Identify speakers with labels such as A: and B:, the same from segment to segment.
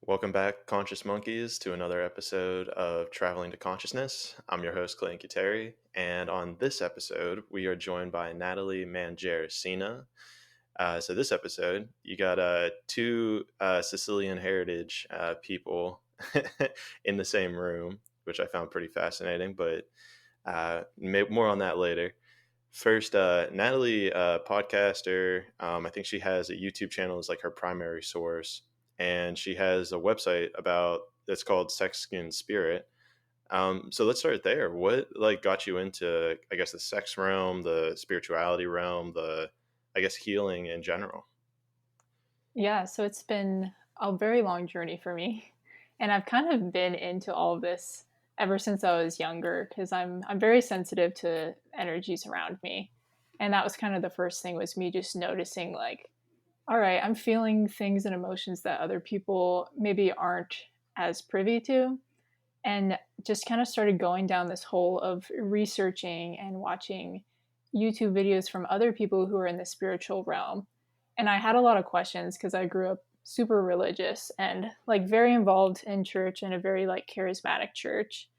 A: Welcome back, Conscious Monkeys, to another episode of Traveling to Consciousness. I'm your host, Clayton, and on this episode, we are joined by Natalie Mangiaracina. So this episode, you got two Sicilian heritage people in the same room, which I found pretty fascinating, but more on that later. First, Natalie, podcaster. I think she has a YouTube channel as like her primary source, and she has a website about that's called Sex Skin Spirit. So let's start there. What like got you into, I guess, the sex realm, the spirituality realm, the I guess healing in general?
B: Yeah, so it's been a very long journey for me. And I've kind of been into all of this ever since I was younger because I'm very sensitive to energies around me. And that was kind of the first thing was me just noticing like, all right, I'm feeling things and emotions that other people maybe aren't as privy to. And just kind of started going down this hole of researching and watching YouTube videos from other people who are in the spiritual realm. And I had a lot of questions because I grew up super religious and like very involved in church and a very like charismatic church.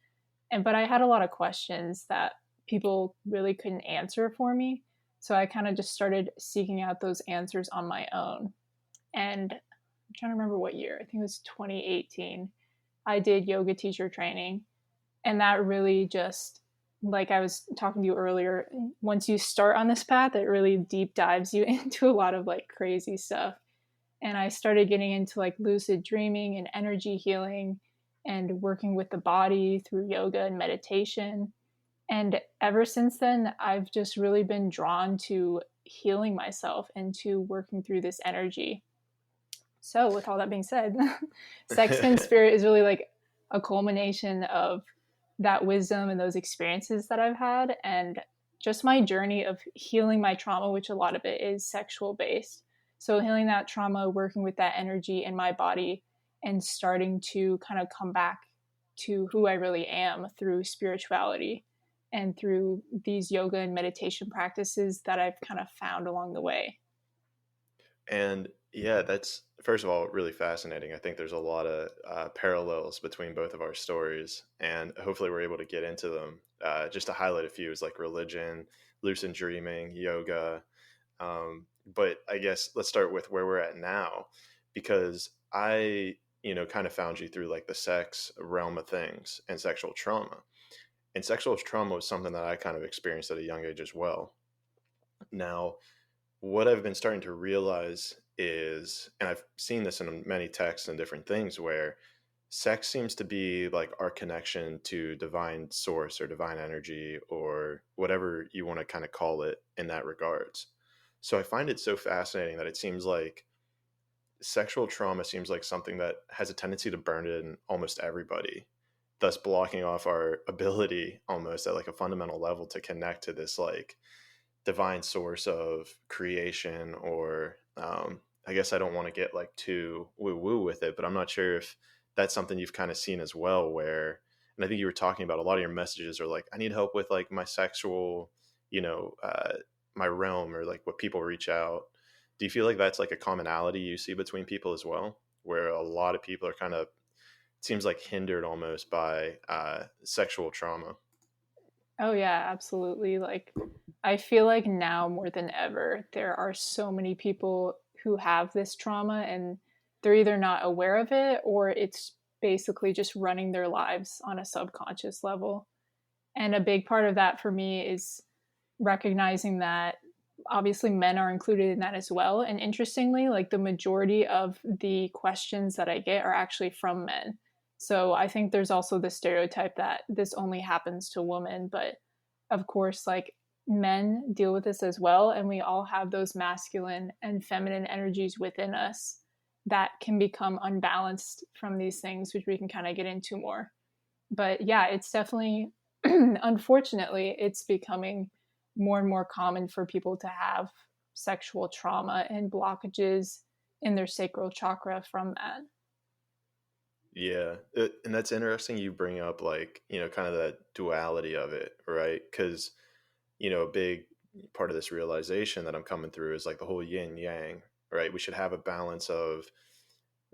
B: And but I had a lot of questions that people really couldn't answer for me. So I kind of just started seeking out those answers on my own. And I'm trying to remember what year. I think it was 2018. I did yoga teacher training, and that really just, like I was talking to you earlier, once you start on this path, it really deep dives you into a lot of like crazy stuff. And I started getting into like lucid dreaming and energy healing and working with the body through yoga and meditation. And ever since then, I've just really been drawn to healing myself and to working through this energy. So, with all that being said, Sexton Spirit is really like a culmination of that wisdom and those experiences that I've had, and just my journey of healing my trauma, which a lot of it is sexual based. So, healing that trauma, working with that energy in my body, and starting to kind of come back to who I really am through spirituality and through these yoga and meditation practices that I've kind of found along the way.
A: And yeah, that's first of all really fascinating. I think there's a lot of parallels between both of our stories, and hopefully we're able to get into them. Just to highlight a few is like religion, lucid dreaming, yoga. But I guess let's start with where we're at now, because I kind of found you through like the sex realm of things and sexual trauma. And sexual trauma was something that I kind of experienced at a young age as well. Now, what I've been starting to realize is, and I've seen this in many texts and different things, where sex seems to be like our connection to divine source or divine energy or whatever you want to kind of call it in that regards. So I find it so fascinating that it seems like sexual trauma seems like something that has a tendency to burn in almost everybody, thus blocking off our ability almost at like a fundamental level to connect to this like divine source of creation or I guess I don't want to get like too woo woo with it, but I'm not sure if that's something you've kind of seen as well where, and I think you were talking about a lot of your messages are like I need help with like my sexual, you know, my realm or like what people reach out. Do you feel like that's like a commonality you see between people as well, where a lot of people are kind of, it seems like hindered almost by sexual trauma?
B: Oh yeah, absolutely. Like I feel like now more than ever there are so many people who have this trauma and they're either not aware of it or it's basically just running their lives on a subconscious level. And a big part of that for me is recognizing that obviously men are included in that as well. And interestingly, like the majority of the questions that I get are actually from men. So I think there's also the stereotype that this only happens to women, but of course, like men deal with this as well. And we all have those masculine and feminine energies within us that can become unbalanced from these things, which we can kind of get into more. But yeah, it's definitely, unfortunately, it's becoming more and more common for people to have sexual trauma and blockages in their sacral chakra from that.
A: Yeah, and that's interesting you bring up like, kind of that duality of it, right? Because, a big part of this realization that I'm coming through is like the whole yin yang, right? We should have a balance of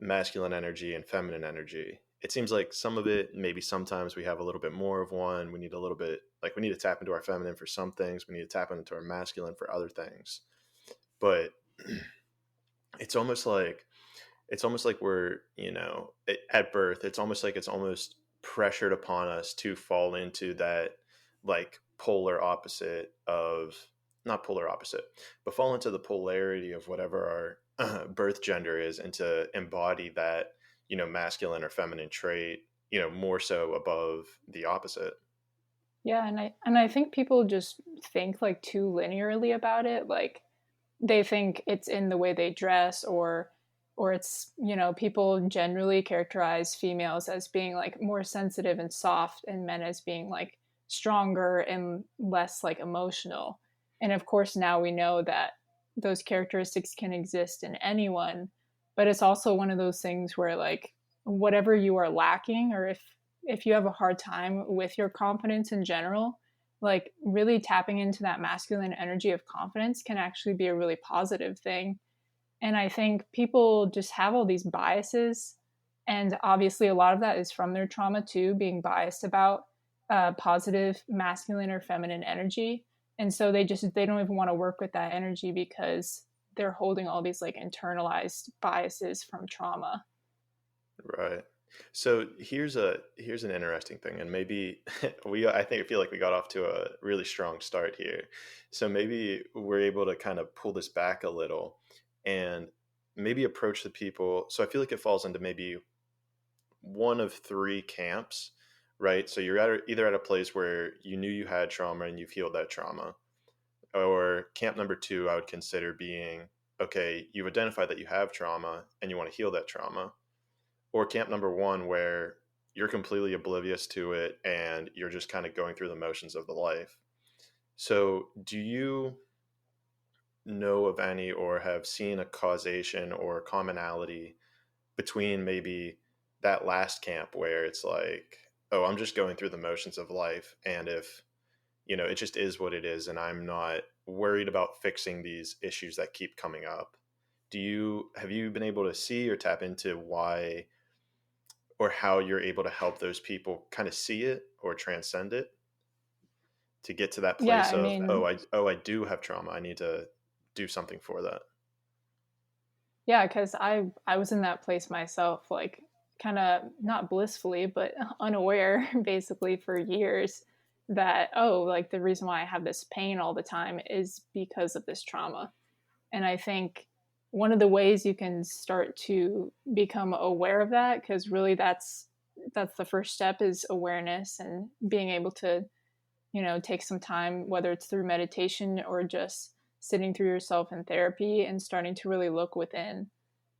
A: masculine energy and feminine energy. It seems like some of it, maybe sometimes we have a little bit more of one. We need a little bit, like we need to tap into our feminine for some things. We need to tap into our masculine for other things. But it's almost like we're, at birth, it's almost like it's almost pressured upon us to fall into that like polar opposite of, not polar opposite, but fall into the polarity of whatever our birth gender is, and to embody that, masculine or feminine trait, more so above the opposite.
B: Yeah, and I think people just think like too linearly about it. Like they think it's in the way they dress, or it's, people generally characterize females as being like more sensitive and soft, and men as being like stronger and less like emotional. And of course now we know that those characteristics can exist in anyone, but it's also one of those things where like whatever you are lacking, or if you have a hard time with your confidence in general, like really tapping into that masculine energy of confidence can actually be a really positive thing. And I think people just have all these biases. And obviously, a lot of that is from their trauma too, being biased about positive masculine or feminine energy. And so they don't even want to work with that energy because they're holding all these like internalized biases from trauma.
A: Right. So here's an interesting thing, and maybe I feel like we got off to a really strong start here. So maybe we're able to kind of pull this back a little and maybe approach the people. So I feel like it falls into maybe one of three camps, right? So you're either at a place where you knew you had trauma and you've healed that trauma, or camp number two, I would consider being, okay, you've identified that you have trauma and you want to heal that trauma, or camp number one, where you're completely oblivious to it and you're just kind of going through the motions of the life. So, do you know of any or have seen a causation or commonality between maybe that last camp where it's like, oh, I'm just going through the motions of life, and if, it just is what it is, and I'm not worried about fixing these issues that keep coming up? Have you been able to see or tap into why or how you're able to help those people kind of see it or transcend it, to get to that
B: Yeah,
A: place
B: I
A: of,
B: mean,
A: I do have trauma, I need to do something for that.
B: yeah, because I was in that place myself, like kind of not blissfully, but unaware, basically for years, that like the reason why I have this pain all the time is because of this trauma. And I think one of the ways you can start to become aware of that, because really that's the first step, is awareness and being able to, take some time, whether it's through meditation or just sitting through yourself in therapy and starting to really look within.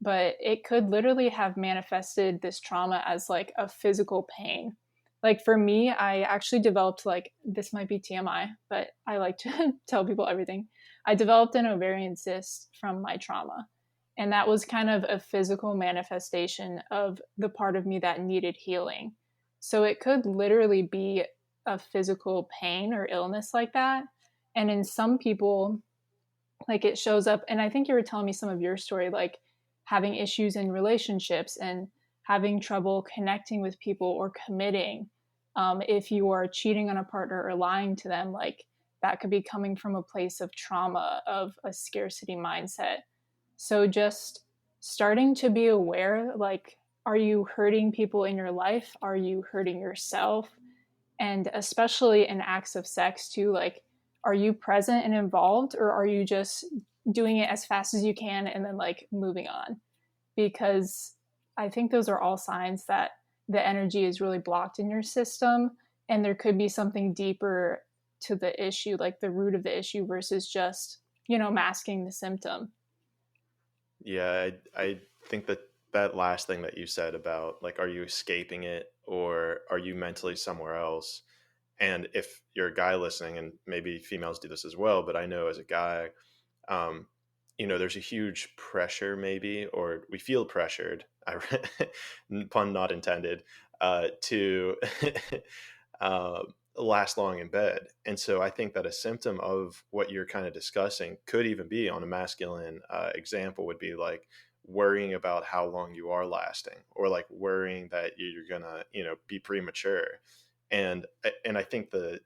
B: But it could literally have manifested this trauma as like a physical pain. Like for me, I actually developed, like, this might be TMI, but I like to tell people everything. I developed an ovarian cyst from my trauma. And that was kind of a physical manifestation of the part of me that needed healing. So it could literally be a physical pain or illness like that. And in some people, like it shows up. And I think you were telling me some of your story, like having issues in relationships and having trouble connecting with people or committing. If you are cheating on a partner or lying to them, like that could be coming from a place of trauma, of a scarcity mindset. So just starting to be aware, like, are you hurting people in your life? Are you hurting yourself? And especially in acts of sex too, like, are you present and involved, or are you just doing it as fast as you can and then like moving on? Because I think those are all signs that the energy is really blocked in your system, and there could be something deeper to the issue, like the root of the issue, versus just, masking the symptom.
A: Yeah, I think that that last thing that you said about, like, are you escaping it or are you mentally somewhere else? And if you're a guy listening, and maybe females do this as well, but I know as a guy, um, there's a huge pressure, maybe, or we feel pressured, pun not intended, to uh, last long in bed. And so I think that a symptom of what you're kind of discussing could even be, on a masculine example, would be like, worrying about how long you are lasting, or like worrying that you're gonna, be premature. And I think the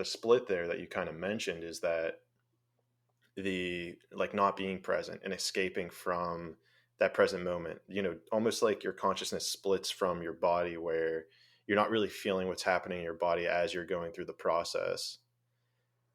A: split there that you kind of mentioned is that the like not being present and escaping from that present moment, almost like your consciousness splits from your body, where you're not really feeling what's happening in your body as you're going through the process.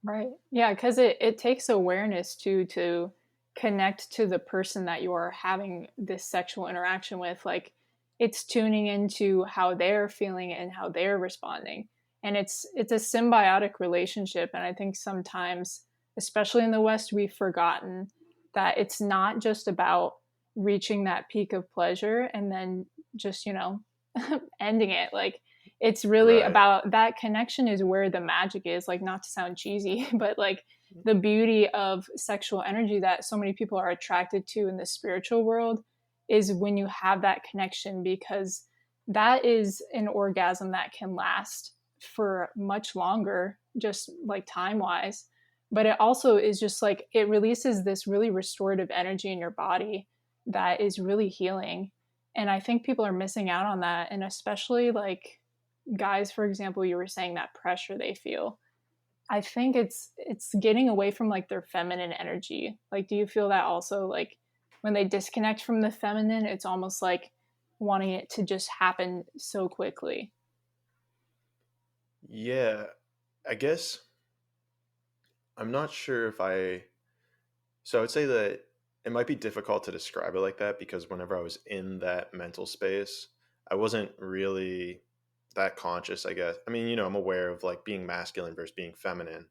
B: Right. Yeah, because it takes awareness to connect to the person that you are having this sexual interaction with. Like it's tuning into how they're feeling and how they're responding. And it's a symbiotic relationship. And I think sometimes, especially in the West, we've forgotten that it's not just about reaching that peak of pleasure and then just, ending it. Like it's really
A: Right.
B: about that connection is where the magic is, like not to sound cheesy but like the beauty of sexual energy that so many people are attracted to in the spiritual world is when you have that connection, because that is an orgasm that can last for much longer, just like time wise, but it also is just like it releases this really restorative energy in your body that is really healing. And I think people are missing out on that, and especially like guys, for example, you were saying that pressure they feel. I think it's getting away from like their feminine energy. Like do you feel that also, like when they disconnect from the feminine, it's almost like wanting it to just happen so quickly?
A: Yeah, I guess I'm not sure if I so I would say that it might be difficult to describe it like that, because whenever I was in that mental space, I wasn't really that conscious, I guess. I mean, I'm aware of like being masculine versus being feminine,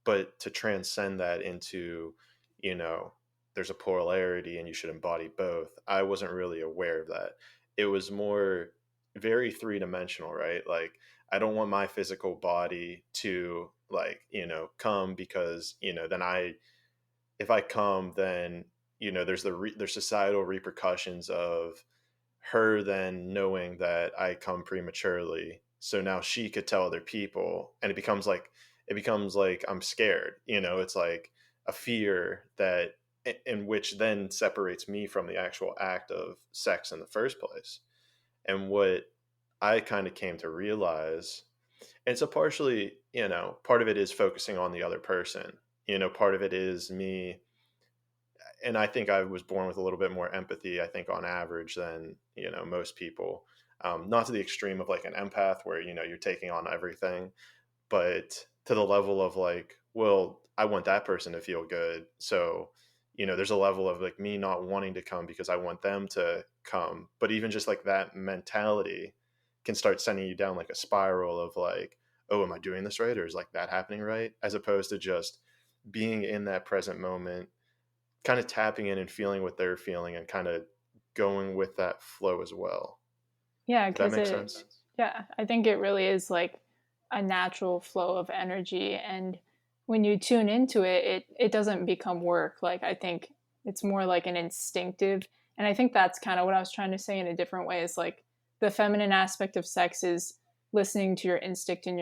A: but to transcend that into, you know there's a polarity and you should embody both, I wasn't really aware of that. It was more very three-dimensional, right? Like, I don't want my physical body to, like, come, because then I if I come, then there's societal repercussions of her then knowing that I come prematurely. So now she could tell other people, and it becomes like I'm scared. It's like a fear that in which then separates me from the actual act of sex in the first place. And what I kind of came to realize, and so partially, part of it is focusing on the other person. Part of it is me, and I think I was born with a little bit more empathy, I think, on average than most people. Not to the extreme of like an empath where you're taking on everything, but to the level of like, well, I want that person to feel good, so there's a level of like me not wanting to come because I want them to come. But even just like that mentality can start sending you down like a spiral of like, oh, am I doing this right, or is like that happening right, as opposed to just being in that present moment, kind of tapping in and feeling what they're feeling, and kind of going with that flow as well.
B: Yeah,
A: Does that
B: because
A: make sense?
B: yeah, I think it really is like a natural flow of energy. And when you tune into it, it doesn't become work. Like, I think it's more like an instinctive. And I think that's kind of what I was trying to say in a different way is like the feminine aspect of sex is listening to your instinct and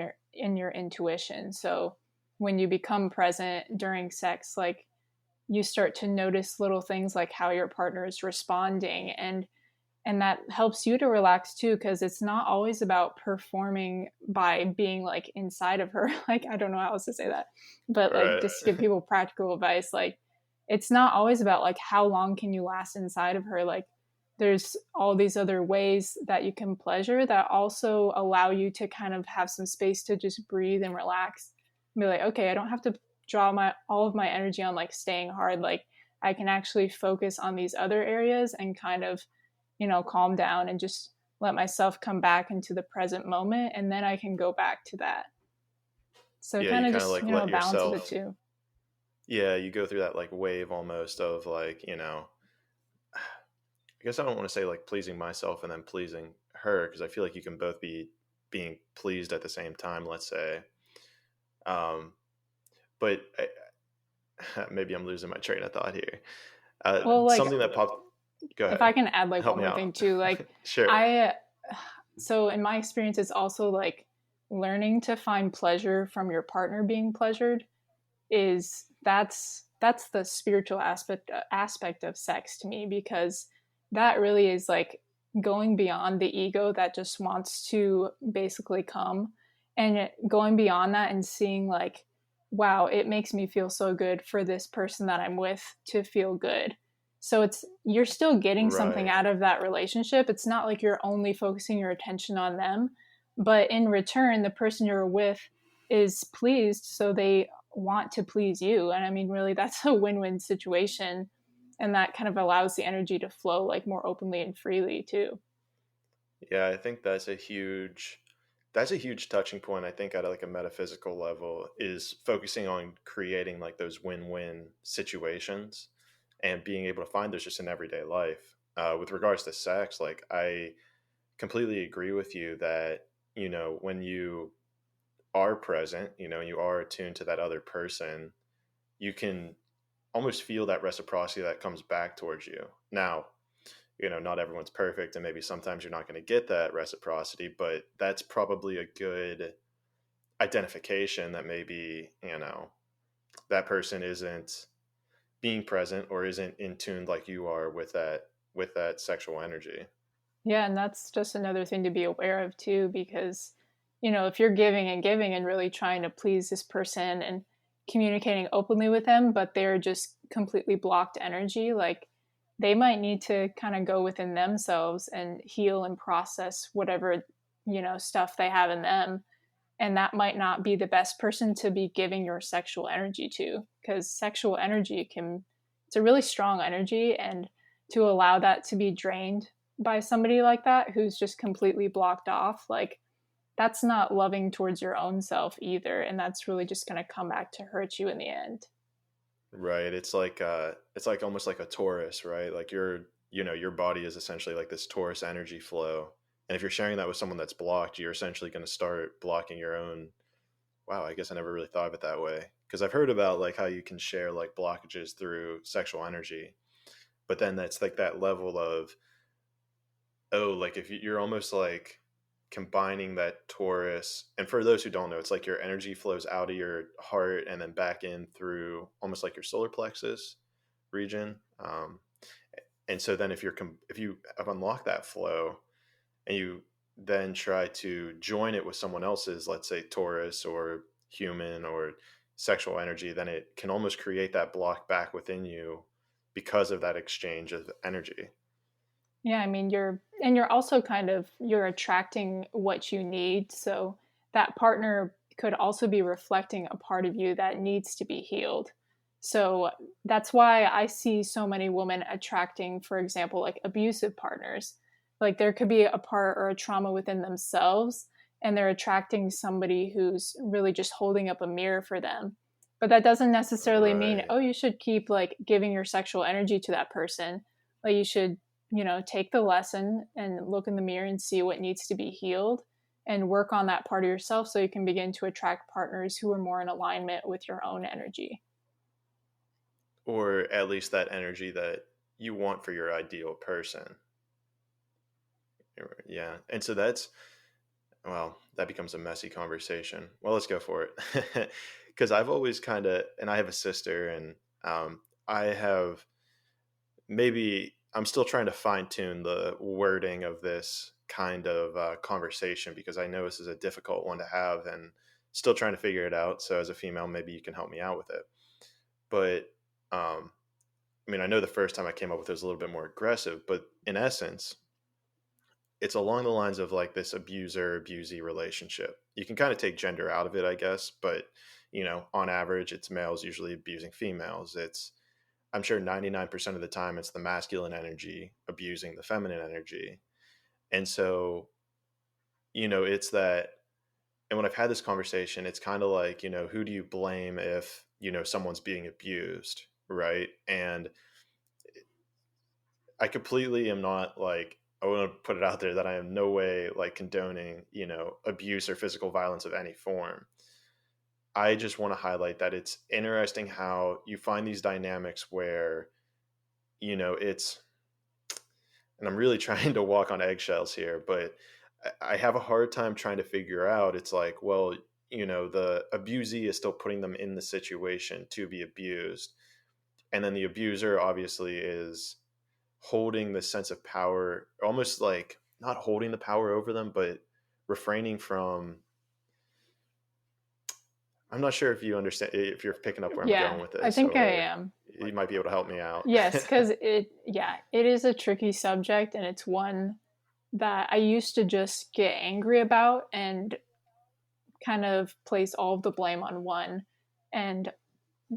B: your intuition. So when you become present during sex, like you start to notice little things like how your partner is responding, and that helps you to relax too, because it's not always about performing by being like inside of her like I don't know how else to say that, but like
A: Right.
B: just to give people practical advice, like it's not always about like how long can you last inside of her. Like there's all these other ways that you can pleasure that also allow you to kind of have some space to just breathe and relax and be like, okay, I don't have to draw my all of my energy on like staying hard. Like I can actually focus on these other areas and kind of, calm down and just let myself come back into the present moment, and then I can go back to that. So
A: Yeah, you
B: kind of
A: kind of
B: just,
A: like
B: a
A: let
B: balance of the
A: yourself.
B: two.
A: Yeah, you go through that like wave almost of like, I guess I don't want to say like pleasing myself and then pleasing her, because I feel like you can both be being pleased at the same time, let's say. Um, but maybe I'm losing my train of thought here.
B: Well, like
A: Something that popped. Go
B: if I
A: ahead.
B: can add like
A: Help
B: one
A: me
B: more
A: out.
B: thing too, like
A: Sure.
B: I so in my experience it's also like learning to find pleasure from your partner being pleasured is that's that's the spiritual aspect of sex to me, because that really is like going beyond the ego that just wants to basically come, and going beyond that and seeing like, wow, it makes me feel so good for this person that I'm with to feel good. So it's, you're still getting something
A: Right.
B: out of that relationship. It's not like you're only focusing your attention on them, but in return the person you're with is pleased, so they want to please you. And I mean, really, that's a win-win situation, and that kind of allows the energy to flow like more openly and freely too.
A: Yeah, I think that's a huge touching point. I think at like a metaphysical level is focusing on creating like those win-win situations and being able to find those just in everyday life. With regards to sex, like I completely agree with you that, when you are present, you are attuned to that other person, you can almost feel that reciprocity that comes back towards you. Now, not everyone's perfect, and maybe sometimes you're not going to get that reciprocity, but that's probably a good identification that maybe, that person isn't being present or isn't in tune like you are with that sexual energy.
B: Yeah, and that's just another thing to be aware of too, because, if you're giving and giving and really trying to please this person and communicating openly with them, but they're just completely blocked energy, like they might need to kind of go within themselves and heal and process whatever, stuff they have in them. And that might not be the best person to be giving your sexual energy to, because sexual energy can, it's a really strong energy, and to allow that to be drained by somebody like that who's just completely blocked off, like that's not loving towards your own self either, and that's really just going to come back to hurt you in the end.
A: Right. It's like almost like a Taurus, right? Like your body is essentially like this Taurus energy flow. And if you're sharing that with someone that's blocked, you're essentially going to start blocking your own. Wow, I guess I never really thought of it that way. Because I've heard about like how you can share like blockages through sexual energy, but then that's like that level of, oh, like if you're almost like combining that Taurus. And for those who don't know, it's like your energy flows out of your heart and then back in through almost like your solar plexus region. And so then if you have unlocked that flow and you then try to join it with someone else's, let's say Taurus or human or sexual energy, then it can almost create that block back within you because of that exchange of energy.
B: Yeah, I mean, you're also kind of, you're attracting what you need, so that partner could also be reflecting a part of you that needs to be healed. So that's why I see so many women attracting, for example, like abusive partners. Like there could be a part or a trauma within themselves, and they're attracting somebody who's really just holding up a mirror for them. But that doesn't necessarily mean,
A: Right.
B: oh, you should keep like giving your sexual energy to that person. Like you should, take the lesson and look in the mirror and see what needs to be healed, and work on that part of yourself so you can begin to attract partners who are more in alignment with your own energy.
A: Or at least that energy that you want for your ideal person. Yeah. And so well, that becomes a messy conversation. Well, let's go for it. Because I've always kind of, and I have a sister, and I have maybe, I'm still trying to fine tune the wording of this kind of conversation because I know this is a difficult one to have and still trying to figure it out. So, as a female, maybe you can help me out with it. But um, I mean, I know the first time I came up with it was a little bit more aggressive, but in essence, it's along the lines of like this abuser abusee relationship. You can kind of take gender out of it, I guess, but on average, it's males usually abusing females. It's, I'm sure 99% of the time it's the masculine energy abusing the feminine energy. And so, it's that, and when I've had this conversation, it's kind of like, who do you blame if, someone's being abused, right? And I completely am not like, I want to put it out there that I am no way like condoning, abuse or physical violence of any form. I just want to highlight that it's interesting how you find these dynamics where, it's, and I'm really trying to walk on eggshells here, but I have a hard time trying to figure out. It's like, well, the abusee is still putting them in the situation to be abused. And then the abuser obviously is holding this sense of power, almost like not holding the power over them, but refraining from. I'm not sure if you understand, if you're picking up where I'm
B: Yeah,
A: going with
B: I
A: this,
B: think I
A: or
B: am.
A: you might be able to help me out.
B: Yes, because it is a tricky subject, and it's one that I used to just get angry about and kind of place all of the blame on one. And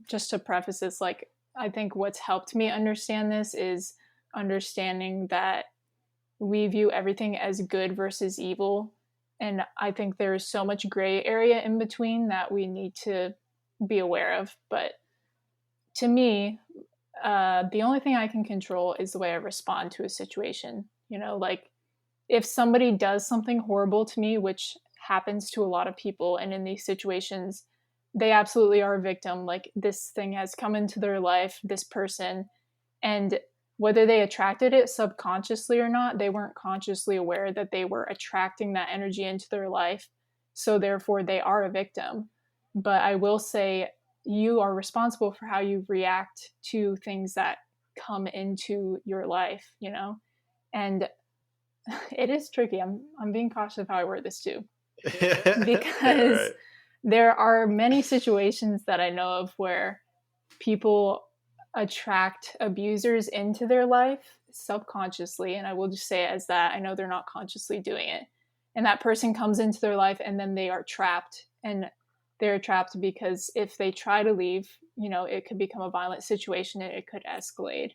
B: just to preface this, like, I think what's helped me understand this is understanding that we view everything as good versus evil. And I think there's so much gray area in between that we need to be aware of. But to me, the only thing I can control is the way I respond to a situation. You know, like if somebody does something horrible to me, which happens to a lot of people, and in these situations, they absolutely are a victim. Like this thing has come into their life, this person, and whether they attracted it subconsciously or not, they weren't consciously aware that they were attracting that energy into their life. So therefore, they are a victim. But I will say, you are responsible for how you react to things that come into your life, you know? And it is tricky. I'm being cautious of how I word this too,
A: Yeah,
B: because
A: right.
B: there are many situations that I know of where people attract abusers into their life subconsciously, and I will just say it as that. I know they're not consciously doing it, and that person comes into their life and then they are trapped, and they're trapped because if they try to leave, you know, it could become a violent situation and it could escalate.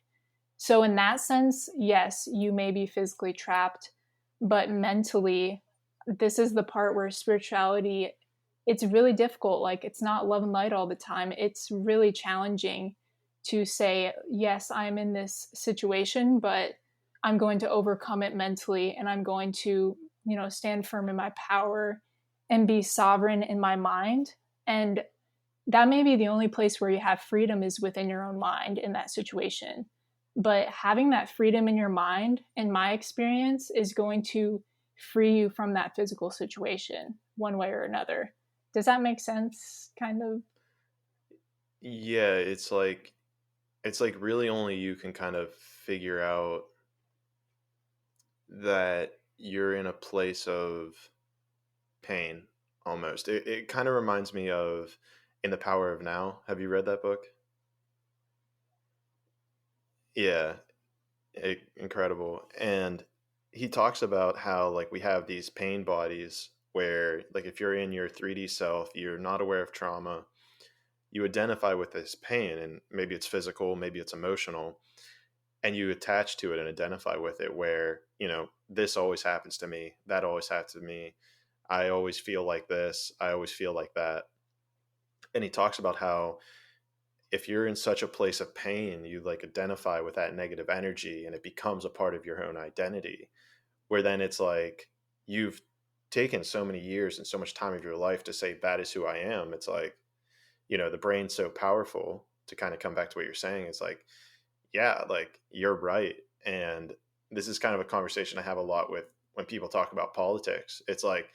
B: So in that sense, yes, you may be physically trapped, but mentally, this is the part where spirituality, it's really difficult. Like it's not love and light all the time. It's really challenging to say, yes, I'm in this situation, but I'm going to overcome it mentally, and I'm going to, you know, stand firm in my power and be sovereign in my mind. And that may be the only place where you have freedom is within your own mind in that situation. But having that freedom in your mind, in my experience, is going to free you from that physical situation one way or another. Does that make sense? Kind of.
A: Yeah, it's like really only you can kind of figure out that you're in a place of pain almost. It kind of reminds me of In the Power of Now. Have you read that book? Yeah, incredible. And he talks about how like we have these pain bodies where like if you're in your 3D self, you're not aware of trauma, you identify with this pain and maybe it's physical, maybe it's emotional, and you attach to it and identify with it where, this always happens to me, that always happens to me. I always feel like this, I always feel like that. And he talks about how if you're in such a place of pain, you like identify with that negative energy and it becomes a part of your own identity, where then it's like you've taken so many years and so much time of your life to say that is who I am. It's like, the brain's so powerful to kind of come back to what you're saying. It's like, yeah, like you're right. And this is kind of a conversation I have a lot with when people talk about politics. It's like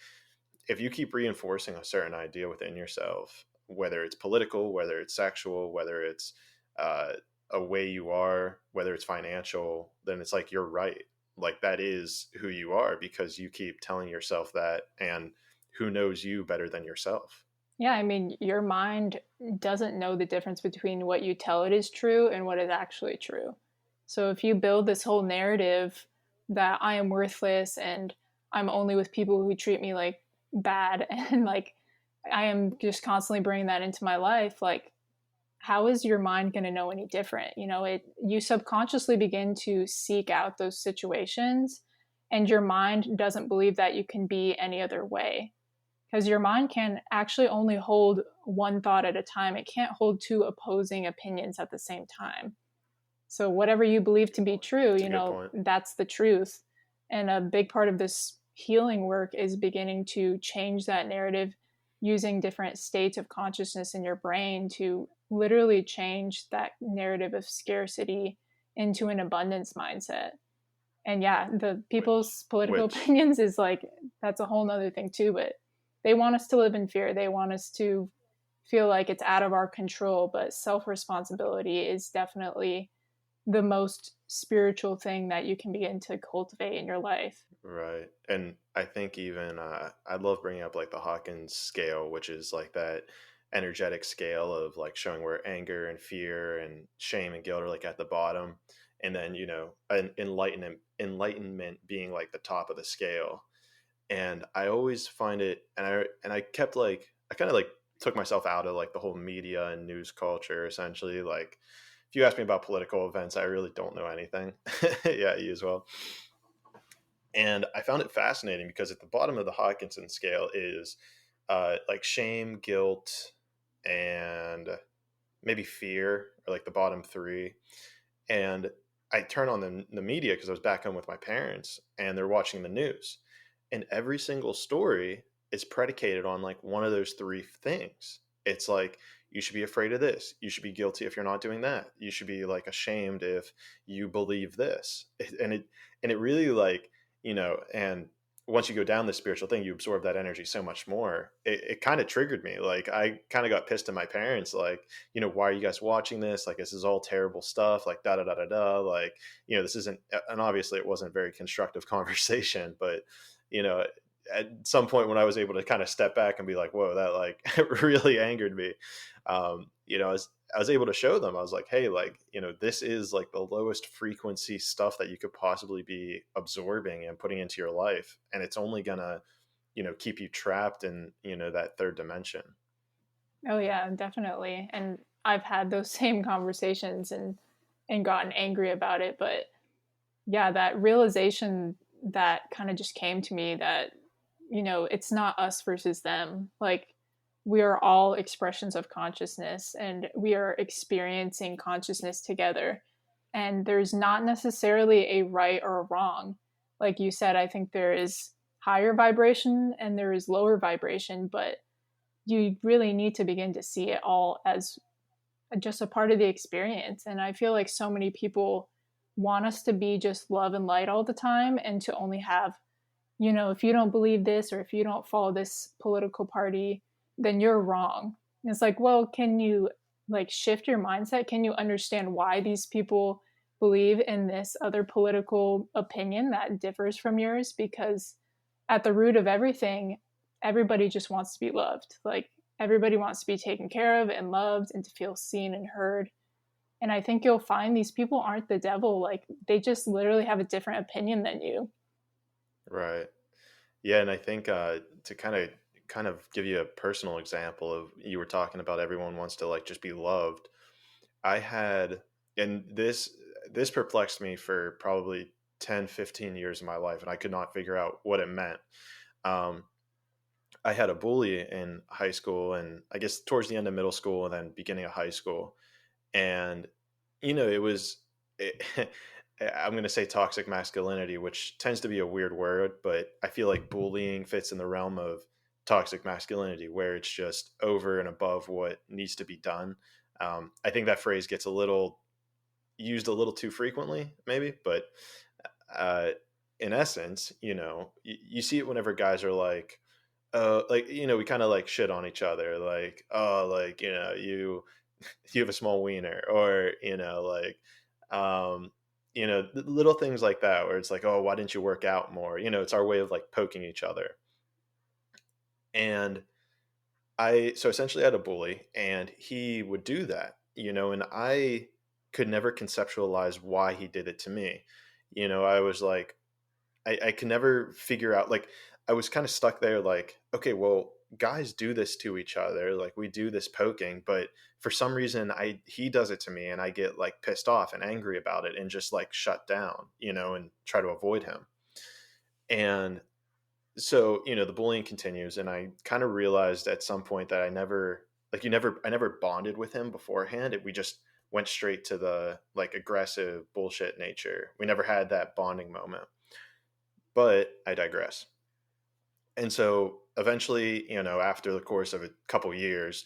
A: if you keep reinforcing a certain idea within yourself, whether it's political, whether it's sexual, whether it's uh, a way you are, whether it's financial, then it's like you're right. Like that is who you are because you keep telling yourself that. And who knows you better than yourself?
B: Yeah, I mean, your mind doesn't know the difference between what you tell it is true and what is actually true. So if you build this whole narrative that I am worthless and I'm only with people who treat me like bad and like I am just constantly bringing that into my life, like how is your mind going to know any different? You know, you subconsciously begin to seek out those situations and your mind doesn't believe that you can be any other way because your mind can actually only hold one thought at a time. It can't hold two opposing opinions at the same time. So whatever you believe to be true,
A: It's
B: you
A: a good
B: know,
A: point.
B: that's the truth. And a big part of this healing work is beginning to change that narrative using different states of consciousness in your brain to literally change that narrative of scarcity into an abundance mindset. And yeah, the people's political
A: Which
B: opinions is like that's a whole nother thing too, but they want us to live in fear. They want us to feel like it's out of our control, but self responsibility is definitely the most spiritual thing that you can begin to cultivate in your life.
A: Right. And I think even I love bringing up like the Hawkins scale, which is like that energetic scale of like showing where anger and fear and shame and guilt are like at the bottom, and then an enlightenment being like the top of the scale. And I always find it, and I kept like I kind of like took myself out of like the whole media and news culture essentially. Like if you ask me about political events, I really don't know anything. Yeah, you as well. And I found it fascinating because at the bottom of the Hodgkinson scale is like shame, guilt, and maybe fear, or like the bottom three. And I turn on the media because I was back home with my parents and they're watching the news. And every single story is predicated on like one of those three things. It's like, you should be afraid of this. You should be guilty if you're not doing that. You should be like ashamed if you believe this. And it really like, and once you go down this spiritual thing, you absorb that energy so much more. It kind of triggered me. Like I kind of got pissed at my parents, like, why are you guys watching this? Like, this is all terrible stuff, like da da da da da. Like, this isn't, and obviously it wasn't a very constructive conversation, but, you know, at some point when I was able to kind of step back and be like, whoa, that like really angered me. I was able to show them, I was like, hey, like, this is like the lowest frequency stuff that you could possibly be absorbing and putting into your life. And it's only gonna, keep you trapped in, that third dimension.
B: Oh yeah, definitely. And I've had those same conversations and gotten angry about it, but yeah, that realization that kind of just came to me that it's not us versus them. Like we are all expressions of consciousness and we are experiencing consciousness together. And there's not necessarily a right or a wrong. Like you said, I think there is higher vibration and there is lower vibration, but you really need to begin to see it all as just a part of the experience. And I feel like so many people want us to be just love and light all the time and to only have, if you don't believe this or if you don't follow this political party, then you're wrong. And it's like, well, can you like shift your mindset? Can you understand why these people believe in this other political opinion that differs from yours? Because at the root of everything, everybody just wants to be loved. Like everybody wants to be taken care of and loved and to feel seen and heard. And I think you'll find these people aren't the devil. Like they just literally have a different opinion than you.
A: Right. Yeah, and I think to kind of give you a personal example of, you were talking about everyone wants to like just be loved. I had, and this perplexed me for probably 10, 15 years of my life, and I could not figure out what it meant. Um, I had a bully in high school, and I guess towards the end of middle school and then beginning of high school. And, it was, I'm going to say toxic masculinity, which tends to be a weird word, but I feel like bullying fits in the realm of toxic masculinity, where it's just over and above what needs to be done. I think that phrase gets a little used a little too frequently, maybe, but uh, in essence, you see it whenever guys are like, we kind of like shit on each other, like, oh, like, you have a small wiener, or, like, um, little things like that, where it's like, oh, why didn't you work out more? It's our way of like poking each other. And so essentially I had a bully and he would do that, and I could never conceptualize why he did it to me. I was like, I could never figure out, like, I was kind of stuck there, like, okay, well, guys do this to each other, like we do this poking, but for some reason he does it to me and I get like pissed off and angry about it and just like shut down, and try to avoid him. And so, the bullying continues, and I kind of realized at some point that I never bonded with him beforehand. We just went straight to the like aggressive bullshit nature. We never had that bonding moment. But I digress. And so eventually, after the course of a couple years,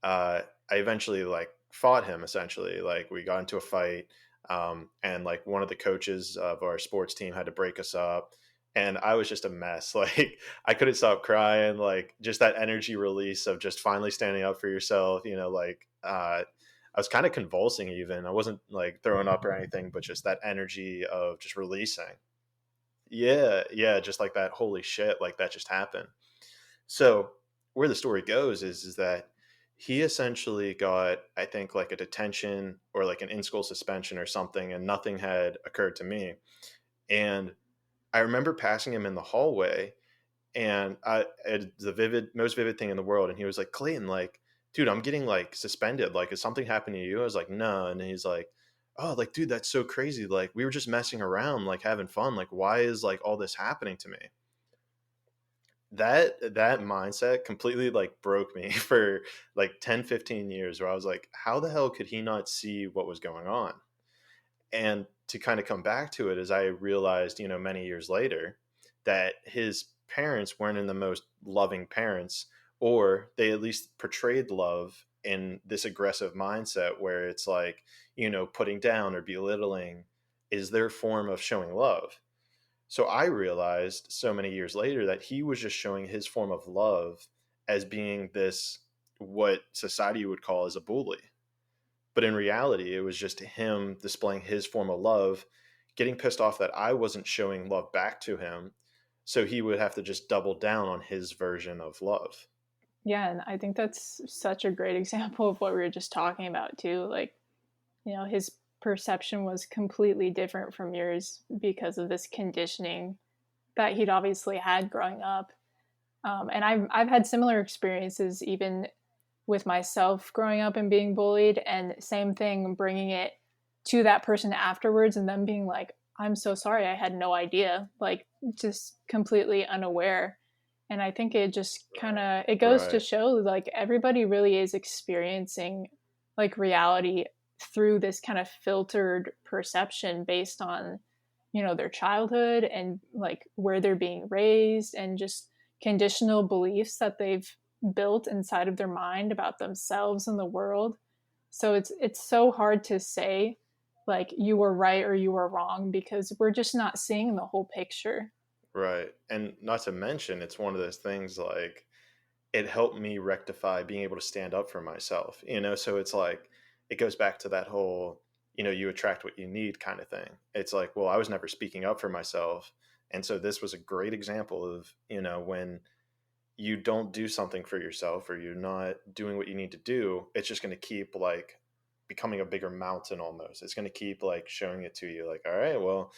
A: I eventually like fought him. Essentially, like we got into a fight, and like one of the coaches of our sports team had to break us up. and I was just a mess. Like I couldn't stop crying. Like just that energy release of just finally standing up for yourself. I was kind of convulsing. Even I wasn't like throwing up or anything, but just that energy of just releasing. Yeah, yeah, just like that. Holy shit! Like that just happened. So where the story goes is that he essentially got, I think, like a detention or like an in-school suspension or something, and nothing had occurred to me. And I remember passing him in the hallway, and it's the most vivid thing in the world. And he was like, "Clayton, like, dude, I'm getting like suspended. Like, is something happening to you?" I was like, "No," and he's like, "Oh, like, dude, that's so crazy. Like, we were just messing around, like having fun. Like, why is like all this happening to me?" That mindset completely like broke me for like 10, 15 years, where I was like, how the hell could he not see what was going on? And to kind of come back to it, as I realized, many years later, that his parents weren't in the most loving parents, or they at least portrayed love in this aggressive mindset where it's like, putting down or belittling is their form of showing love. So I realized so many years later that he was just showing his form of love as being this, what society would call as a bully. But in reality, it was just him displaying his form of love, getting pissed off that I wasn't showing love back to him. So he would have to just double down on his version of love.
B: Yeah, and I think that's such a great example of what we were just talking about too. Like, his perception was completely different from yours because of this conditioning that he'd obviously had growing up. And I've had similar experiences even with myself growing up and being bullied, and same thing, bringing it to that person afterwards and them being like, "I'm so sorry, I had no idea," like just completely unaware. And I think it just kind of it goes to
A: Right.
B: show like everybody really is experiencing like reality through this kind of filtered perception based on their childhood and like where they're being raised and just conditional beliefs that they've built inside of their mind about themselves and the world. So it's so hard to say like you were right or you were wrong because we're just not seeing the whole picture.
A: Right. And not to mention, it's one of those things like it helped me rectify being able to stand up for myself, So it's like, it goes back to that whole, you attract what you need kind of thing. It's like, well, I was never speaking up for myself. And so this was a great example of, when you don't do something for yourself or you're not doing what you need to do, it's just going to keep like becoming a bigger mountain almost. It's going to keep like showing it to you like, all right, well,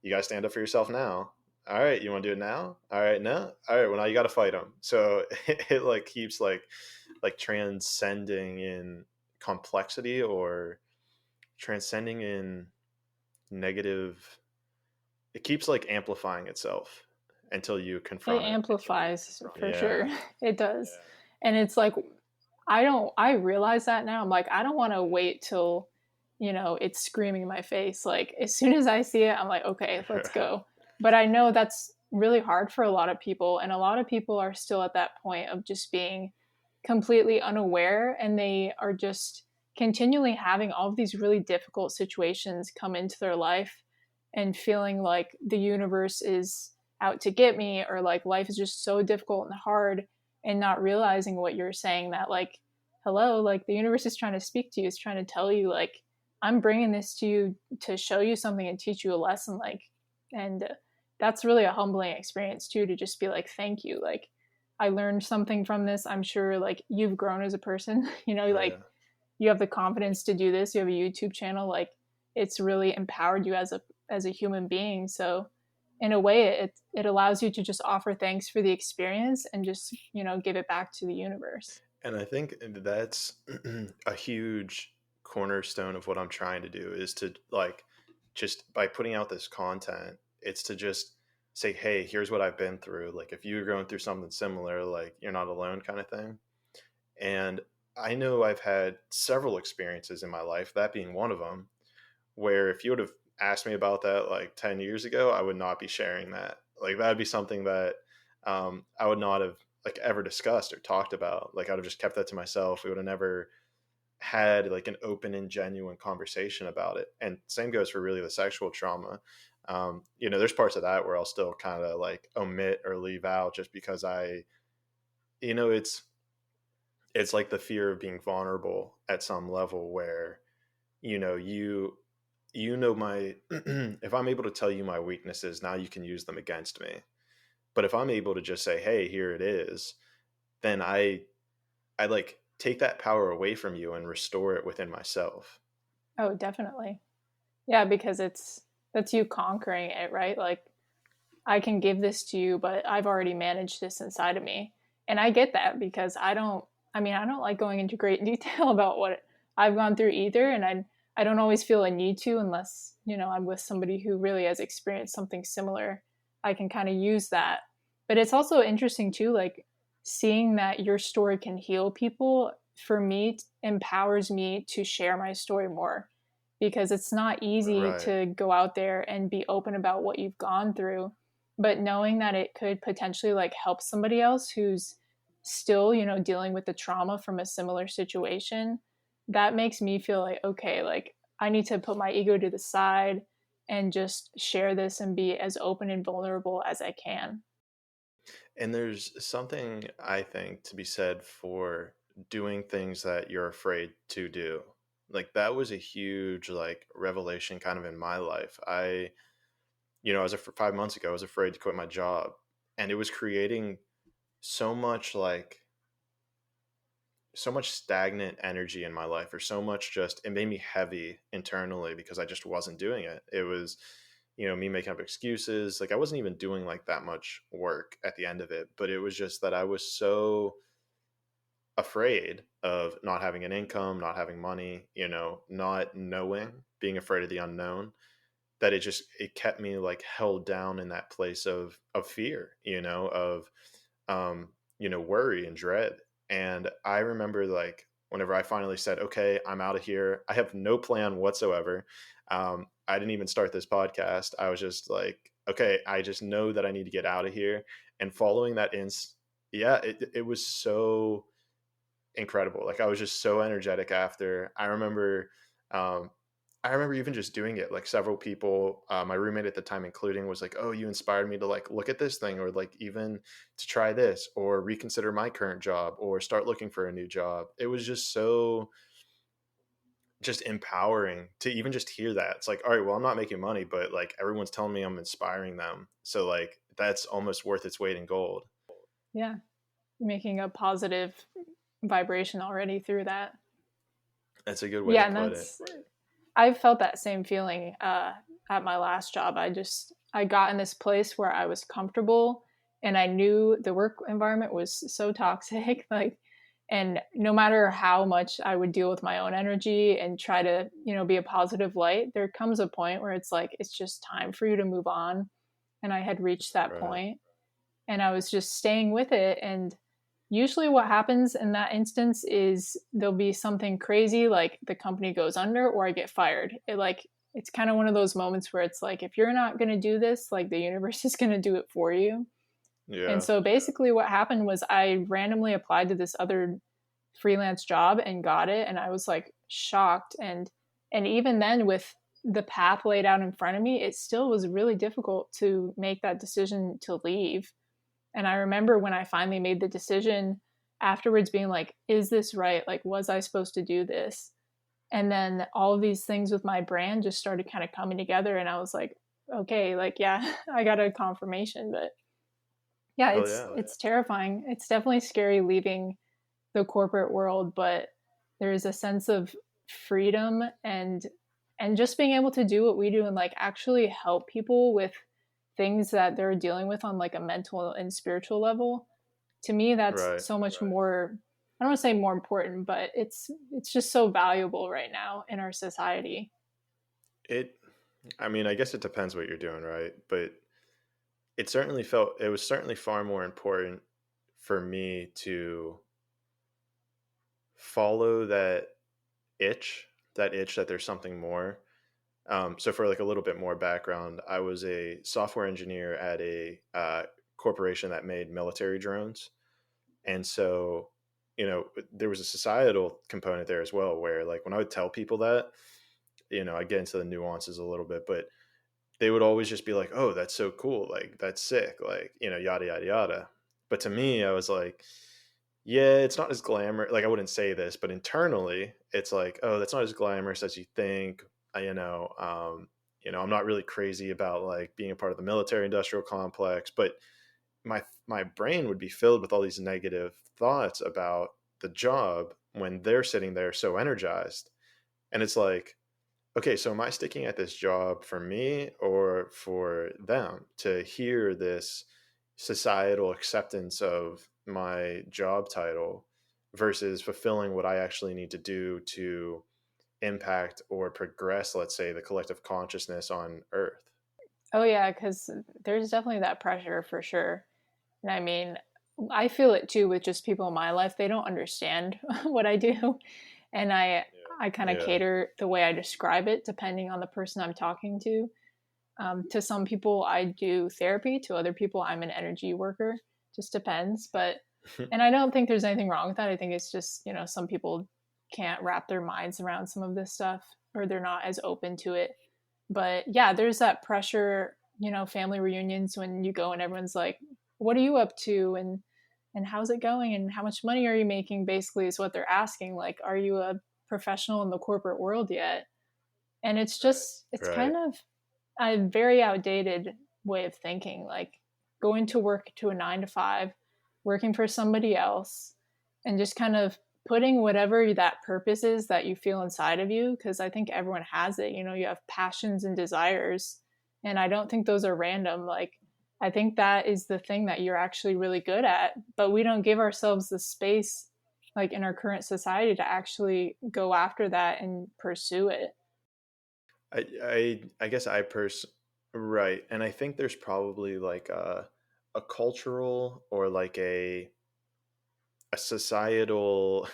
A: you got to stand up for yourself now. All right, you want to do it now? All right, no. All right, well now you got to fight them. So it like keeps like transcending in complexity or transcending in negative. It keeps like amplifying itself until you
B: It
A: confront it.
B: amplifies for sure.
A: Yeah.
B: It does. And it's like I realize that now. I'm like, I don't want to wait till, it's screaming in my face. Like as soon as I see it, I'm like, okay, let's
A: Right.
B: go. But I know that's really hard for a lot of people. And a lot of people are still at that point of just being completely unaware and they are just continually having all of these really difficult situations come into their life and feeling like the universe is out to get me or like life is just so difficult and hard and not realizing what you're saying that like hello, like the universe is trying to speak to you, it's trying to tell you like I'm bringing this to you to show you something and teach you a lesson, like. And that's really a humbling experience too, to just be like thank you, like I learned something from this. I'm sure like you've grown as a person,
A: Oh
B: like
A: yeah.
B: you have the confidence to do this, you have a YouTube channel, like it's really empowered you as a human being. So in a way it allows you to just offer thanks for the experience and just give it back to the universe.
A: And I think that's a huge cornerstone of what I'm trying to do is to like just by putting out this content, it's to just say, hey, here's what I've been through. Like if you're going through something similar, like you're not alone kind of thing. And I know I've had several experiences in my life, that being one of them, where if you would have asked me about that like 10 years ago, I would not be sharing that. Like that'd be something that I would not have like ever discussed or talked about. Like I'd have just kept that to myself. We would have never had like an open and genuine conversation about it. And same goes for really the sexual trauma. There's parts of that where I'll still kind of like omit or leave out just because you know, it's like the fear of being vulnerable at some level where, you know, my, if I'm able to tell you my weaknesses, now you can use them against me. But if I'm able to just say, hey, here it is, then I like take that power away from you and restore it within myself.
B: Oh, definitely. Yeah, because that's you conquering it, right? Like I can give this to you, but I've already managed this inside of me. And I get that because I don't like going into great detail about what I've gone through either. And I don't always feel a need to unless, I'm with somebody who really has experienced something similar. I can kind of use that. But it's also interesting too, like seeing that your story can heal people for me empowers me to share my story more because it's not easy
A: Right.
B: to go out there and be open about what you've gone through, but knowing that it could potentially like help somebody else who's still, dealing with the trauma from a similar situation, that makes me feel like, okay, like I need to put my ego to the side and just share this and be as open and vulnerable as I can.
A: And there's something I think to be said for doing things that you're afraid to do. Like that was a huge like revelation kind of in my life. I was 5 months ago, I was afraid to quit my job, and it was creating so much like so much stagnant energy in my life, or so much, just it made me heavy internally because I just wasn't doing it. It was, me making up excuses. Like I wasn't even doing like that much work at the end of it, but it was just that I was so afraid of not having an income, not having money, not knowing, being afraid of the unknown, that it kept me like held down in that place of fear, of worry and dread. And I remember like whenever I finally said, okay, I'm out of here, I have no plan whatsoever. I didn't even start this podcast. I was just like, okay, I just know that I need to get out of here. And following that yeah, it was so incredible. Like I was just so energetic after. Um, I remember even just doing it. Like several people, my roommate at the time, including, was like, "Oh, you inspired me to like look at this thing, or like even to try this, or reconsider my current job, or start looking for a new job." It was just so just empowering to even just hear that. It's like, all right, well, I'm not making money, but like everyone's telling me I'm inspiring them, so like that's almost worth its weight in gold.
B: Yeah, making a positive vibration already through that.
A: That's a good way to
B: Yeah, and
A: put it.
B: I've felt that same feeling at my last job. I got in this place where I was comfortable, and I knew the work environment was so toxic. Like, and no matter how much I would deal with my own energy and try to, be a positive light, there comes a point where it's like it's just time for you to move on. And I had reached that
A: Right.
B: point, and I was just staying with it. And usually, what happens in that instance is there'll be something crazy, like the company goes under or I get fired. It's kind of one of those moments where it's like, if you're not going to do this, like the universe is going to do it for you. And
A: Yeah.
B: so basically, what happened was I randomly applied to this other freelance job and got it, and I was like shocked. And even then, with the path laid out in front of me, it still was really difficult to make that decision to leave. And I remember when I finally made the decision afterwards being like, is this right? Like, was I supposed to do this? And then all of these things with my brand just started kind of coming together. And I was like, okay, like, yeah, I got a confirmation. But yeah,
A: Oh
B: it's
A: yeah.
B: it's terrifying. It's definitely scary leaving the corporate world, but there's a sense of freedom and just being able to do what we do and like actually help people with things that they're dealing with on like a mental and spiritual level. To me, that's
A: Right.
B: so much more, I don't want to say more important, but it's just so valuable right now in our society.
A: It I mean, I guess it depends what you're doing, right? But it was certainly far more important for me to follow that itch that there's something more. So for like a little bit more background, I was a software engineer at a corporation that made military drones. And so, there was a societal component there as well, where like when I would tell people that, I get into the nuances a little bit, but they would always just be like, "Oh, that's so cool, like, that's sick," like, yada, yada, yada. But to me, I was like, "Yeah, it's not as glamour," like, I wouldn't say this, but internally, it's like, "Oh, that's not as glamorous as you think." I'm not really crazy about, like, being a part of the military industrial complex, but my brain would be filled with all these negative thoughts about the job when they're sitting there so energized. And it's like, okay, so am I sticking at this job for me or for them to hear this societal acceptance of my job title versus fulfilling what I actually need to do to impact or progress, let's say, the collective consciousness on Earth?
B: Oh yeah, because there's definitely that pressure for sure. And I mean, I feel it too with just people in my life. They don't understand what I do, and I kind of
A: Yeah.
B: cater the way I describe it depending on the person I'm talking to. To some people, I do therapy. To other people, I'm an energy worker. Just depends. But
A: Yeah.
B: and I don't think there's anything wrong with that. I think it's just some people can't wrap their minds around some of this stuff, or they're not as open to it. But yeah, there's that pressure. Family reunions when you go and everyone's like, "What are you up to?" and "How's it going?" and "How much money are you making?" Basically, is what they're asking. Like, are you a professional in the corporate world yet? And it's
A: Right.
B: kind of a very outdated way of thinking, like going to work to a 9 to 5, working for somebody else, and just kind of putting whatever that purpose is that you feel inside of you. Because I think everyone has it. You have passions and desires, and I don't think those are random. Like, I think that is the thing that you're actually really good at, but we don't give ourselves the space, like in our current society, to actually go after that and pursue it.
A: I guess right, and I think there's probably like a cultural or like a societal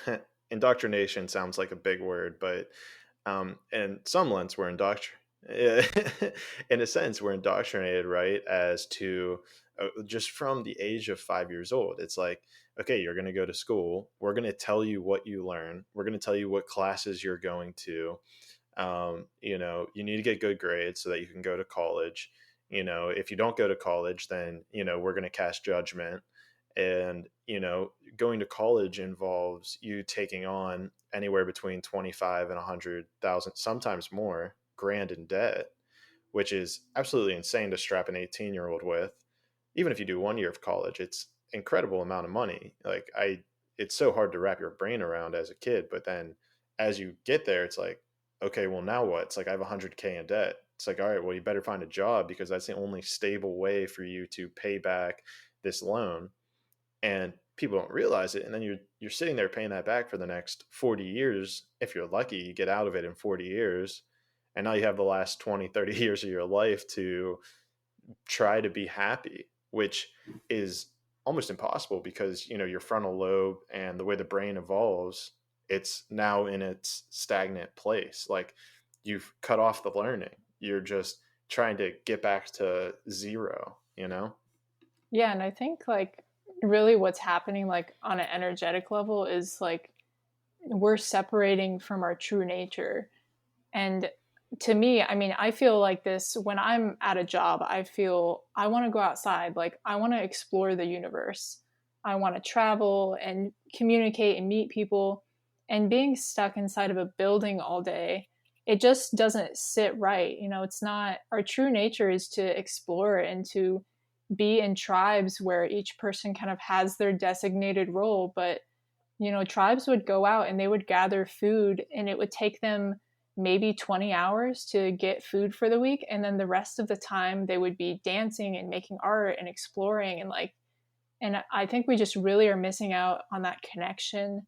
A: indoctrination sounds like a big word, but in some sense we're in a sense we're indoctrinated, right, as to just from the age of 5 years old. It's like, okay, you're going to go to school. We're going to tell you what you learn. We're going to tell you what classes you're going to. You need to get good grades so that you can go to college. If you don't go to college, then we're going to cast judgment. And going to college involves you taking on anywhere between 25 and 100,000, sometimes more, grand in debt, which is absolutely insane to strap an 18-year-old with. Even if you do 1 year of college, it's incredible amount of money. It's so hard to wrap your brain around as a kid, but then as you get there, it's like, okay, well, now what? It's like, I have 100K in debt. It's like, all right, well, you better find a job because that's the only stable way for you to pay back this loan. And people don't realize it, and then you're sitting there paying that back for the next 40 years. If you're lucky, you get out of it in 40 years, and now you have the last 20, 30 years of your life to try to be happy, which is almost impossible because your frontal lobe and the way the brain evolves, it's now in its stagnant place. Like, you've cut off the learning, you're just trying to get back to zero.
B: Yeah, and I think like really what's happening like on an energetic level is like we're separating from our true nature. And to me, I mean, I feel like this when I'm at a job. I feel I want to go outside, like I want to explore the universe. I want to travel and communicate and meet people. And being stuck inside of a building all day, it just doesn't sit right. It's not our true nature is to explore and to be in tribes where each person kind of has their designated role. But tribes would go out and they would gather food, and it would take them maybe 20 hours to get food for the week. And then the rest of the time, they would be dancing and making art and exploring. And I think we just really are missing out on that connection,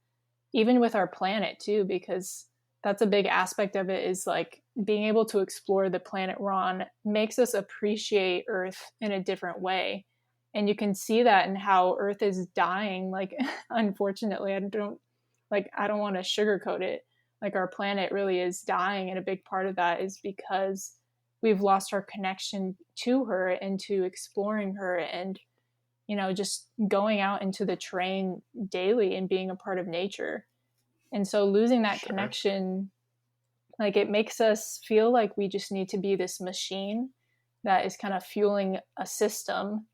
B: even with our planet, too, because that's a big aspect of it is like being able to explore the planet we're on makes us appreciate Earth in a different way. And you can see that in how Earth is dying. Like, unfortunately, I don't want to sugarcoat it. Like, our planet really is dying. And a big part of that is because we've lost our connection to her and to exploring her and, just going out into the terrain daily and being a part of nature. And so losing that
A: Sure.
B: connection, like it makes us feel like we just need to be this machine. that is kind of fueling a system.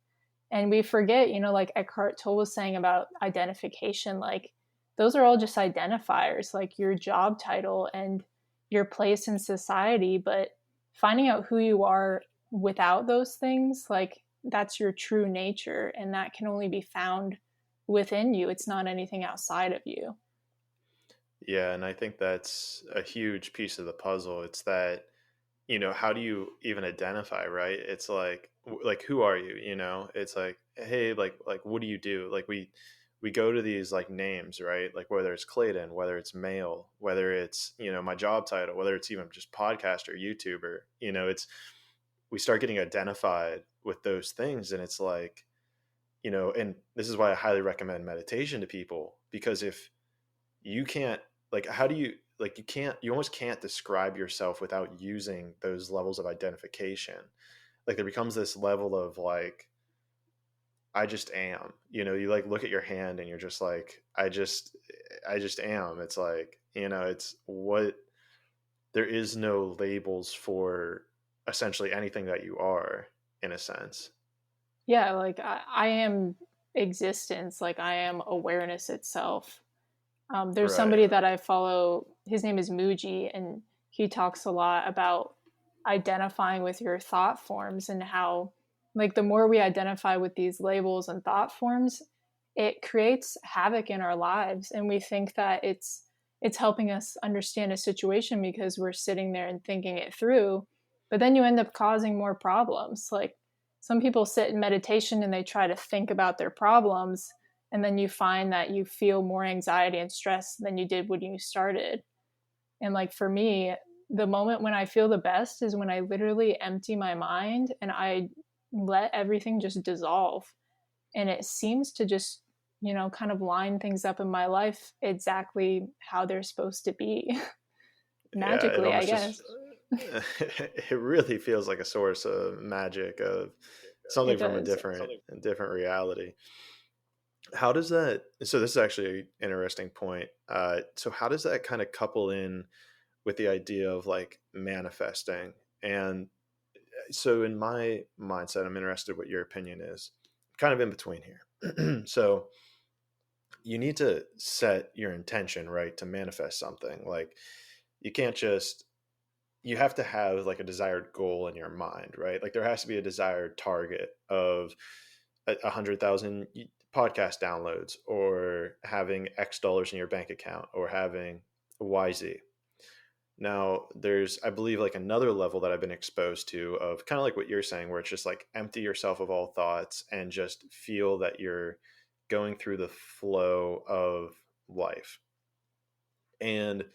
B: And we forget, like Eckhart Tolle was saying about identification, like those are all just identifiers, like your job title and your place in society. But finding out who you are without those things, like that's your true nature. And that can only be found within you. It's not anything outside of you.
A: Yeah, and I think that's a huge piece of the puzzle. It's that, how do you even identify, right? It's like who are you, It's like, hey, like what do you do? Like we go to these like names, right? Like whether it's Clayton, whether it's male, whether it's, my job title, whether it's even just podcaster, YouTuber, it's we start getting identified with those things, and it's like, and this is why I highly recommend meditation to people, because if you can't, like, how do you, like, you almost can't describe yourself without using those levels of identification. Like there becomes this level of like, I just am, you like look at your hand and you're just like, I just am. It's like, it's what, there is no labels for essentially anything that you are, in a sense.
B: Yeah, like I am existence, like I am awareness itself. There's
A: Right.
B: somebody that I follow, his name is Muji, and he talks a lot about identifying with your thought forms and how, like, the more we identify with these labels and thought forms, it creates havoc in our lives. And we think that it's helping us understand a situation because we're sitting there and thinking it through. But then you end up causing more problems. Like, some people sit in meditation and they try to think about their problems, and then you find that you feel more anxiety and stress than you did when you started. And like for me, the moment when I feel the best is when I literally empty my mind and I let everything just dissolve. And it seems to just, kind of line things up in my life exactly how they're supposed to be.
A: Yeah, it
B: Magically, I
A: almost just
B: guess.
A: it really feels like a source of magic, of
B: It
A: something from
B: does.
A: a different reality. How does that, so this is actually an interesting point. So how does that kind of couple in with the idea of like manifesting? And so in my mindset, I'm interested what your opinion is. Kind of in between here. So you need to set your intention, right, to manifest something. Like you can't just, you have to have like a desired goal in your mind, right? Like there has to be a desired target of 100,000 podcast downloads, or having X dollars in your bank account, or having YZ. Now, there's, I believe, like another level that I've been exposed to of kind of like what you're saying, where it's just like empty yourself of all thoughts and just feel that you're going through the flow of life. And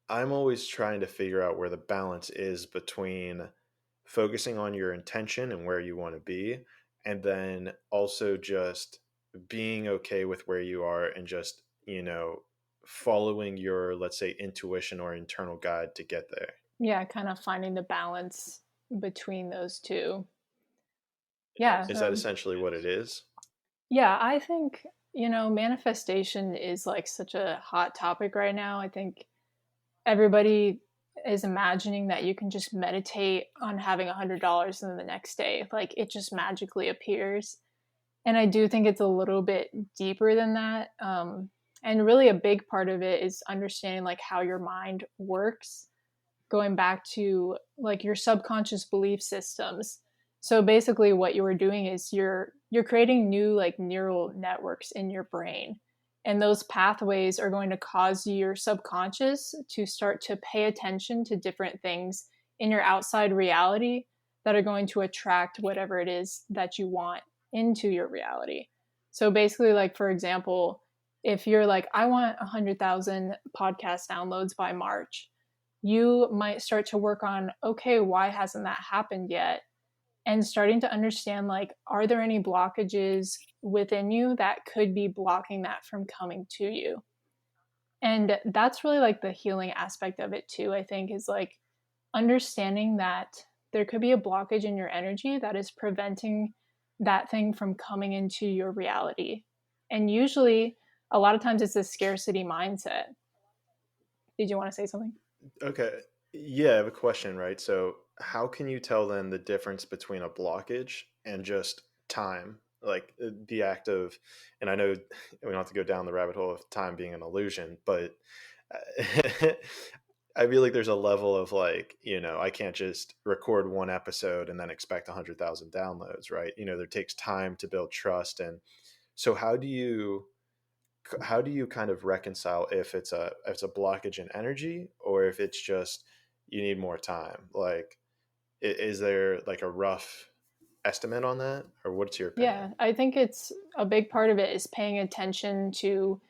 A: I'm always trying to figure out where the balance is between focusing on your intention and where you want to be, and then also just being okay with where you are and just, following your, let's say, intuition or internal guide to get there.
B: Yeah, kind of finding the balance between those two. Yeah.
A: Is that essentially what it is?
B: Yeah, I think, manifestation is like such a hot topic right now. I think everybody is imagining that you can just meditate on having $100 and then the next day, like it just magically appears. And I do think it's a little bit deeper than that. And really, a big part of it is understanding like how your mind works, going back to like your subconscious belief systems. So basically what you are doing is you're creating new like neural networks in your brain. And those pathways are going to cause your subconscious to start to pay attention to different things in your outside reality that are going to attract whatever it is that you want into your reality. So basically, like for example, if you're like, I want 100,000 podcast downloads by March, you might start to work on, okay, why hasn't that happened yet? And starting to understand, like, are there any blockages within you that could be blocking that from coming to you? And that's really like the healing aspect of it too, I think, is like understanding that there could be a blockage in your energy that is preventing that thing from coming into your reality. And usually, a lot of times it's a scarcity mindset. Did you want to say something?
A: Okay. Yeah, I have a question, right? So how can you tell then the difference between a blockage and just time? Like the act of, and I know we don't have to go down the rabbit hole of time being an illusion, but I feel like there's a level of like, I can't just record one episode and then expect 100,000 downloads, right? There takes time to build trust. And so how do you kind of reconcile if it's a blockage in energy or if it's just you need more time? Like, is there like a rough estimate on that, or what's your opinion?
B: Yeah, I think it's a big part of it is paying attention to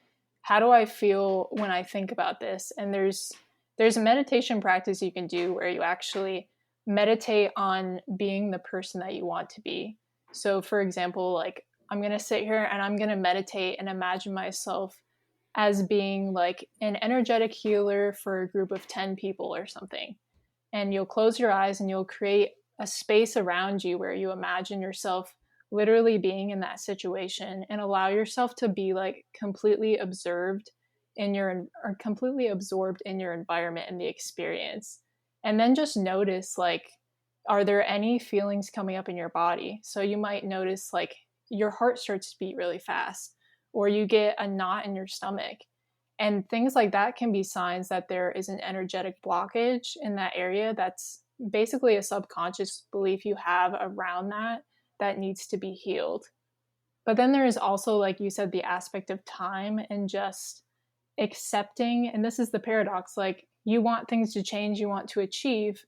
B: how do I feel when I think about this? And there's a meditation practice you can do where you actually meditate on being the person that you want to be. So for example, like I'm going to sit here and I'm going to meditate and imagine myself as being like an energetic healer for a group of 10 people or something. And you'll close your eyes and you'll create a space around you where you imagine yourself literally being in that situation and allow yourself to be like completely observed in your or completely absorbed in your environment and the experience. And then just notice like are there any feelings coming up in your body? So you might notice like your heart starts to beat really fast or you get a knot in your stomach, and things like that can be signs that there is an energetic blockage in that area that's basically a subconscious belief you have around that that needs to be healed. But then there is also, like you said, the aspect of time and just accepting. And this is the paradox, like you want things to change, you want to achieve,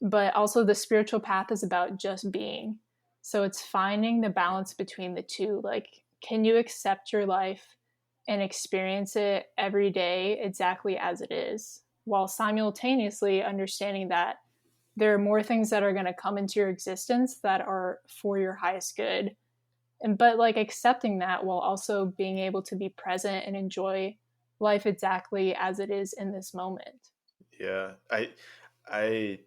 B: but also the spiritual path is about just being. So it's finding the balance between the two. Like, can you accept your life and experience it every day exactly as it is, while simultaneously understanding that there are more things that are going to come into your existence that are for your highest good. And but like accepting that while also being able to be present and enjoy life exactly as it is in this moment.
A: Yeah, I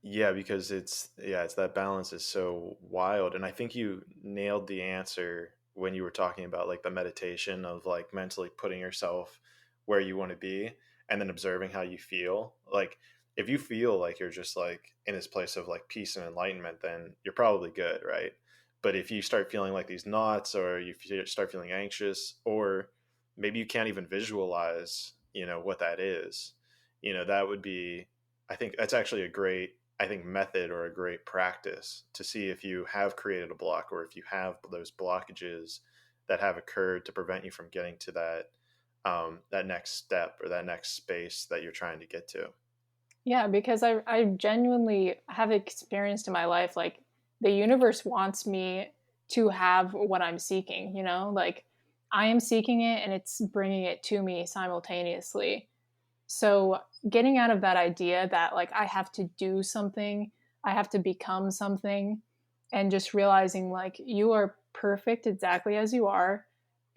A: yeah, because it's that balance is so wild, and I think you nailed the answer when you were talking about like the meditation of like mentally putting yourself where you want to be and then observing how you feel. Like, if you feel like you're just like in this place of like peace and enlightenment, then you're probably good, right? But if you start feeling like these knots, or you start feeling anxious, or maybe you can't even visualize, what that is, that would be, I think that's actually a great, I think, method or a great practice to see if you have created a block or if you have those blockages that have occurred to prevent you from getting to that next step or that next space that you're trying to get to.
B: Yeah, because I genuinely have experienced in my life like the universe wants me to have what I'm seeking, you know? Like I am seeking it and it's bringing it to me simultaneously. So, getting out of that idea that like I have to do something, I have to become something, and just realizing like you are perfect exactly as you are.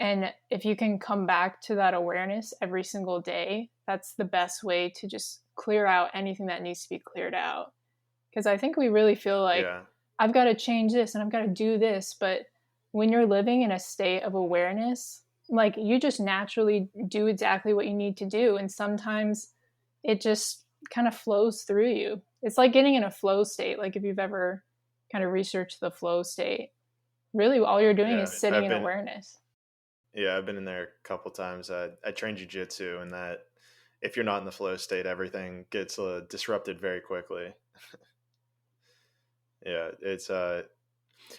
B: And if you can come back to that awareness every single day, that's the best way to just clear out anything that needs to be cleared out. Because I think we really feel like
A: Yeah.
B: I've got to change this and I've got to do this. But when you're living in a state of awareness, like you just naturally do exactly what you need to do. And sometimes it just kind of flows through you. It's like getting in a flow state. Like if you've ever kind of researched the flow state, really all you're doing
A: Yeah.
B: is sitting
A: I've
B: in
A: been,
B: awareness.
A: yeah, I've been in there a couple times. I trained jujitsu, and that if you're not in the flow state, everything gets disrupted very quickly. Yeah.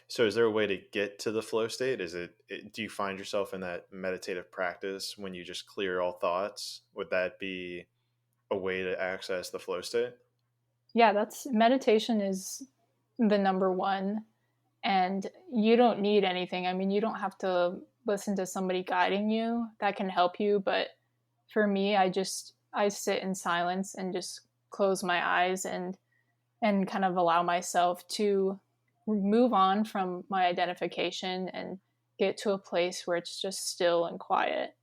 A: So is there a way to get to the flow state? Do you find yourself in that meditative practice when you just clear all thoughts? Would that be a way to access the flow state?
B: Yeah, that's meditation is the number one. And you don't need anything. I mean, you don't have to listen to somebody guiding you that can help you. But for me, I sit in silence and just close my eyes and kind of allow myself to move on from my identification and get to a place where it's just still and quiet.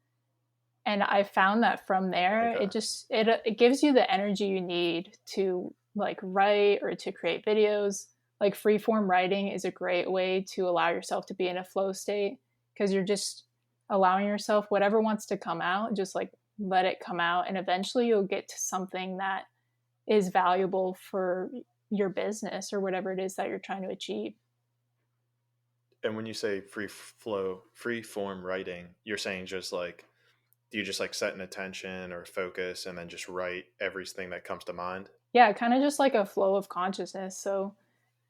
B: And I found that from there
A: Okay.
B: it gives you the energy you need to like write or to create videos. Like free form writing is a great way to allow yourself to be in a flow state because you're just allowing yourself whatever wants to come out, just like let it come out, and eventually you'll get to something that is valuable for your business or whatever it is that you're trying to achieve.
A: And when you say free form writing, you're saying just like, do you just like set an attention or focus and then just write everything that comes to mind?
B: Yeah, kind of just like a flow of consciousness. So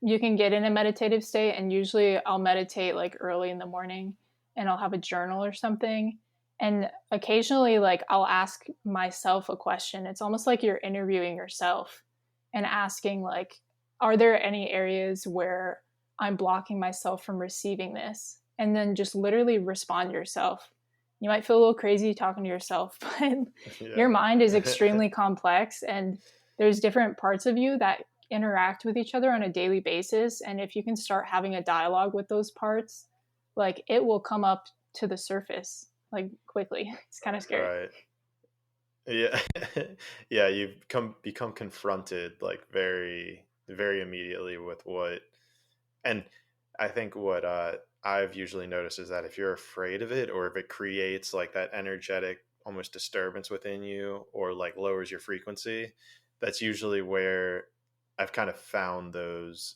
B: you can get in a meditative state, and usually I'll meditate like early in the morning, and I'll have a journal or something. And occasionally, like, I'll ask myself a question. It's almost like you're interviewing yourself and asking, like, are there any areas where I'm blocking myself from receiving this? And then just literally respond to yourself. You might feel a little crazy talking to yourself, but your
A: Yeah.
B: mind is extremely complex, and there's different parts of you that interact with each other on a daily basis. And if you can start having a dialogue with those parts, like, it will come up to the surface like quickly. It's kind of scary.
A: Right. Yeah. Yeah, you become confronted like very immediately with what, and I think what I've usually noticed is that if you're afraid of it, or if it creates like that energetic almost disturbance within you, or like lowers your frequency, that's usually where I've kind of found those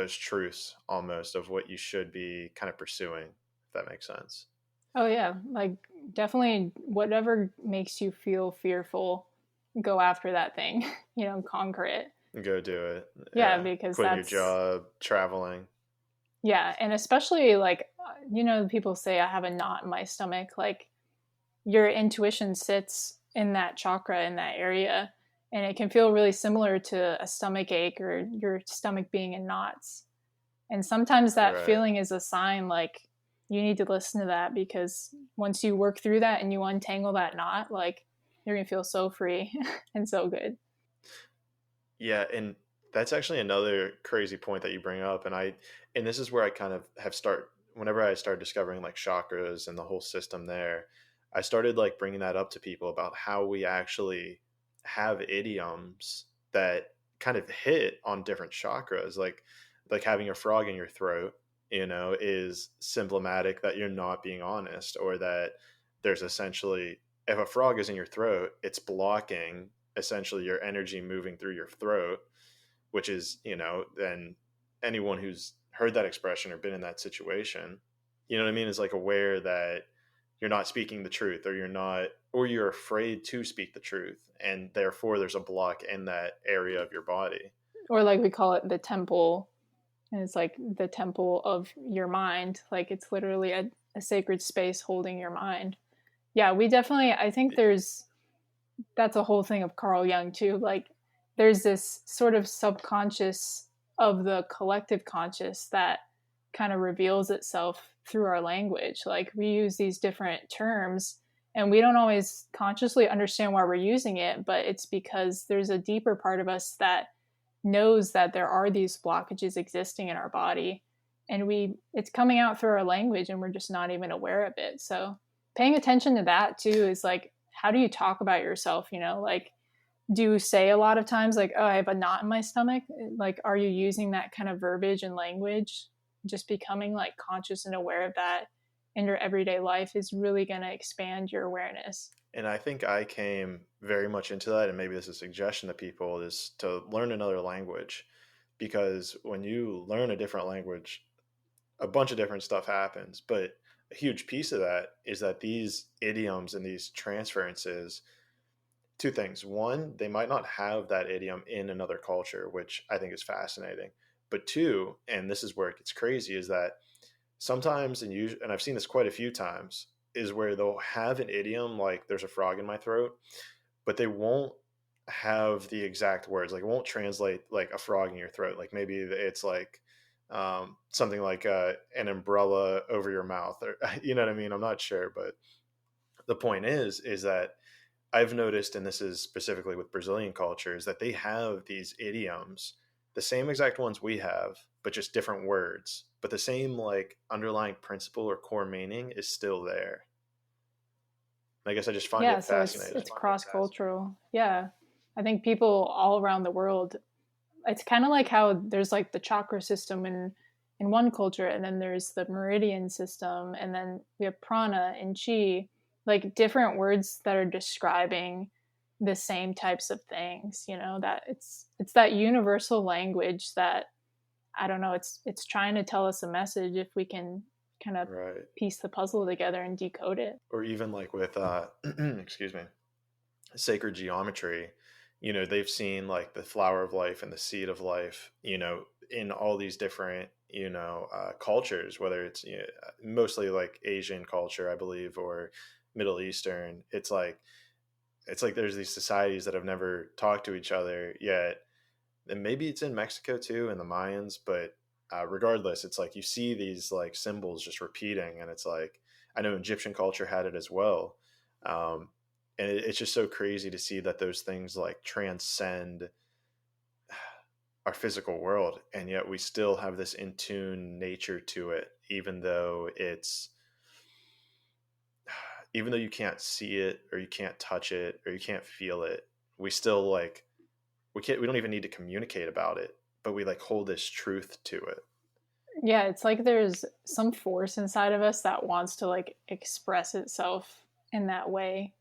A: truths almost of what you should be kind of pursuing, if that makes sense.
B: Oh yeah, like, definitely whatever makes you feel fearful, go after that thing. Conquer it.
A: Go do it.
B: Yeah,
A: Yeah.
B: because
A: Quitting your
B: that's,
A: job, traveling.
B: yeah. And especially, like, people say I have a knot in my stomach. Like, your intuition sits in that chakra, in that area, and it can feel really similar to a stomach ache or your stomach being in knots. And sometimes that
A: Right.
B: feeling is a sign, like, you need to listen to that, because once you work through that and you untangle that knot, like, you're gonna feel so free and so good.
A: Yeah, and that's actually another crazy point that you bring up, and this is where I kind of have start whenever I started discovering like chakras and the whole system there, I started like bringing that up to people about how we actually have idioms that kind of hit on different chakras, like having a frog in your throat, is symptomatic that you're not being honest, or that there's essentially, if a frog is in your throat, it's blocking essentially your energy moving through your throat, which is, then anyone who's heard that expression or been in that situation, you know what I mean, is like aware that you're not speaking the truth, or you're afraid to speak the truth. And therefore there's a block in that area of your body.
B: Or, like, we call it the temple, and it's like the temple of your mind. Like, it's literally a sacred space holding your mind. Yeah, we definitely, I think that's a whole thing of Carl Jung too. Like, there's this sort of subconscious of the collective conscious that kind of reveals itself through our language. Like, we use these different terms and we don't always consciously understand why we're using it, but it's because there's a deeper part of us that knows that there are these blockages existing in our body, and it's coming out through our language and we're just not even aware of it. So paying attention to that too is like, how do you talk about yourself? Like, do you say a lot of times, like, oh, I have a knot in my stomach? Like, are you using that kind of verbiage and language? Just becoming like conscious and aware of that in your everyday life is really going to expand your awareness.
A: And I think I came very much into that, and maybe this is a suggestion to people, is to learn another language. Because when you learn a different language, a bunch of different stuff happens. But a huge piece of that is that these idioms and these transferences, two things. One, they might not have that idiom in another culture, which I think is fascinating. But two, and this is where it gets crazy, is that sometimes, and I've seen this quite a few times, is where they'll have an idiom like "there's a frog in my throat," but they won't have the exact words. Like, it won't translate like "a frog in your throat." Like, maybe it's like something like an umbrella over your mouth, or you know what I mean. I'm not sure, but the point is that I've noticed, and this is specifically with Brazilian culture, is that they have these idioms, the same exact ones we have, but just different words. But the same like underlying principle or core meaning is still there. I guess I just find
B: Yeah,
A: it
B: so it's
A: fascinating.
B: it's cross cultural. Yeah, I think people all around the world. It's kind of like how there's like the chakra system in one culture, and then there's the meridian system, and then we have prana and chi, like different words that are describing the same types of things, you know, that it's that universal language that, I don't know, it's trying to tell us a message if we can kind of
A: Right.
B: piece the puzzle together and decode it.
A: Or even like with excuse me, sacred geometry, they've seen like the flower of life and the seed of life, in all these different, cultures, whether it's, mostly like Asian culture, I believe, or Middle Eastern. It's like there's these societies that have never talked to each other yet, and maybe it's in Mexico too, and the Mayans, but regardless, it's like you see these like symbols just repeating, and it's like I know Egyptian culture had it as well, um, and it's just so crazy to see that those things like transcend our physical world, and yet we still have this in tune nature to it, even though you can't see it or you can't touch it or you can't feel it. We still like we don't even need to communicate about it, but we like hold this truth to it.
B: Yeah, it's like there's some force inside of us that wants to like express itself in that way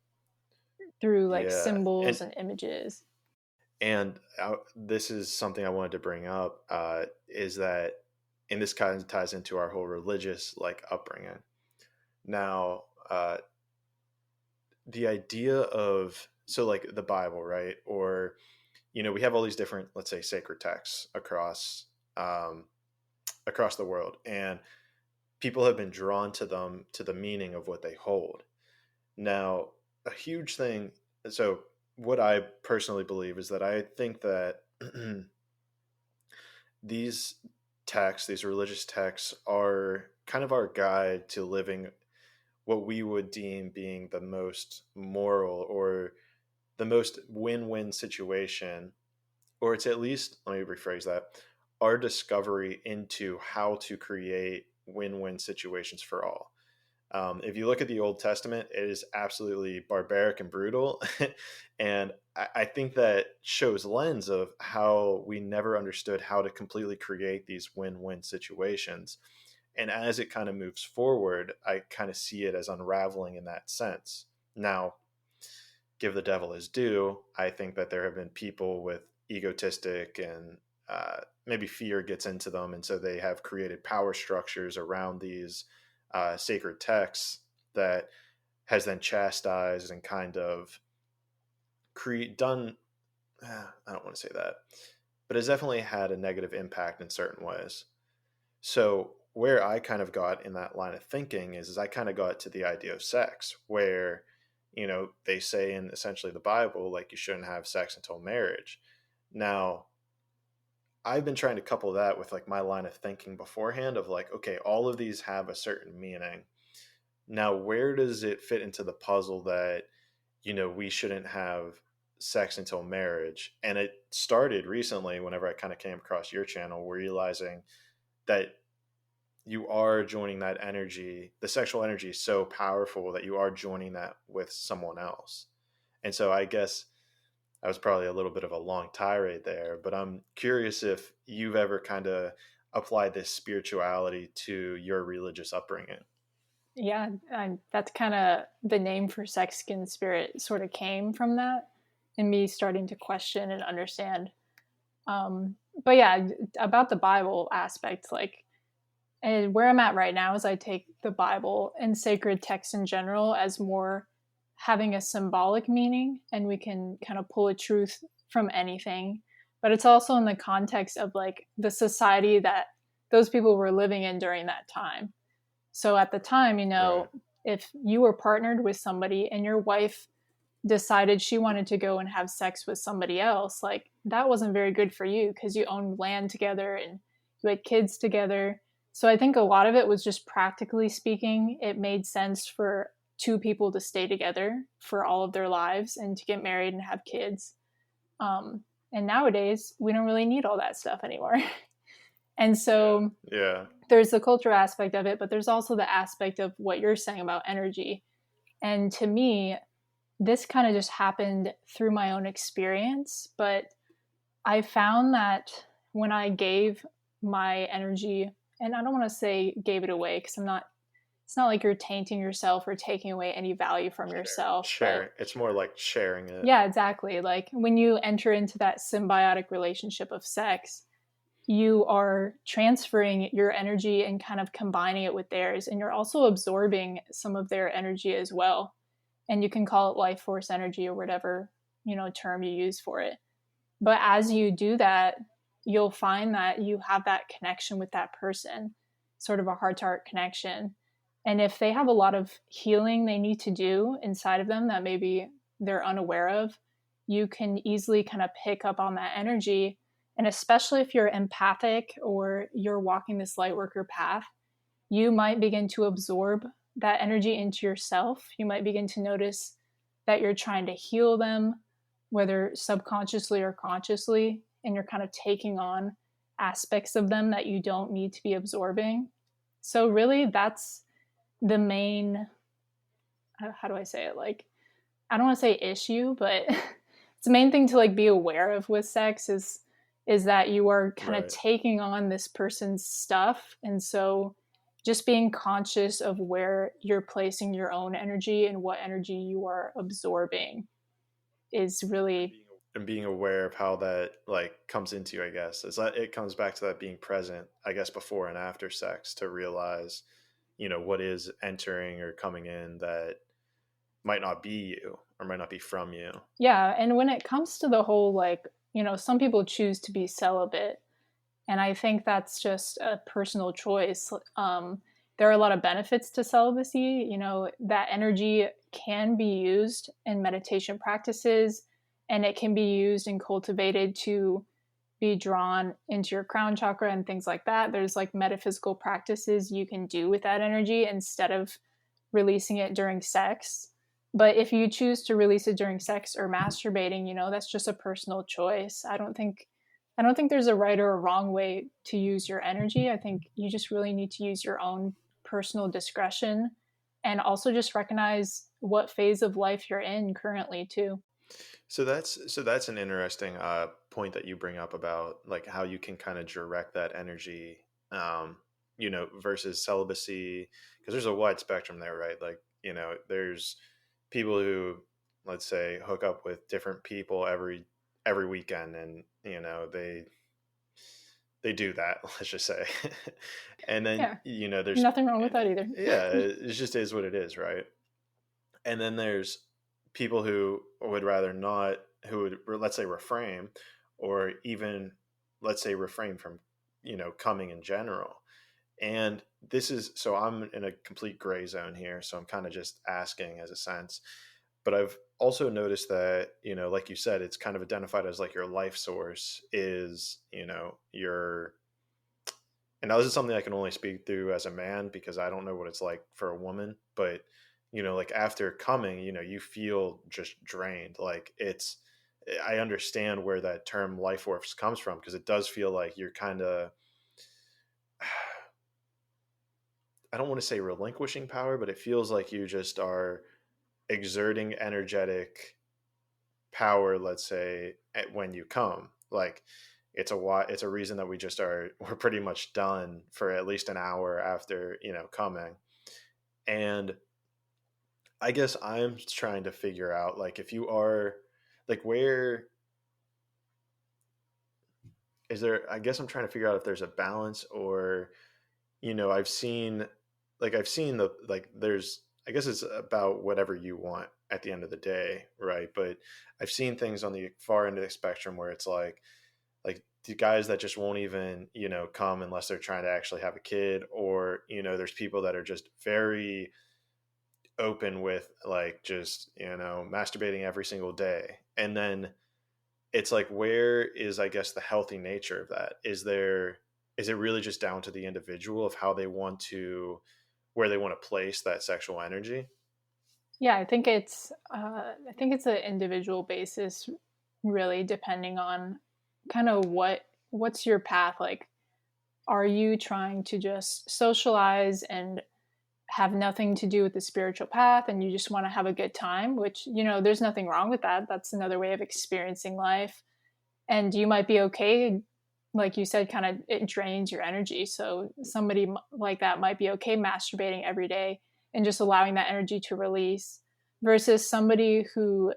B: through like
A: Yeah,
B: symbols and images.
A: this is something I wanted to bring up, is that, and this kind of ties into our whole religious like upbringing. Now, the idea of, so like the Bible, right? Or, we have all these different, let's say, sacred texts um, across the world, and people have been drawn to them, to the meaning of what they hold. Now, a huge thing. So, what I personally believe is that I think that these texts, these religious texts, are kind of our guide to living what we would deem being the most moral or the most win win situation, or it's at least, let me rephrase that, our discovery into how to create win win situations for all. If you look at the Old Testament, it is absolutely barbaric and brutal. And I think that shows lens of how we never understood how to completely create these win win situations. And as it kind of moves forward, I kind of see it as unraveling in that sense. Now, give the devil his due. I think that there have been people with egotistic and maybe fear gets into them. And so they have created power structures around these sacred texts that has then chastised and kind of done, I don't want to say that, but has definitely had a negative impact in certain ways. So where I kind of got in that line of thinking is I kind of got to the idea of sex, where, they say in essentially the Bible, like you shouldn't have sex until marriage. Now, I've been trying to couple that with like my line of thinking beforehand of like, okay, all of these have a certain meaning. Now, where does it fit into the puzzle that, we shouldn't have sex until marriage? And it started recently whenever I kind of came across your channel, realizing that you are joining that energy. The sexual energy is so powerful that you are joining that with someone else. And so I guess that was probably a little bit of a long tirade there, but I'm curious if you've ever kind of applied this spirituality to your religious upbringing.
B: Yeah, that's kind of the name for sex, skin, spirit sort of came from that, and me starting to question and understand. Um, but yeah, about the Bible aspect, like, and where I'm at right now is I take the Bible and sacred texts in general as more having a symbolic meaning, and we can kind of pull a truth from anything. But it's also in the context of like the society that those people were living in during that time. So at the time, you
A: Right.
B: know, if you were partnered with somebody and your wife decided she wanted to go and have sex with somebody else, like that wasn't very good for you because you owned land together and you had kids together. So I think a lot of it was just practically speaking, it made sense for two people to stay together for all of their lives and to get married and have kids. Um, and nowadays, we don't really need all that stuff anymore. And
A: Yeah.
B: so
A: Yeah.
B: there's the cultural aspect of it, but there's also the aspect of what you're saying about energy. And to me, this kind of just happened through my own experience, but I found that when I gave my energy, and I don't want to say gave it away because I'm not it's not like you're tainting yourself or taking away any value from yourself, but
A: It's more like sharing it.
B: yeah, exactly. Like when you enter into that symbiotic relationship of sex, you are transferring your energy and kind of combining it with theirs, and you're also absorbing some of their energy as well. And you can call it life force energy or whatever, term you use for it. But as you do that, you'll find that you have that connection with that person, sort of a heart to heart connection. And if they have a lot of healing they need to do inside of them that maybe they're unaware of, you can easily kind of pick up on that energy. And especially if you're empathic or you're walking this light worker path, you might begin to absorb that energy into yourself. You might begin to notice that you're trying to heal them, whether subconsciously or consciously, and you're kind of taking on aspects of them that you don't need to be absorbing. So, really, that's the main, how do I say it? Like, I don't want to say issue, but it's the main thing to like be aware of with sex is that you are kind of
A: Right.
B: taking on this person's stuff. And so just being conscious of where you're placing your own energy and what energy you are absorbing is really,
A: And being aware of how that like comes into you, I guess. Is that it comes back to that being present, I guess, before and after sex to realize, what is entering or coming in that might not be you or might not be from you.
B: yeah. And when it comes to the whole, like, some people choose to be celibate. And I think that's just a personal choice. There are a lot of benefits to celibacy. That energy can be used in meditation practices, and it can be used and cultivated to be drawn into your crown chakra and things like that. There's like metaphysical practices you can do with that energy instead of releasing it during sex. But if you choose to release it during sex or masturbating, that's just a personal choice. I don't think there's a right or a wrong way to use your energy. I think you just really need to use your own personal discretion and also just recognize what phase of life you're in currently too.
A: So that's an interesting point that you bring up about like how you can kind of direct that energy, versus celibacy, because there's a wide spectrum there, right? Like there's people who, let's say, hook up with different people every weekend, and they do that. Let's just say, and then
B: Yeah,
A: there's
B: nothing wrong with that either.
A: yeah, it just is what it is, right? And then there's people who would rather not, who would, let's say, refrain, or even, let's say, refrain from coming in general. And this is, so I'm in a complete gray zone here, so I'm kind of just asking as a sense. But I've also noticed that, like you said, it's kind of identified as like your life source is your, and now this is something I can only speak through as a man because I don't know what it's like for a woman, but like after coming, you feel just drained. Like I understand where that term life force comes from, because it does feel like you're kind of, I don't want to say relinquishing power, but it feels like you just are exerting energetic power, let's say, when you come. Like it's a reason that we're pretty much done for at least an hour after coming. And I guess I'm trying to figure out, like, if you are, like, where is there, I guess I'm trying to figure out if there's a balance, or I've seen the, like, there's, I guess it's about whatever you want at the end of the day, right? But I've seen things on the far end of the spectrum where it's like the guys that just won't even come unless they're trying to actually have a kid, or there's people that are just very open with, like, just masturbating every single day. And then it's like, where is, I guess, the healthy nature of that? Is it really just down to the individual of how they want to, where they want to place that sexual energy?
B: Yeah, I think it's an individual basis, really, depending on kind of what's your path like. Are you trying to just socialize and have nothing to do with the spiritual path, and you just want to have a good time? Which there's nothing wrong with that. That's another way of experiencing life, and you might be okay like you said, kind of it drains your energy. So somebody like that might be okay masturbating every day and just allowing that energy to release, versus somebody who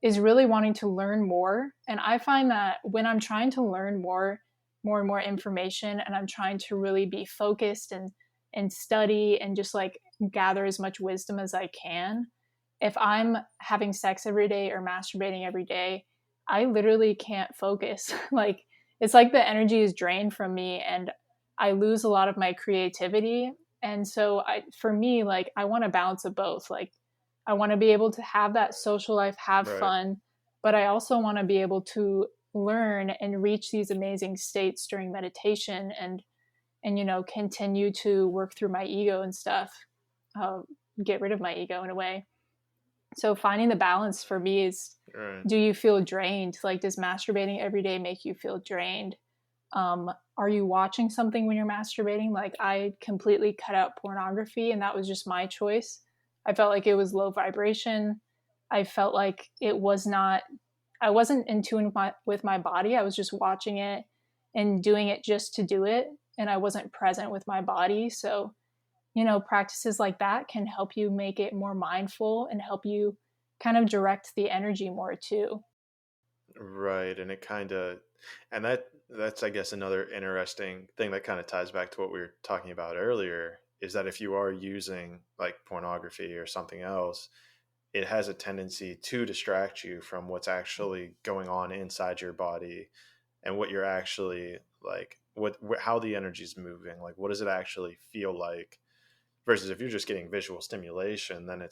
B: is really wanting to learn more. And I find that when I'm trying to learn more and more information, and I'm trying to really be focused and study and just like gather as much wisdom as I can, if I'm having sex every day or masturbating every day, I literally can't focus. Like it's like the energy is drained from me and I lose a lot of my creativity. And so for me, like I want a balance of both. Like I want to be able to have that social life, have
A: Right.
B: fun, but I also want to be able to learn and reach these amazing states during meditation and continue to work through my ego and stuff, uh, get rid of my ego in a way. So finding the balance for me is,
A: Right.
B: do you feel drained? Like, does masturbating every day make you feel drained? Are you watching something when you're masturbating? Like, I completely cut out pornography, and that was just my choice. I felt like it was low vibration. I felt like I wasn't in tune with my body. I was just watching it and doing it just to do it. And I wasn't present with my body. So, practices like that can help you make it more mindful and help you kind of direct the energy more too.
A: Right. And it kind of, and that's, I guess, another interesting thing that kind of ties back to what we were talking about earlier is that if you are using like pornography or something else, it has a tendency to distract you from what's actually going on inside your body and what you're actually like, how the energy's moving. Like, what does it actually feel like? Versus if you're just getting visual stimulation, then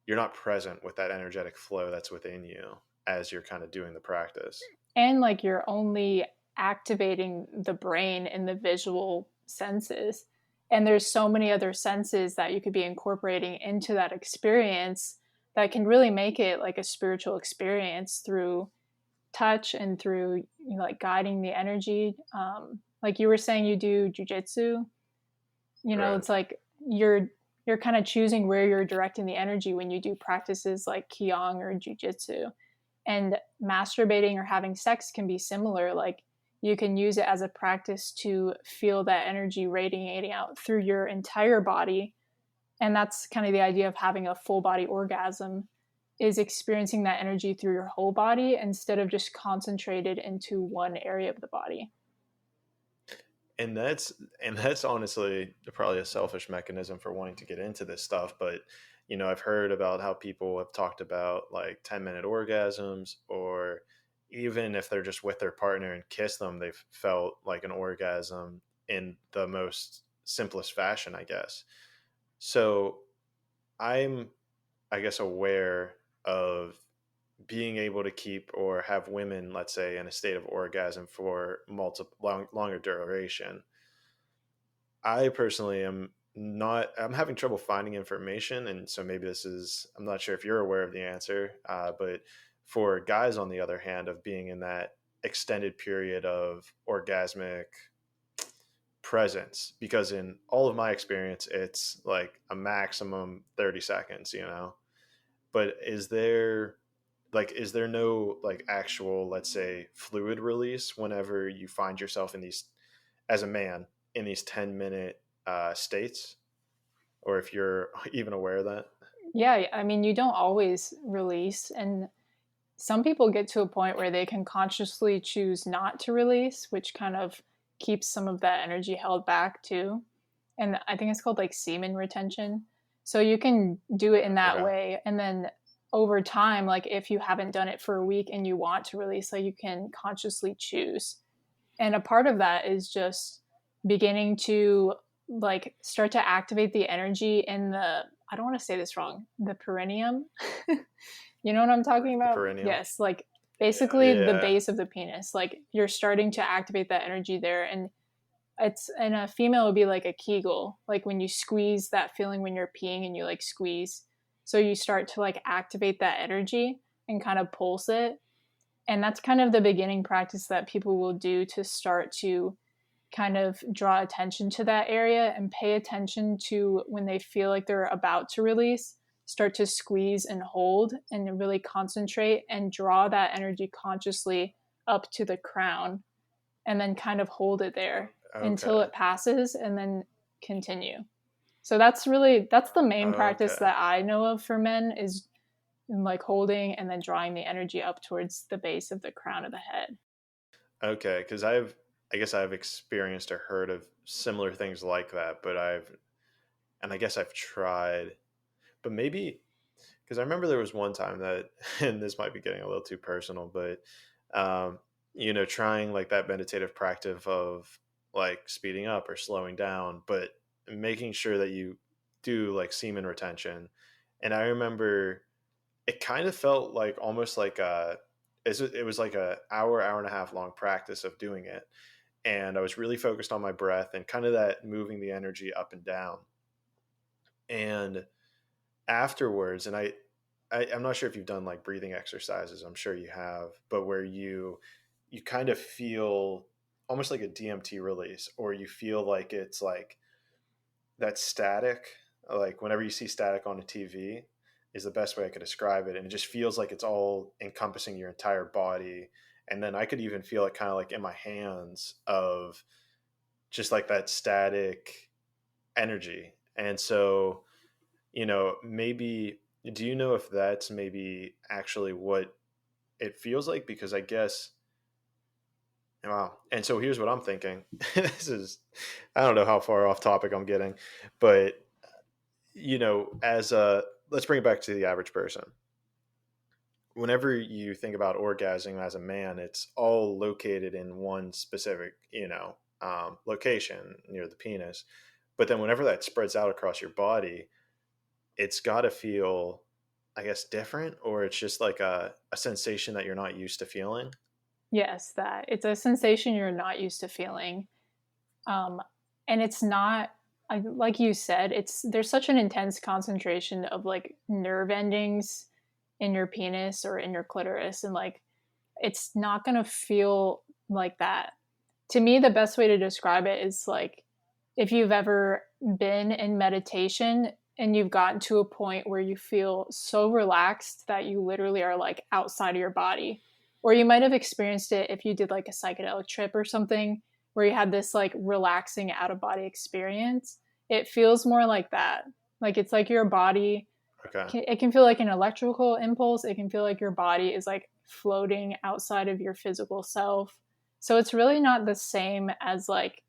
A: you're not present with that energetic flow that's within you as you're kind of doing the practice.
B: And like you're only activating the brain in the visual senses. And there's so many other senses that you could be incorporating into that experience that can really make it like a spiritual experience through touch and through like guiding the energy. Like you were saying, you do jujitsu.
A: Right.
B: It's like you're kind of choosing where you're directing the energy when you do practices like qigong or jujitsu. And masturbating or having sex can be similar. Like you can use it as a practice to feel that energy radiating out through your entire body. And that's kind of the idea of having a full body orgasm, is experiencing that energy through your whole body instead of just concentrated into one area of the body.
A: and that's honestly probably a selfish mechanism for wanting to get into this stuff, but I've heard about how people have talked about like 10-minute orgasms, or even if they're just with their partner and kiss them, they've felt like an orgasm in the most simplest fashion, I guess. So I'm, I guess, aware of being able to keep or have women, let's say, in a state of orgasm for longer duration. I personally am not, I'm having trouble finding information. And so maybe I'm not sure if you're aware of the answer, but for guys, on the other hand, of being in that extended period of orgasmic presence, because in all of my experience, it's like a maximum 30 seconds. But is there no like actual, let's say, fluid release whenever you find yourself in these, as a man, in these 10-minute states, or if you're even aware of that?
B: Yeah, I mean, you don't always release. And some people get to a point where they can consciously choose not to release, which kind of keeps some of that energy held back too. And I think it's called like semen retention. So you can do it in that
A: Okay.
B: way. And then over time, like if you haven't done it for a week and you want to release, like you can consciously choose. And a part of that is just beginning to like start to activate the energy in the, I don't want to say this wrong, the perineum. You know what I'm talking
A: The
B: about?
A: perennial.
B: Yes, like
A: Yeah.
B: basically the
A: Yeah.
B: base of the penis. Like you're starting to activate that energy there. And it's in a female, it would be like a Kegel, like when you squeeze, that feeling when you're peeing and you like squeeze. So you start to like activate that energy and kind of pulse it. And that's kind of the beginning practice that people will do to start to kind of draw attention to that area and pay attention to when they feel like they're about to release, start to squeeze and hold and really concentrate and draw that energy consciously up to the crown and then kind of hold it there until
A: Okay.
B: it passes and then continue. So that's the main practice
A: Okay.
B: that I know of for men is like holding and then drawing the energy up towards the base of the crown of the head.
A: Okay. Because I guess I've experienced or heard of similar things like that, and I guess I've tried, but maybe because I remember there was one time that, and this might be getting a little too personal, but um, trying like that meditative practice of like speeding up or slowing down, but making sure that you do like semen retention. And I remember it kind of felt like almost like it was like a hour and a half long practice of doing it. And I was really focused on my breath and kind of that moving the energy up and down. And afterwards, and I'm not sure if you've done like breathing exercises. I'm sure you have, but where you kind of feel almost like a DMT release, or you feel like it's like that static, like whenever you see static on a TV, is the best way I could describe it. And it just feels like it's all encompassing your entire body. And then I could even feel it kind of like in my hands of just like that static energy. And so, maybe do you know if that's maybe actually what it feels like? Because I guess, wow. And so here's what I'm thinking. This is, I don't know how far off topic I'm getting, but as a, let's bring it back to the average person. Whenever you think about orgasming as a man, it's all located in one specific, location near the penis. But then whenever that spreads out across your body, it's got to feel, I guess, different, or it's just like a sensation that you're not used to feeling.
B: Yes, that it's a sensation you're not used to feeling. Um, and it's not like you said, it's there's such an intense concentration of like nerve endings in your penis or in your clitoris, and like it's not gonna feel like that. To me, the best way to describe it is like if you've ever been in meditation and you've gotten to a point where you feel so relaxed that you literally are like outside of your body. Or you might have experienced it if you did like a psychedelic trip or something where you had this like relaxing out of body experience. It feels more like that. Like it's like your body,
A: Okay.
B: it can feel like an electrical impulse. It can feel like your body is like floating outside of your physical self. So it's really not the same as like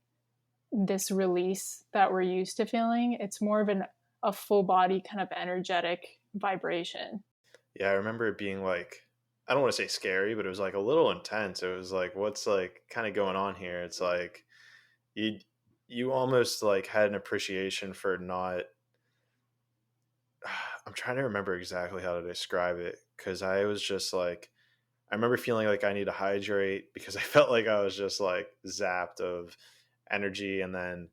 B: this release that we're used to feeling. It's more of a full body kind of energetic vibration.
A: Yeah, I remember it being like, I don't want to say scary, but it was like a little intense. It was like, what's like kind of going on here? It's like you you almost like had an appreciation for not, I'm trying to remember exactly how to describe it, because I was just like, I remember feeling like I need to hydrate because I felt like I was just like zapped of energy. And then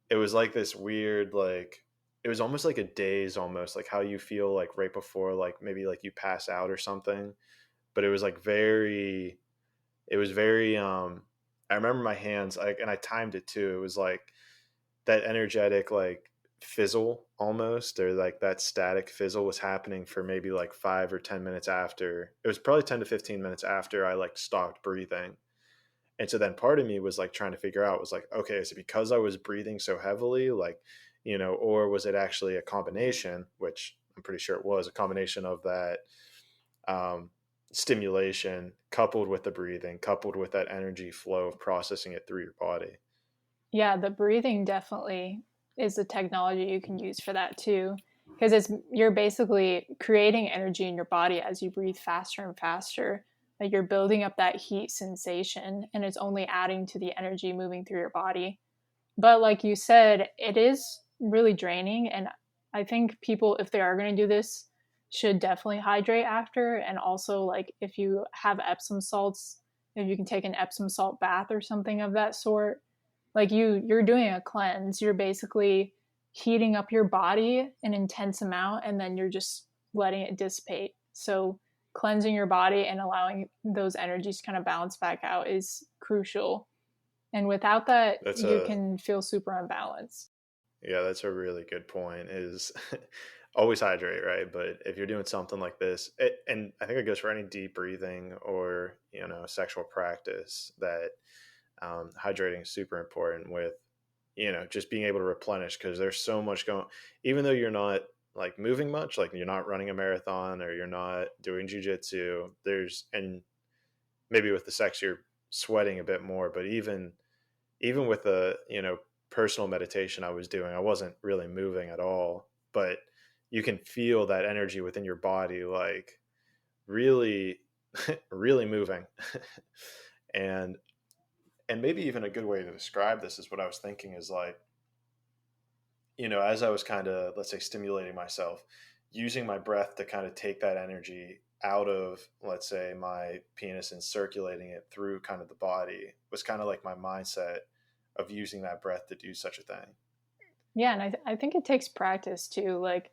A: it was like this weird, like, it was almost like a daze, almost like how you feel like right before, like maybe like you pass out or something. But it was like it was very, I remember my hands, like, and I timed it too. It was like that energetic, like, fizzle almost, or like that static fizzle was happening for maybe like 5 or 10 minutes after. It was probably 10 to 15 minutes after I like stopped breathing. And so then part of me was like trying to figure out, was like, okay, is it because I was breathing so heavily, like, or was it actually a combination, which I'm pretty sure it was a combination of that, um, stimulation coupled with the breathing, coupled with that energy flow of processing it through your body.
B: Yeah, the breathing definitely is a technology you can use for that too. Because it's you're basically creating energy in your body as you breathe faster and faster. Like you're building up that heat sensation and it's only adding to the energy moving through your body. But like you said, it is really draining. And I think people, if they are going to do this, should definitely hydrate after. And also, like if you have Epsom salts, if you can take an Epsom salt bath or something of that sort, like you're doing a cleanse. You're basically heating up your body an intense amount and then you're just letting it dissipate. So cleansing your body and allowing those energies to kind of bounce back out is crucial, and without that
A: That's
B: you
A: a
B: can feel super unbalanced.
A: Yeah, that's a really good point. Is always hydrate, right? But if you're doing something like this, and I think it goes for any deep breathing or sexual practice, that hydrating is super important with just being able to replenish, because there's so much going. Even though you're not like moving much, like you're not running a marathon or you're not doing jujitsu, and maybe with the sex you're sweating a bit more, but even with the personal meditation I was doing, I wasn't really moving at all, but you can feel that energy within your body, like really really moving. and and maybe even a good way to describe this is what I was thinking is like, as I was kind of, let's say, stimulating myself, using my breath to kind of take that energy out of, let's say, my penis and circulating it through kind of the body was kind of like my mindset of using that breath to do such a thing.
B: Yeah, and I think it takes practice too. Like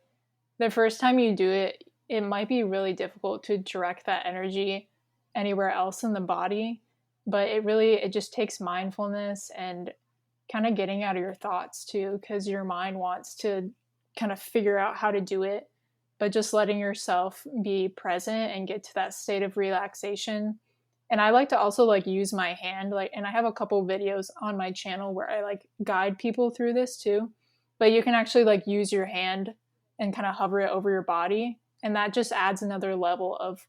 B: the first time you do it, it might be really difficult to direct that energy anywhere else in the body, but it just takes mindfulness and kind of getting out of your thoughts too, because your mind wants to kind of figure out how to do it, but just letting yourself be present and get to that state of relaxation. And I like to also like use my hand, like, and I have a couple videos on my channel where I like guide people through this too, but you can actually like use your hand and kind of hover it over your body, and that just adds another level of,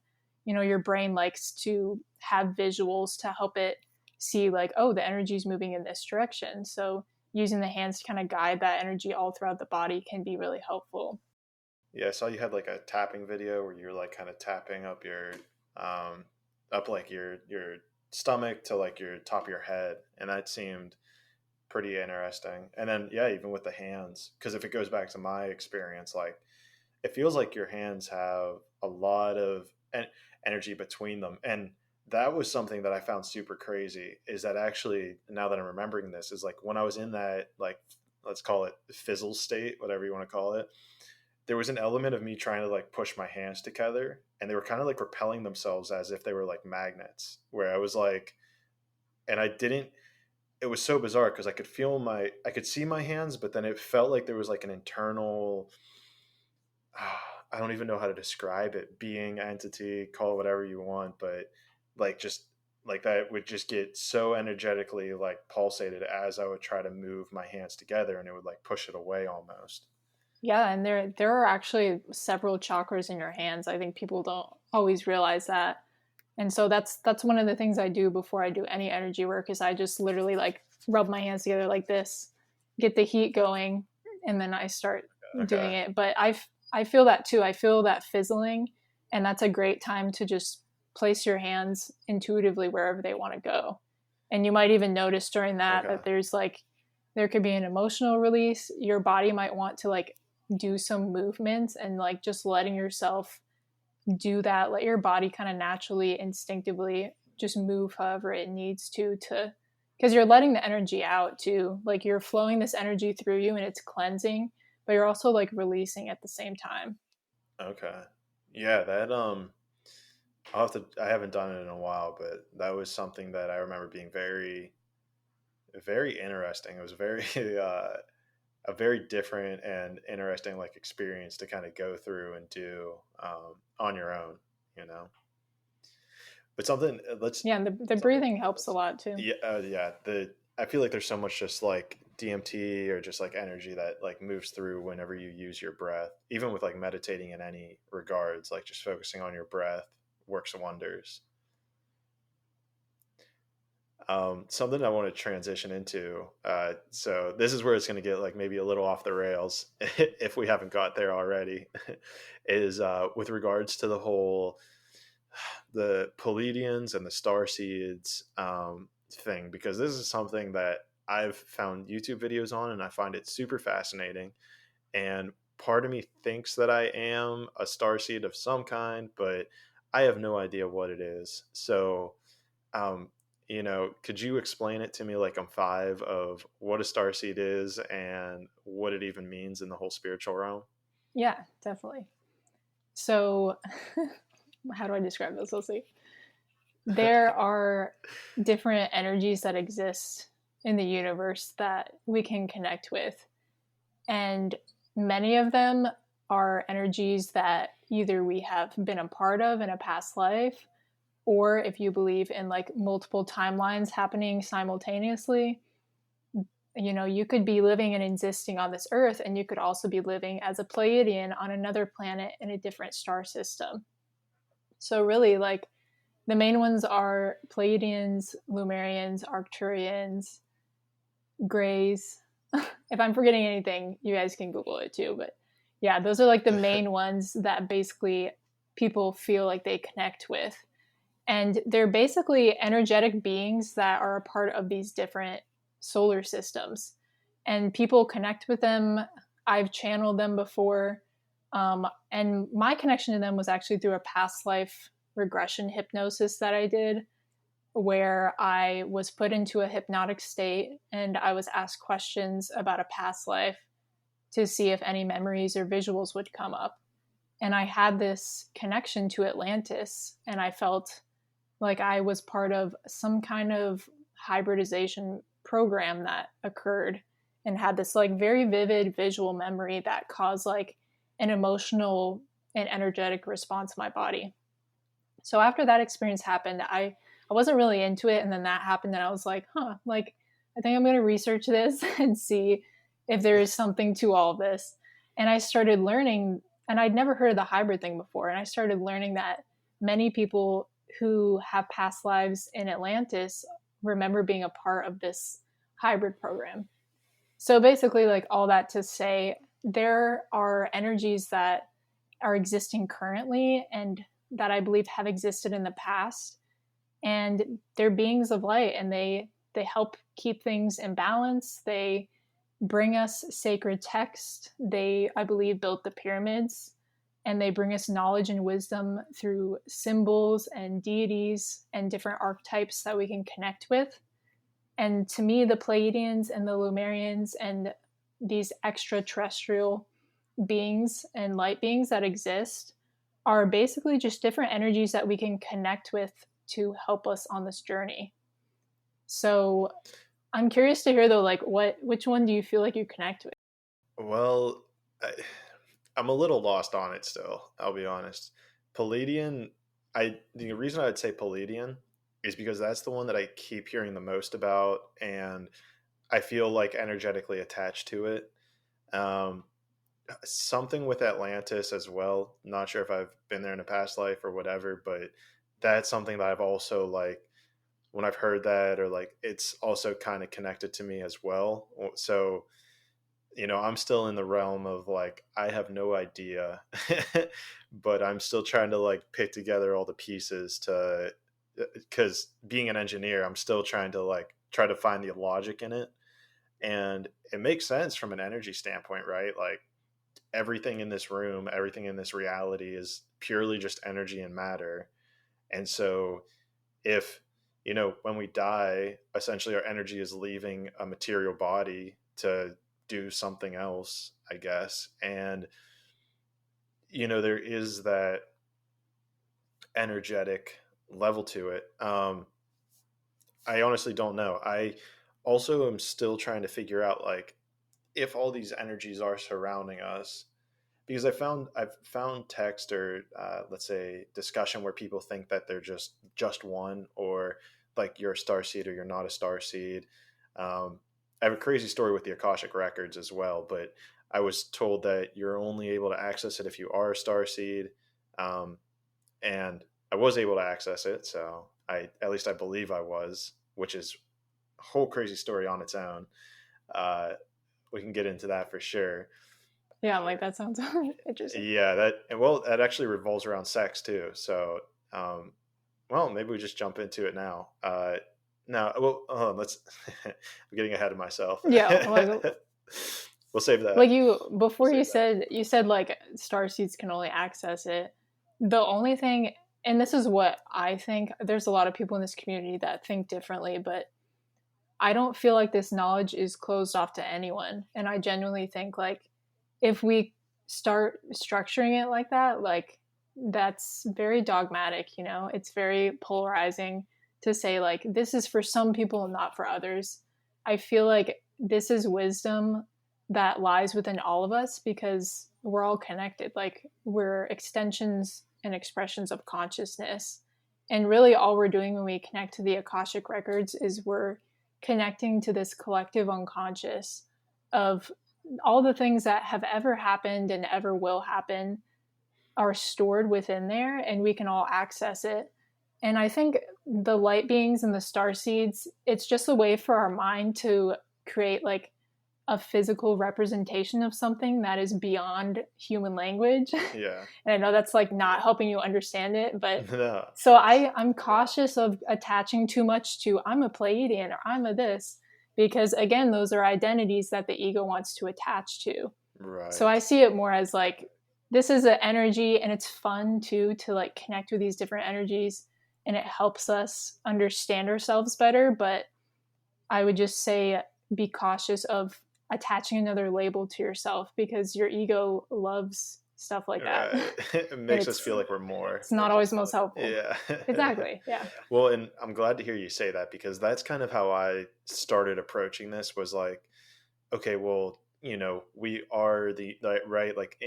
B: your brain likes to have visuals to help it see like, oh, the energy is moving in this direction. So using the hands to kind of guide that energy all throughout the body can be really helpful.
A: Yeah, I saw you had like a tapping video where you're like kind of tapping up your up like your stomach to like your top of your head, and that seemed pretty interesting. And then yeah, even with the hands, because if it goes back to my experience, like it feels like your hands have a lot of energy between them. And that was something that I found super crazy, is that actually, now that I'm remembering this, is like when I was in that, like, let's call it fizzle state, whatever you want to call it, there was an element of me trying to like push my hands together, and they were kind of like repelling themselves as if they were like magnets, where I was like, and I didn't, it was so bizarre because I could see my hands, but then it felt like there was like an internal, I don't even know how to describe it, being, entity, call it whatever you want, but like just like that would just get so energetically like pulsated as I would try to move my hands together, and it would like push it away almost.
B: Yeah, and there are actually several chakras in your hands. I think people don't always realize that. And so that's one of the things I do before I do any energy work is I just literally like rub my hands together like this, get the heat going, and then I start doing
A: Okay.
B: it. But I feel that too. I feel that fizzling, and that's a great time to just place your hands intuitively wherever they want to go. And you might even notice during that
A: Okay.
B: that there could be an emotional release. Your body might want to like do some movements, and like just letting yourself do that, let your body kind of naturally, instinctively just move however it needs to because you're letting the energy out too. Like you're flowing this energy through you and it's cleansing, but you're also like releasing at the same time.
A: Okay. Yeah, that I haven't done it in a while, but that was something that I remember being very very interesting. It was very a very different and interesting like experience to kind of go through and do on your own, you know. But something let's
B: Yeah, and the
A: something
B: breathing helps a lot too.
A: yeah, yeah, the I feel like there's so much just like DMT or just like energy that like moves through whenever you use your breath, even with like meditating in any regards, like just focusing on your breath works wonders. Something I want to transition into. So this is where it's going to get like maybe a little off the rails if we haven't got there already. Is with regards to the whole the Pleiadians and the starseeds thing, because this is something that I've found YouTube videos on, and I find it super fascinating. And part of me thinks that I am a starseed of some kind, but I have no idea what it is. So um, could you explain it to me like I'm five of what a starseed is and what it even means in the whole spiritual realm?
B: Yeah, definitely. So how do I describe this? Let's see. There are different energies that exist in the universe that we can connect with, and many of them are energies that either we have been a part of in a past life, or if you believe in like multiple timelines happening simultaneously, you know, you could be living and existing on this earth, and you could also be living as a Pleiadian on another planet in a different star system. So really, like, the main ones are Pleiadians, Lumerians, Arcturians, Greys. If I'm forgetting anything, you guys can Google it too. But yeah, those are like the main ones that basically people feel like they connect with. And they're basically energetic beings that are a part of these different solar systems. And people connect with them. I've channeled them before. And my connection to them was actually through a past life regression hypnosis that I did, where I was put into a hypnotic state and I was asked questions about a past life to see if any memories or visuals would come up. And I had this connection to Atlantis, and I felt like I was part of some kind of hybridization program that occurred, and had this like very vivid visual memory that caused like an emotional and energetic response in my body. So after that experience happened, I wasn't really into it, and then that happened, and I was like, like, I think I'm going to research this and see if there is something to all of this. And I started learning, and I'd never heard of the hybrid thing before, and I started learning that many people who have past lives in Atlantis remember being a part of this hybrid program. So basically, like, all that to say, there are energies that are existing currently and that I believe have existed in the past, and they're beings of light, and they help keep things in balance. They bring us sacred text. They, I believe, built the pyramids, and they bring us knowledge and wisdom through symbols and deities and different archetypes that we can connect with. And to me, the Pleiadians and the Lumerians and these extraterrestrial beings and light beings that exist are basically just different energies that we can connect with to help us on this journey. So I'm curious to hear though, like, which one do you feel like you connect with?
A: Well, I, I'm a little lost on it still. I'll be honest. Palladian, the reason I would say Palladian is because that's the one that I keep hearing the most about, and I feel like energetically attached to it. Um, Something with Atlantis as well. Not sure if I've been there in a past life or whatever, but that's something that I've also like when I've heard that, or like it's also kind of connected to me as well. So, I'm still in the realm of like I have no idea, but I'm still trying to like pick together all the pieces to because being an engineer, I'm still trying to like try to find the logic in it. And it makes sense from an energy standpoint, right? Like everything in this room, everything in this reality is purely just energy and matter. And so if, when we die, essentially our energy is leaving a material body to do something else, I guess. And, there is that energetic level to it. I honestly don't know. I also am still trying to figure out like if all these energies are surrounding us, because I've found text or let's say discussion where people think that they're just one, or like you're a star seed or you're not a star seed. I have a crazy story with the Akashic Records as well, but I was told that you're only able to access it if you are a star seed, um, and I was able to access it, so at least I believe I was, which is a whole crazy story on its own. Uh, we can get into that for sure.
B: Yeah, I'm like, that sounds interesting.
A: Yeah, that actually revolves around sex too. So, um, well, maybe we just jump into it now. Now, well, let's. I'm getting ahead of myself.
B: Yeah, like
A: We'll save that.
B: like you
A: We'll
B: before
A: save that.
B: you said like starseeds can only access it. The only thing, and this is what I think, there's a lot of people in this community that think differently, but I don't feel like this knowledge is closed off to anyone. And I genuinely think like if we start structuring it like that, like that's very dogmatic, you know? It's very polarizing to say like this is for some people and not for others. I feel like this is wisdom that lies within all of us because we're all connected. Like we're extensions and expressions of consciousness. And really, all we're doing when we connect to the Akashic Records is we're connecting to this collective unconscious of all the things that have ever happened and ever will happen are stored within there, and we can all access it. And I think the light beings and the star seeds, it's just a way for our mind to create like a physical representation of something that is beyond human language.
A: Yeah.
B: And I know that's like not helping you understand it, but
A: No.
B: so I'm cautious of attaching too much to I'm a Pleiadian or I'm a this, because again, those are identities that the ego wants to attach to. So I
A: Right.
B: see it more as like this is an energy, and it's fun too to like connect with these different energies, and it helps us understand ourselves better. But I would just say be cautious of attaching another label to yourself because your ego loves stuff like that.
A: Right. It
B: And
A: makes us feel like we're more.
B: it's not always most helpful.
A: Yeah.
B: Exactly. Yeah.
A: Well, and I'm glad to hear you say that, because that's kind of how I started approaching this, was like, okay, well, we are right, like,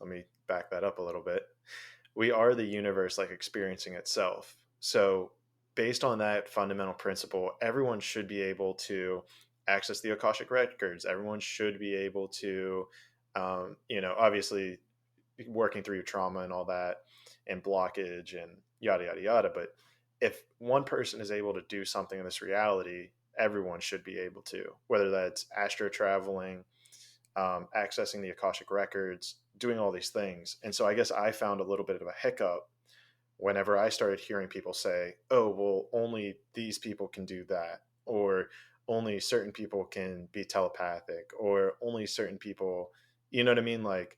A: let me back that up a little bit. We are the universe, like, experiencing itself. So based on that fundamental principle, everyone should be able to access the Akashic Records. Everyone should be able to, obviously working through trauma and all that, and blockage and yada yada yada. But if one person is able to do something in this reality, everyone should be able to, whether that's astro traveling, accessing the Akashic Records, doing all these things. And so I guess I found a little bit of a hiccup whenever I started hearing people say, oh, well, only these people can do that, or only certain people can be telepathic, or only certain people, you know what I mean? Like,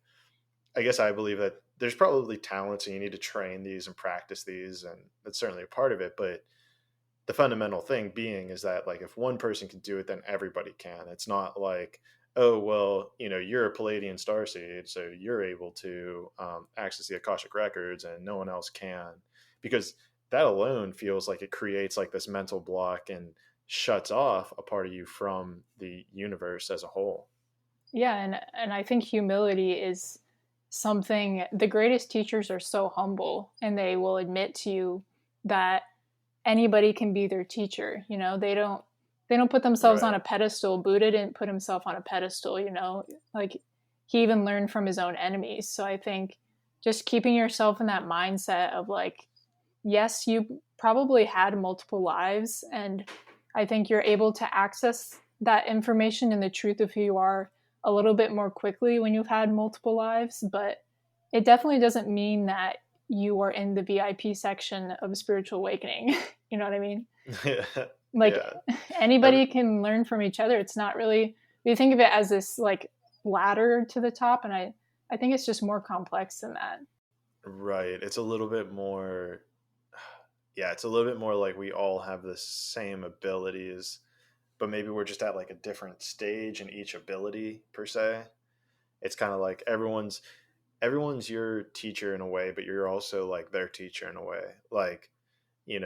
A: I guess I believe that there's probably talents and you need to train these and practice these, and that's certainly a part of it. But the fundamental thing being is that, like, if one person can do it, then everybody can. It's not like, oh, well, you're a Palladian starseed, so you're able to access the Akashic Records and no one else can, because that alone feels like it creates like this mental block and shuts off a part of you from the universe as a whole.
B: Yeah, and I think humility is something the greatest teachers are so humble, and they will admit to you that anybody can be their teacher. They don't put themselves on
A: Right.
B: a pedestal. Buddha didn't put himself on a pedestal, like he even learned from his own enemies. So I think just keeping yourself in that mindset of like, yes, you probably had multiple lives, and I think you're able to access that information and the truth of who you are a little bit more quickly when you've had multiple lives, but it definitely doesn't mean that you are in the VIP section of spiritual awakening. You know what I mean? Like
A: Yeah. Every,
B: anybody can learn from each other. It's not really, we think of it as this like ladder to the top, and I think it's just more complex than that.
A: right. It's a little bit more, yeah, it's a little bit more like we all have the same abilities, but maybe we're just at like a different stage in each ability per se. It's kind of like everyone's your teacher in a way, but you're also like their teacher in a way. Like,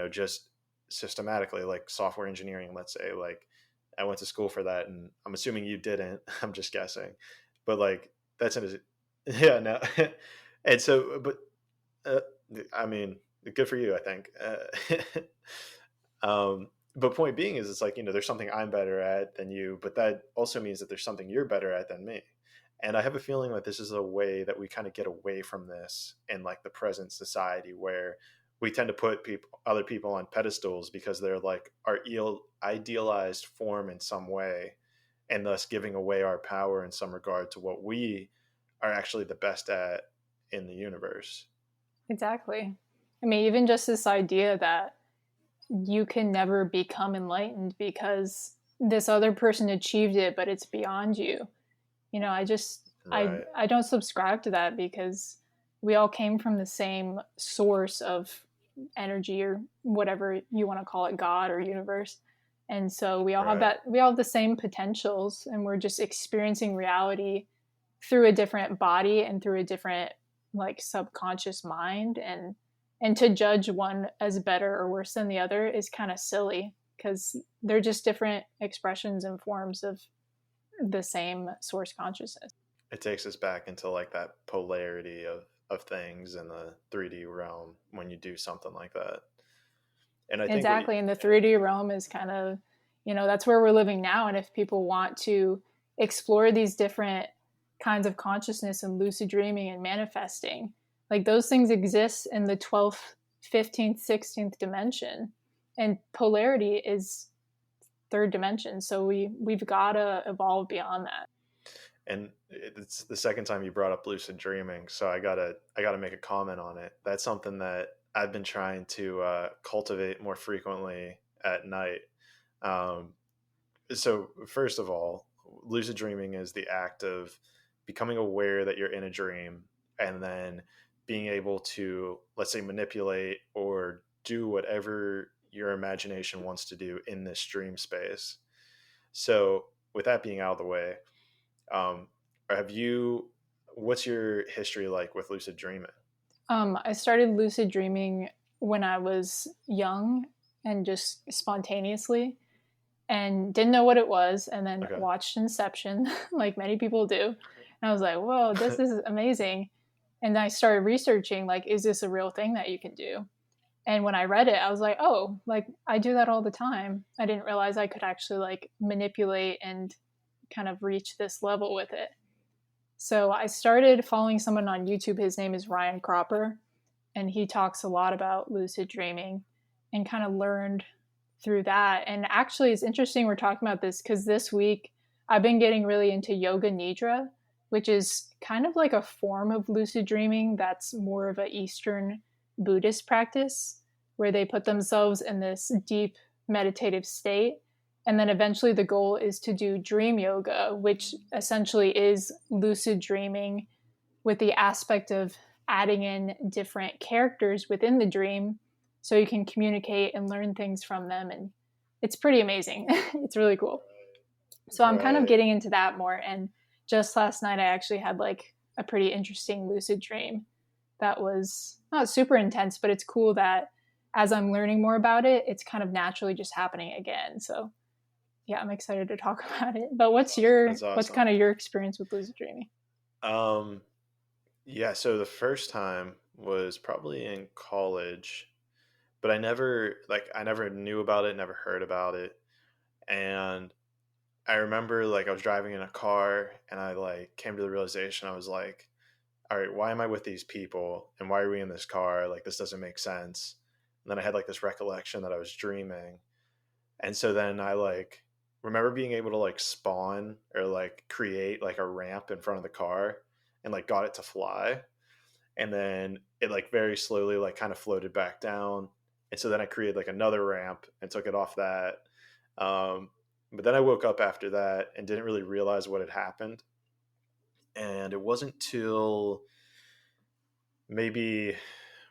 A: just systematically, like software engineering, let's say, like I went to school for that, and I'm assuming you didn't. I'm just guessing, but like that's in a, yeah, no. And so, but uh, I mean, good for you, I think. But point being is, it's like, there's something I'm better at than you, but that also means that there's something you're better at than me. And I have a feeling that this is a way that we kind of get away from this in like the present society, where we tend to put other people on pedestals because they're like our idealized form in some way, and thus giving away our power in some regard to what we are actually the best at in the universe.
B: Exactly. I mean, even just this idea that you can never become enlightened because this other person achieved it, but it's beyond you. I just
A: Right.
B: I don't subscribe to that because we all came from the same source of energy or whatever you want to call it, God or universe. And so
A: Right.
B: we all have the same potentials, and we're just experiencing reality through a different body and through a different like subconscious mind, and to judge one as better or worse than the other is kind of silly because they're just different expressions and forms of the same source consciousness.
A: It takes us back into like that polarity of things in the 3D realm when you do something like that. And I think what you,
B: Exactly. And the 3D realm is kind of, that's where we're living now. And if people want to explore these different kinds of consciousness and lucid dreaming and manifesting, like those things exist in the 12th, 15th, 16th dimension. And polarity is third dimension. So we've got to evolve beyond that.
A: and it's the second time you brought up lucid dreaming, so I gotta make a comment on it. That's something that I've been trying to cultivate more frequently at night. Um, so first of all, lucid dreaming is the act of becoming aware that you're in a dream and then being able to, let's say, manipulate or do whatever your imagination wants to do in this dream space. So with that being out of the way, um, have you what's your history like with lucid dreaming?
B: I started lucid dreaming when I was young and just spontaneously, and didn't know what it was, and then
A: Okay.
B: watched Inception like many people do. And I was like, whoa, this is amazing. And I started researching, like, is this a real thing that you can do? And when I read it, I was like, oh, like I do that all the time. I didn't realize I could actually like manipulate and kind of reach this level with it. So I started following someone on YouTube. His name is Ryan Cropper, and he talks a lot about lucid dreaming, and kind of learned through that. And actually, it's interesting we're talking about this because this week I've been getting really into yoga nidra, which is kind of like a form of lucid dreaming that's more of a Eastern Buddhist practice where they put themselves in this deep meditative state. And then eventually the goal is to do dream yoga, which essentially is lucid dreaming with the aspect of adding in different characters within the dream so you can communicate and learn things from them. And it's pretty amazing. It's really cool. So I'm kind of
A: Right.
B: getting into that more. And just last night, I actually had like a pretty interesting lucid dream that was not super intense, but it's cool that as I'm learning more about it, it's kind of naturally just happening again. So yeah, I'm excited to talk about it. But
A: That's
B: what's
A: awesome.
B: kind of your experience with lucid dreaming?
A: Um, yeah, so the first time was probably in college, but I never knew about it, never heard about it. And I remember like I was driving in a car and I like came to the realization I was like, all right, why am I with these people and why are we in this car? Like this doesn't make sense. And then I had like this recollection that I was dreaming. And so then I like remember being able to like spawn or like create like a ramp in front of the car and like got it to fly. And then it like very slowly like kind of floated back down. And so then I created like another ramp and took it off that. Um, but then I woke up after that and didn't really realize what had happened. And it wasn't till maybe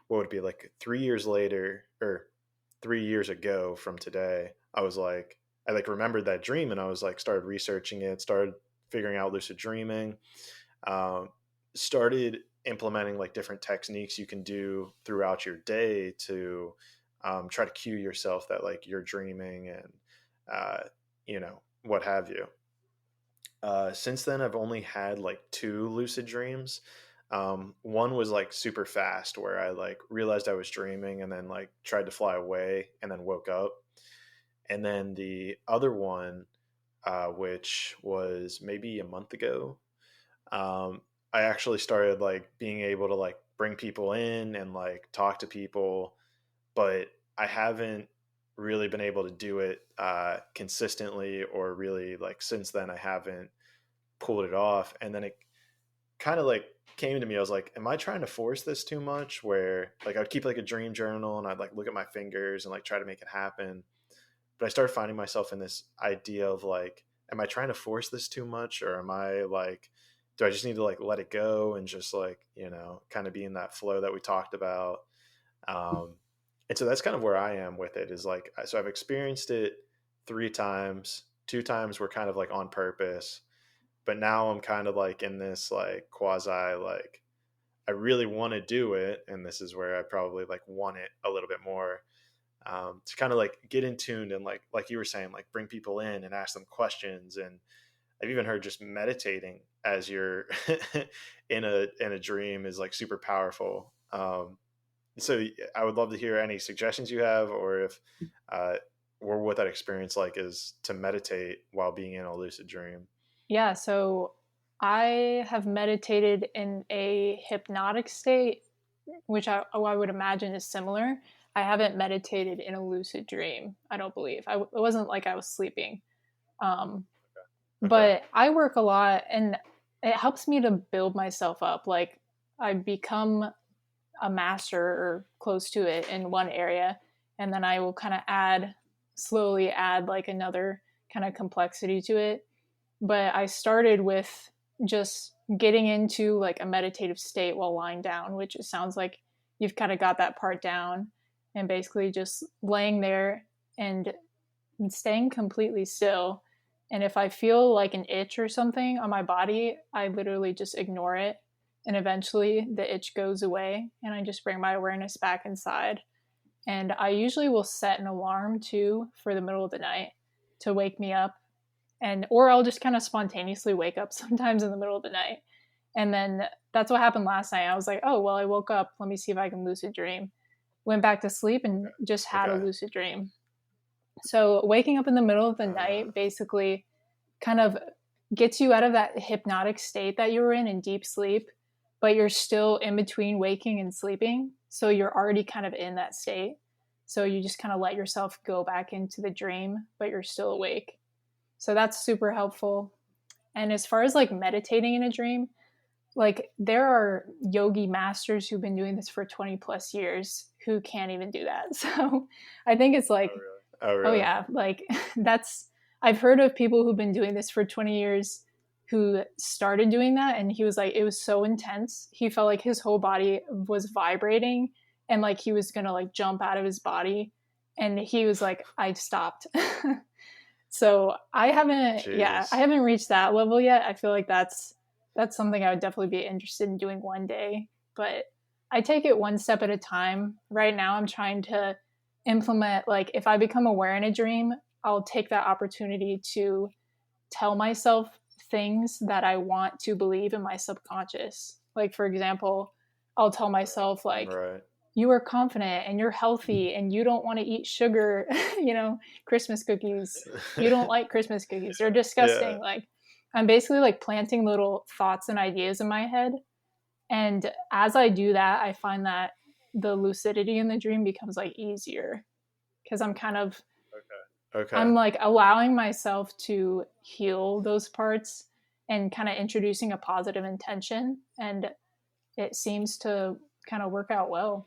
A: what would it be like 3 years later or 3 years ago from today, I was like, I like remembered that dream and I was like, started researching it, started figuring out lucid dreaming, um, started implementing like different techniques you can do throughout your day to try to cue yourself that like you're dreaming and, uh, what have you. Since then, I've only had like two lucid dreams. One was like super fast, where I like realized I was dreaming and then like tried to fly away and then woke up. And then the other one, which was maybe a month ago, um, I actually started like being able to like bring people in and like talk to people, but I haven't really been able to do it consistently or really like since then I haven't pulled it off. And then it kind of like came to me. I was like, am I trying to force this too much? Where like I'd keep like a dream journal and I'd like look at my fingers and like try to make it happen. But I started finding myself in this idea of like, am I trying to force this too much? Or am I like, do I just need to like let it go and just like, kind of be in that flow that we talked about? Um, and so that's kind of where I am with it is like, so I've experienced it 3 times. 2 times were kind of like on purpose, but now I'm kind of like in this like quasi like I really want to do it, and this is where I probably like want it a little bit more, to kind of like get in tuned and like you were saying like bring people in and ask them questions and I've even heard just meditating as you're in a dream is like super powerful. So I would love to hear any suggestions you have, or if uh, or what that experience like is to meditate while being in a lucid dream.
B: Yeah, so I have meditated in a hypnotic state, which I would imagine is similar. I haven't meditated in a lucid dream, I don't believe. It wasn't like I was sleeping. Um,
A: Okay.
B: but I work a lot and it helps me to build myself up. Like I become a master or close to it in one area, and then I will kind of slowly add like another kind of complexity to it. But I started with just getting into like a meditative state while lying down, which it sounds like you've kind of got that part down, and basically just laying there and staying completely still. And if I feel like an itch or something on my body, I literally just ignore it. And eventually the itch goes away, and I just bring my awareness back inside. And I usually will set an alarm too for the middle of the night to wake me up, and or I'll just kind of spontaneously wake up sometimes in the middle of the night. And then that's what happened last night. I was like, oh well, I woke up. Let me see if I can lucid dream. Went back to sleep and just had a
A: Okay.
B: lucid dream. So waking up in the middle of the
A: Uh,
B: night basically kind of gets you out of that hypnotic state that you were in deep sleep, but you're still in between waking and sleeping. So you're already kind of in that state. So you just kind of let yourself go back into the dream, but you're still awake. So that's super helpful. And as far as like meditating in a dream, like there are yogi masters who've been doing this for 20 plus years who can't even do that. So I think it's
A: oh
B: like,
A: really? Oh
B: oh
A: really?
B: yeah, like that's I've heard of people who've been doing this for 20 years who started doing that, and he was like it was so intense. He felt like his whole body was vibrating and like he was going to like jump out of his body, and he was like I stopped. So I
A: Jesus.
B: haven't reached that level yet. I feel like that's something I would definitely be interested in doing one day, but I take it one step at a time. Right now I'm trying to implement, like if I become aware in a dream, I'll take that opportunity to tell myself things that I want to believe in my subconscious. Like for example, I'll tell myself like
A: Right.
B: you are confident and you're healthy and you don't want to eat sugar, Christmas cookies. You don't like Christmas cookies. They're
A: Yeah.
B: disgusting. Like I'm basically like planting little thoughts and ideas in my head. And as I do that, I find that the lucidity in the dream becomes like easier because
A: Okay.
B: I'm like allowing myself to heal those parts and kind of introducing a positive intention. And it seems to kind of work out well.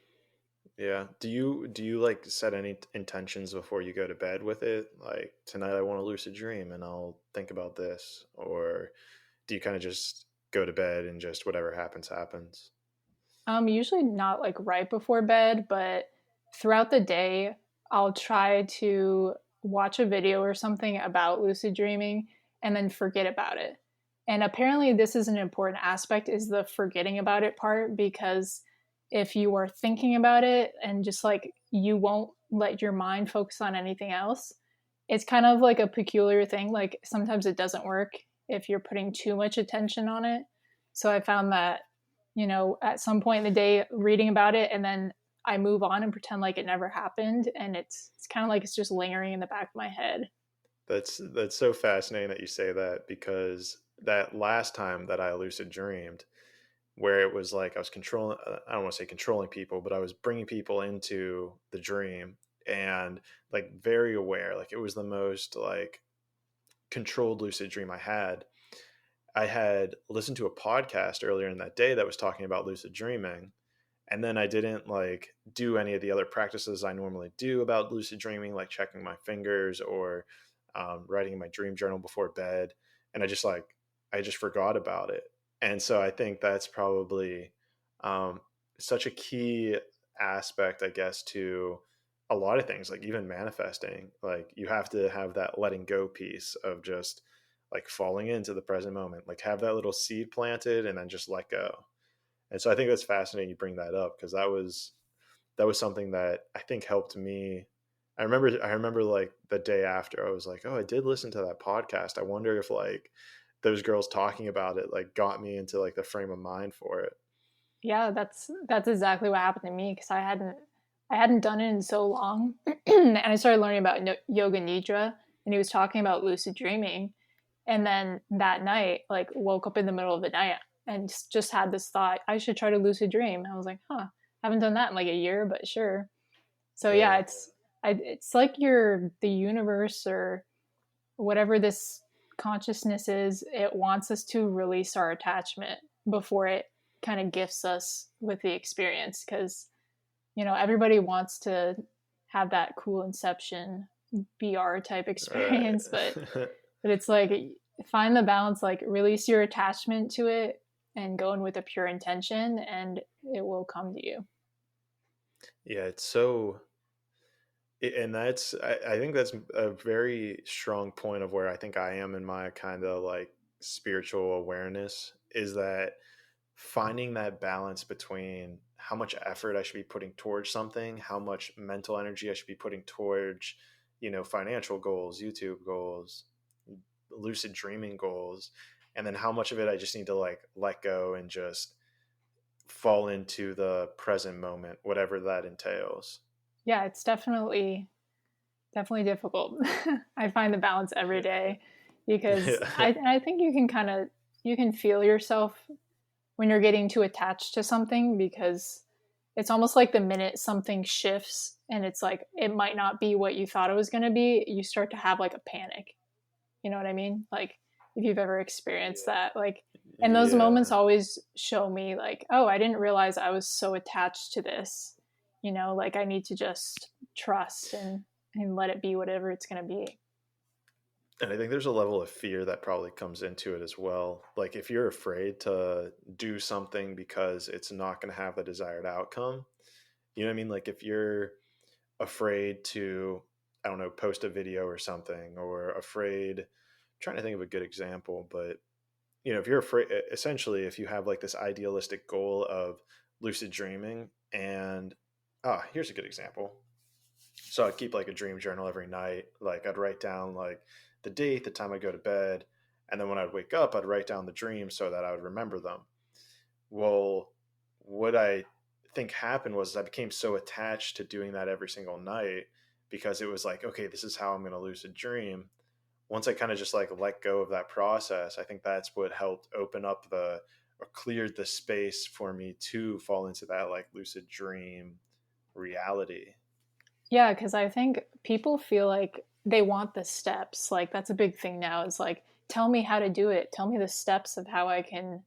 A: Yeah. Do you like set any intentions before you go to bed with it? Like tonight I want a lucid dream and I'll think about this, or do you kind of just go to bed and just whatever happens happens?
B: Usually not like right before bed, but throughout the day, I'll try to watch a video or something about lucid dreaming and then forget about it. And apparently this is an important aspect, is the forgetting about it part, because if you are thinking about it and just like you won't let your mind focus on anything else, it's kind of like a peculiar thing. Like sometimes it doesn't work if you're putting too much attention on it. So I found that, at some point in the day reading about it, and then I move on and pretend like it never happened, and it's kind of like it's just lingering in the back of my head.
A: That's so fascinating that you say that, because that last time that I lucid dreamed, where it was like I was controlling, I don't want to say controlling people, but I was bringing people into the dream and like very aware, like it was the most like controlled lucid dream I had. I had listened to a podcast earlier in that day that was talking about lucid dreaming, and then I didn't like do any of the other practices I normally do about lucid dreaming, like checking my fingers or writing in my dream journal before bed. And I just forgot about it. And so I think that's probably um, such a key aspect, I guess, to a lot of things, like even manifesting. Like you have to have that letting go piece of just like falling into the present moment, like have that little seed planted and then just let go. And so I think that's fascinating you bring that up, because that was something that I think helped me. I remember like the day after I was like, oh, I did listen to that podcast. I wonder if like those girls talking about it like got me into like the frame of mind for it.
B: Yeah, that's exactly what happened to me because I hadn't done it in so long, and I started learning about yoga nidra, and he was talking about lucid dreaming, and then that night, like woke up in the middle of the night and just had this thought, I should try to lucid dream. I was like, huh, haven't done that in like a year, but sure. So yeah,
A: Yeah.
B: it's like the universe or whatever this consciousness is, it wants us to release our attachment before it kind of gifts us with the experience because everybody wants to have that cool inception BR type
A: Right.
B: experience, but it's like find the balance, like release your attachment to it and go in with a pure intention and it will come to you.
A: Yeah, it's so and that's I think that's a very strong point of where I think I am in my kind of like spiritual awareness is that finding that balance between how much effort I should be putting towards something, how much mental energy I should be putting towards, financial goals, YouTube goals, lucid dreaming goals, and then how much of it I just need to like let go and just fall into the present moment, whatever that entails.
B: Yeah, it's definitely difficult. I find the balance every day because
A: Yeah.
B: I think you can you can feel yourself when you're getting too attached to something because it's almost like the minute something shifts and it's like it might not be what you thought it was going to be, you start to have like a panic. You know what I mean? Like if you've ever experienced that, like, and those moments
A: Yeah.
B: always show me like, oh, I didn't realize I was so attached to this. Like I need to just trust and let it be whatever it's going to be.
A: And I think there's a level of fear that probably comes into it as well. Like if you're afraid to do something because it's not going to have the desired outcome, you know what I mean? Like if you're afraid to, I don't know, post a video or something, or afraid, I'm trying to think of a good example, but if you're afraid, essentially, if you have like this idealistic goal of lucid dreaming, and here's a good example. So I'd keep like a dream journal every night. Like I'd write down like the date, the time I go to bed, and then when I'd wake up, I'd write down the dreams so that I would remember them. Well, what I think happened was I became so attached to doing that every single night because it was like, okay, this is how I'm going to lucid dream. Once I kind of just like let go of that process, I think that's what helped open up or cleared the space for me to fall into that like lucid dream reality.
B: Yeah, because I think people feel like they want the steps. Like that's a big thing now. Is like, tell me how to do it. Tell me the steps of how I can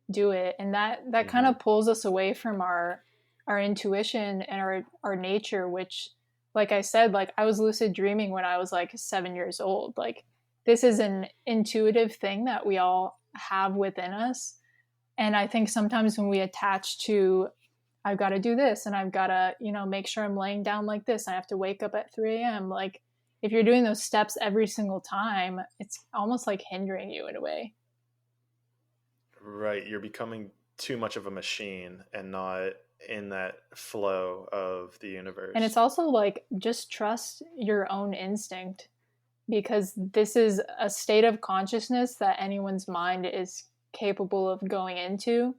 B: do it, and that kind
A: Hmm.
B: of pulls us away from our intuition and our nature. Which, like I said, like I was lucid dreaming when I was like 7 years old. Like this is an intuitive thing that we all have within us, and I think sometimes when we attach to I've got to do this and I've got to, make sure I'm laying down like this. I have to wake up at 3 a.m. Like, if you're doing those steps every single time, it's almost like hindering you in a way.
A: Right. You're becoming too much of a machine and not in that flow of the
B: And it's
A: universe.
B: also like just trust your own instinct because this is a state of consciousness that anyone's mind is capable of going into.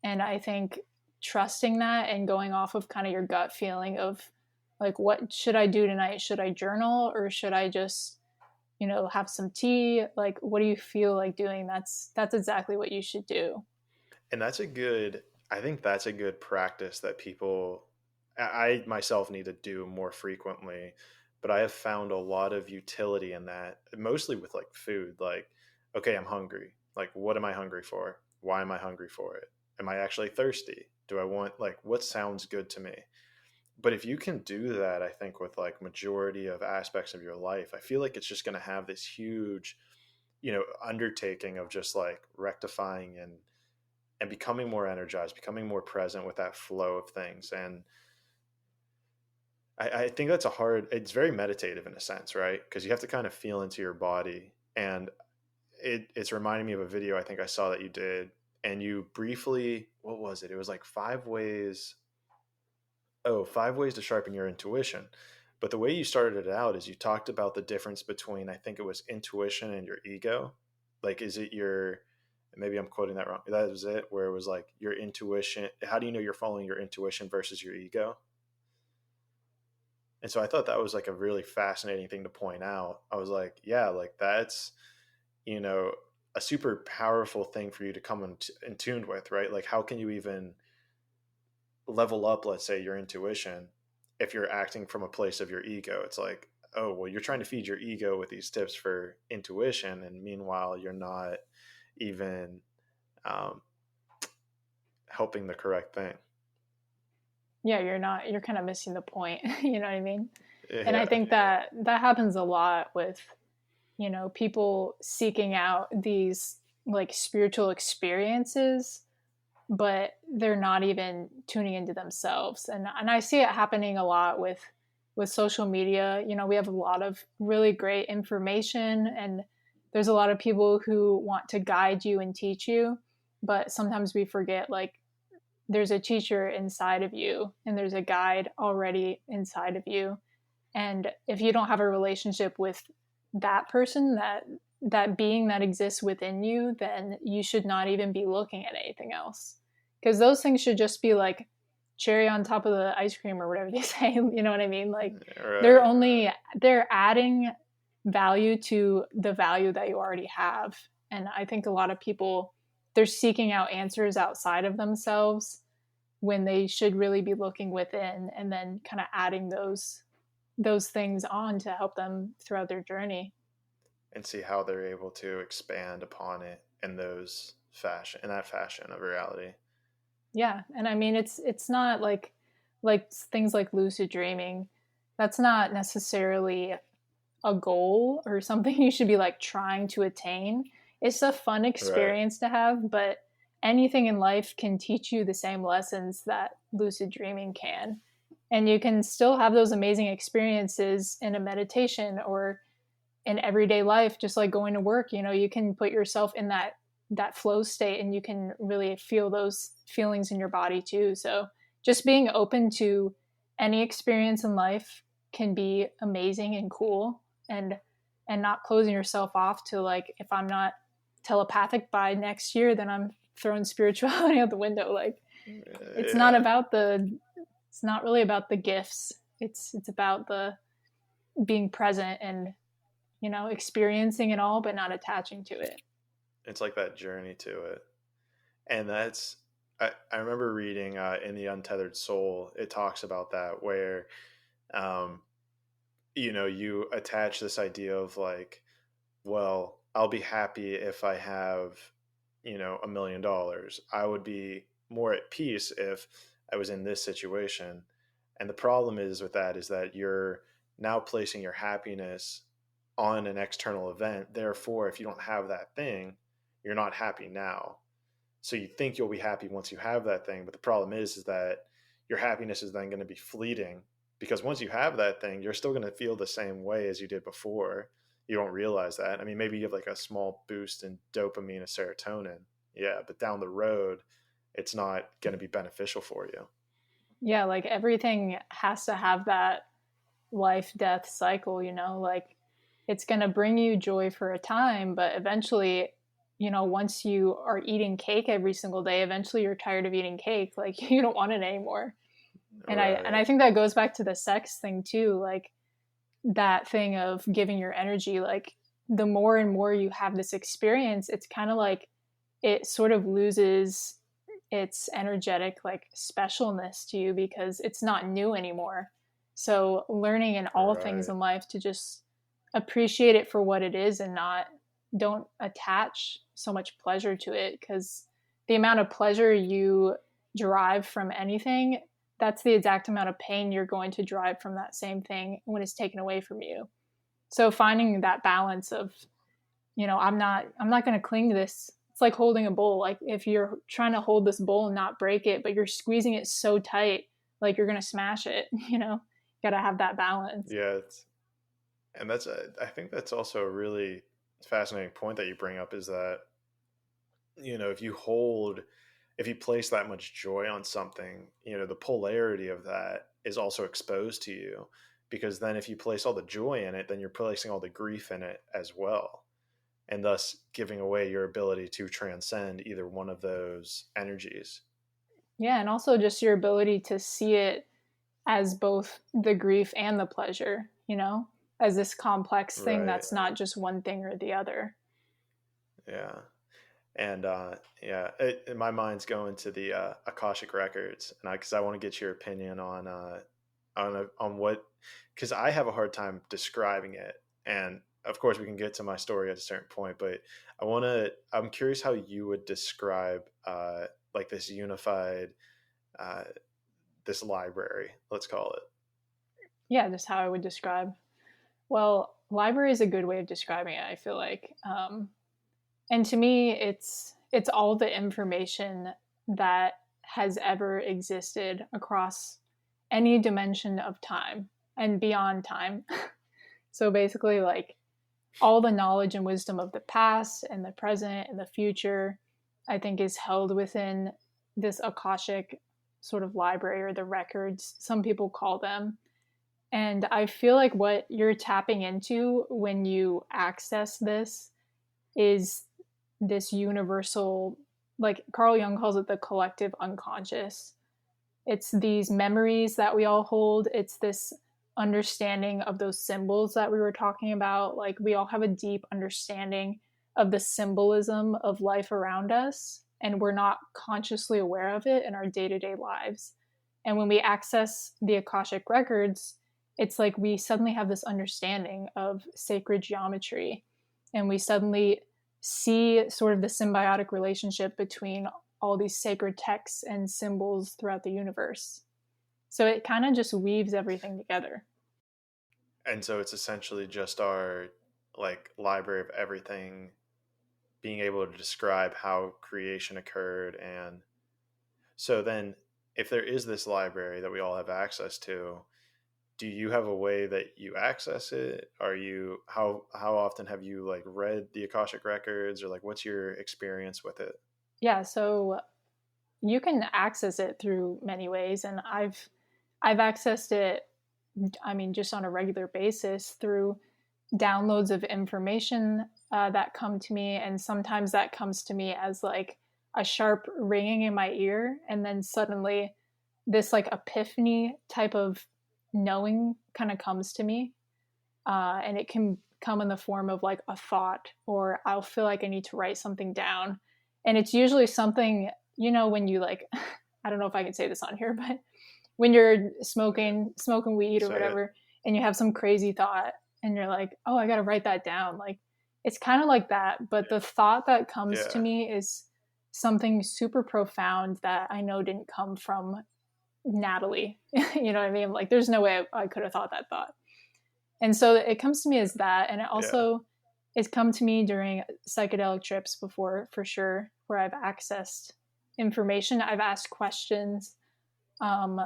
B: And I think trusting that and going off of kind of your gut feeling of like, what should I do tonight? Should I journal or should I just, have some tea? Like, what do you feel like doing? That's exactly what you should do.
A: And I think that's a good practice that I myself need to do more frequently. But I have found a lot of utility in that, mostly with like food. Like, okay, I'm hungry. Like, what am I hungry for? Why am I hungry for it? Am I actually thirsty? Do I want, like, what sounds good to me? But if you can do that, I think with like majority of aspects of your life, I feel like it's just going to have this huge, undertaking of just like rectifying and becoming more energized, becoming more present with that flow of things. And I think it's very meditative in a sense, right? Because you have to kind of feel into your body. And it's reminding me of a video I think I saw that you did. And you briefly, what was it? It was like 5 ways to sharpen your intuition. But the way you started it out is you talked about the difference between, I think it was intuition and your ego. Like, is it your, maybe I'm quoting that wrong. That was it, where it was like your intuition. How do you know you're following your intuition versus your ego? And so I thought that was like a really fascinating thing to point out. I was like, yeah, like that's, you know, a super powerful thing for you to come in tuned with, right? Like, how can you even level up, let's say, your intuition if you're acting from a place of your ego? It's like, oh, well, you're trying to feed your ego with these tips for intuition. And meanwhile, you're not even um, helping the correct thing.
B: Yeah, you're kind of missing the point. You know what I mean? And I
A: Yeah.
B: think that that happens a lot with, people seeking out these like spiritual experiences, but they're not even tuning into themselves. And I see it happening a lot with social media. We have a lot of really great information, and there's a lot of people who want to guide you and teach you, but sometimes we forget, like, there's a teacher inside of you and there's a guide already inside of you. And if you don't have a relationship with that person, that being that exists within you, then you should not even be looking at anything else, because those things should just be like cherry on top of the ice cream or whatever they say. You know what I mean? Like, they're
A: Right.
B: only they're adding value to the value that you already have. And I think a lot of people, they're seeking out answers outside of themselves when they should really be looking within, and then kind of adding those things on to help them throughout their journey.
A: And see how they're able to expand upon it in those fashion, in that fashion of reality.
B: Yeah, and I mean, it's not like things like lucid dreaming. That's not necessarily a goal or something you should be like trying to attain. It's a fun
A: Right.
B: experience to have, but anything in life can teach you the same lessons that lucid dreaming can. And you can still have those amazing experiences in a meditation or in everyday life, just like going to work. You can put yourself in that flow state, and you can really feel those feelings in your body too. So just being open to any experience in life can be amazing and cool. And not closing yourself off to, like, if I'm not telepathic by next year, then I'm throwing spirituality out the window. Like, it's not
A: Yeah.
B: about the it's not really about the gifts. It's about the being present and, experiencing it all, but not attaching to it.
A: It's like that journey to it. And that's, I remember reading in The Untethered Soul, it talks about that, where, um, you attach this idea of like, well, I'll be happy if I have, $1 million. I would be more at peace if I was in this situation. And the problem is with that is that you're now placing your happiness on an external event. Therefore, if you don't have that thing, you're not happy now. So you think you'll be happy once you have that thing, but the problem is that your happiness is then going to be fleeting, because once you have that thing, you're still going to feel the same way as you did before. You don't realize that. I mean, maybe you have like a small boost in dopamine or serotonin. Yeah, but down the road, it's not going to be beneficial for you.
B: Yeah, like everything has to have that life death cycle, like, it's going to bring you joy for a time, but eventually, once you are eating cake every single day, eventually you're tired of eating cake. Like, you don't want it anymore. And I
A: Right.
B: think that goes back to the sex thing too, like that thing of giving your energy. Like, the more and more you have this experience, it's kind of like it sort of loses its energetic like specialness to you because it's not new anymore. So learning in all things
A: Right.
B: in life to just appreciate it for what it is, and not don't attach so much pleasure to it, because the amount of pleasure you derive from anything, that's the exact amount of pain you're going to derive from that same thing when it's taken away from you. So finding that balance of, I'm not going to cling to this. It's like holding a bowl. Like, if you're trying to hold this bowl and not break it, but you're squeezing it so tight, like you're going to smash it. Got to have that balance.
A: Yeah. And that's, I think that's also a really fascinating point that you bring up, is that, if you place that much joy on something, the polarity of that is also exposed to you, because then if you place all the joy in it, then you're placing all the grief in it as well. and thus giving away your ability to transcend either one of those energies.
B: Yeah, and also just your ability to see it as both the grief and the pleasure, as this complex thing
A: Right.
B: that's not just one thing or the other.
A: Yeah. And yeah, my mind's going to the Akashic Records, and because I want to get your opinion on what, because I have a hard time describing it, and of course we can get to my story at a certain point, but I'm curious how you would describe like this unified uh, this library, let's call it.
B: Yeah, just how I would describe. Well, library is a good way of describing it, I feel like. And to me, it's all the information that has ever existed across any dimension of time and beyond time. So basically, like all the knowledge and wisdom of the past and the present and the future, I think is held within this Akashic sort of library, or the records, some people call them. And I feel like what you're tapping into when you access this is this universal, like Carl Jung calls it, the collective unconscious. It's these memories that we all hold. It's this understanding of those symbols that we were talking about. Like we all have a deep understanding of the symbolism of life around us, and we're not consciously aware of it in our day to day lives. And when we access the Akashic records, it's like we suddenly have this understanding of sacred geometry, and we suddenly see sort of the symbiotic relationship between all these sacred texts and symbols throughout the universe. So it kind of just weaves everything together.
A: And so it's essentially just our like library of everything, being able to describe how creation occurred. And so then, if there is this library that we all have access to, do you have a way that you access it? Are you how often have you like read the Akashic records, or like what's your experience with it?
B: Yeah, so you can access it through many ways, and I've accessed it, I mean, just on a regular basis through downloads of information that come to me, and sometimes that comes to me as like a sharp ringing in my ear, and then suddenly this like epiphany type of knowing kind of comes to me, and it can come in the form of like a thought, or I'll feel like I need to write something down, and it's usually something, when you like I don't know if I can say this on here, but when you're smoking weed or
A: Say it.
B: whatever, and you have some crazy thought, and you're like, oh, I got to write that down. Like it's kind of like that, but the thought that comes to
A: Yeah.
B: me is something super profound that I know didn't come from Natalie. You know what I mean? Like there's no way I could have thought that thought. And so it comes to me as that, and it
A: Yeah.
B: also it's come to me during psychedelic trips before, for sure, where I've accessed information, I've asked questions, um,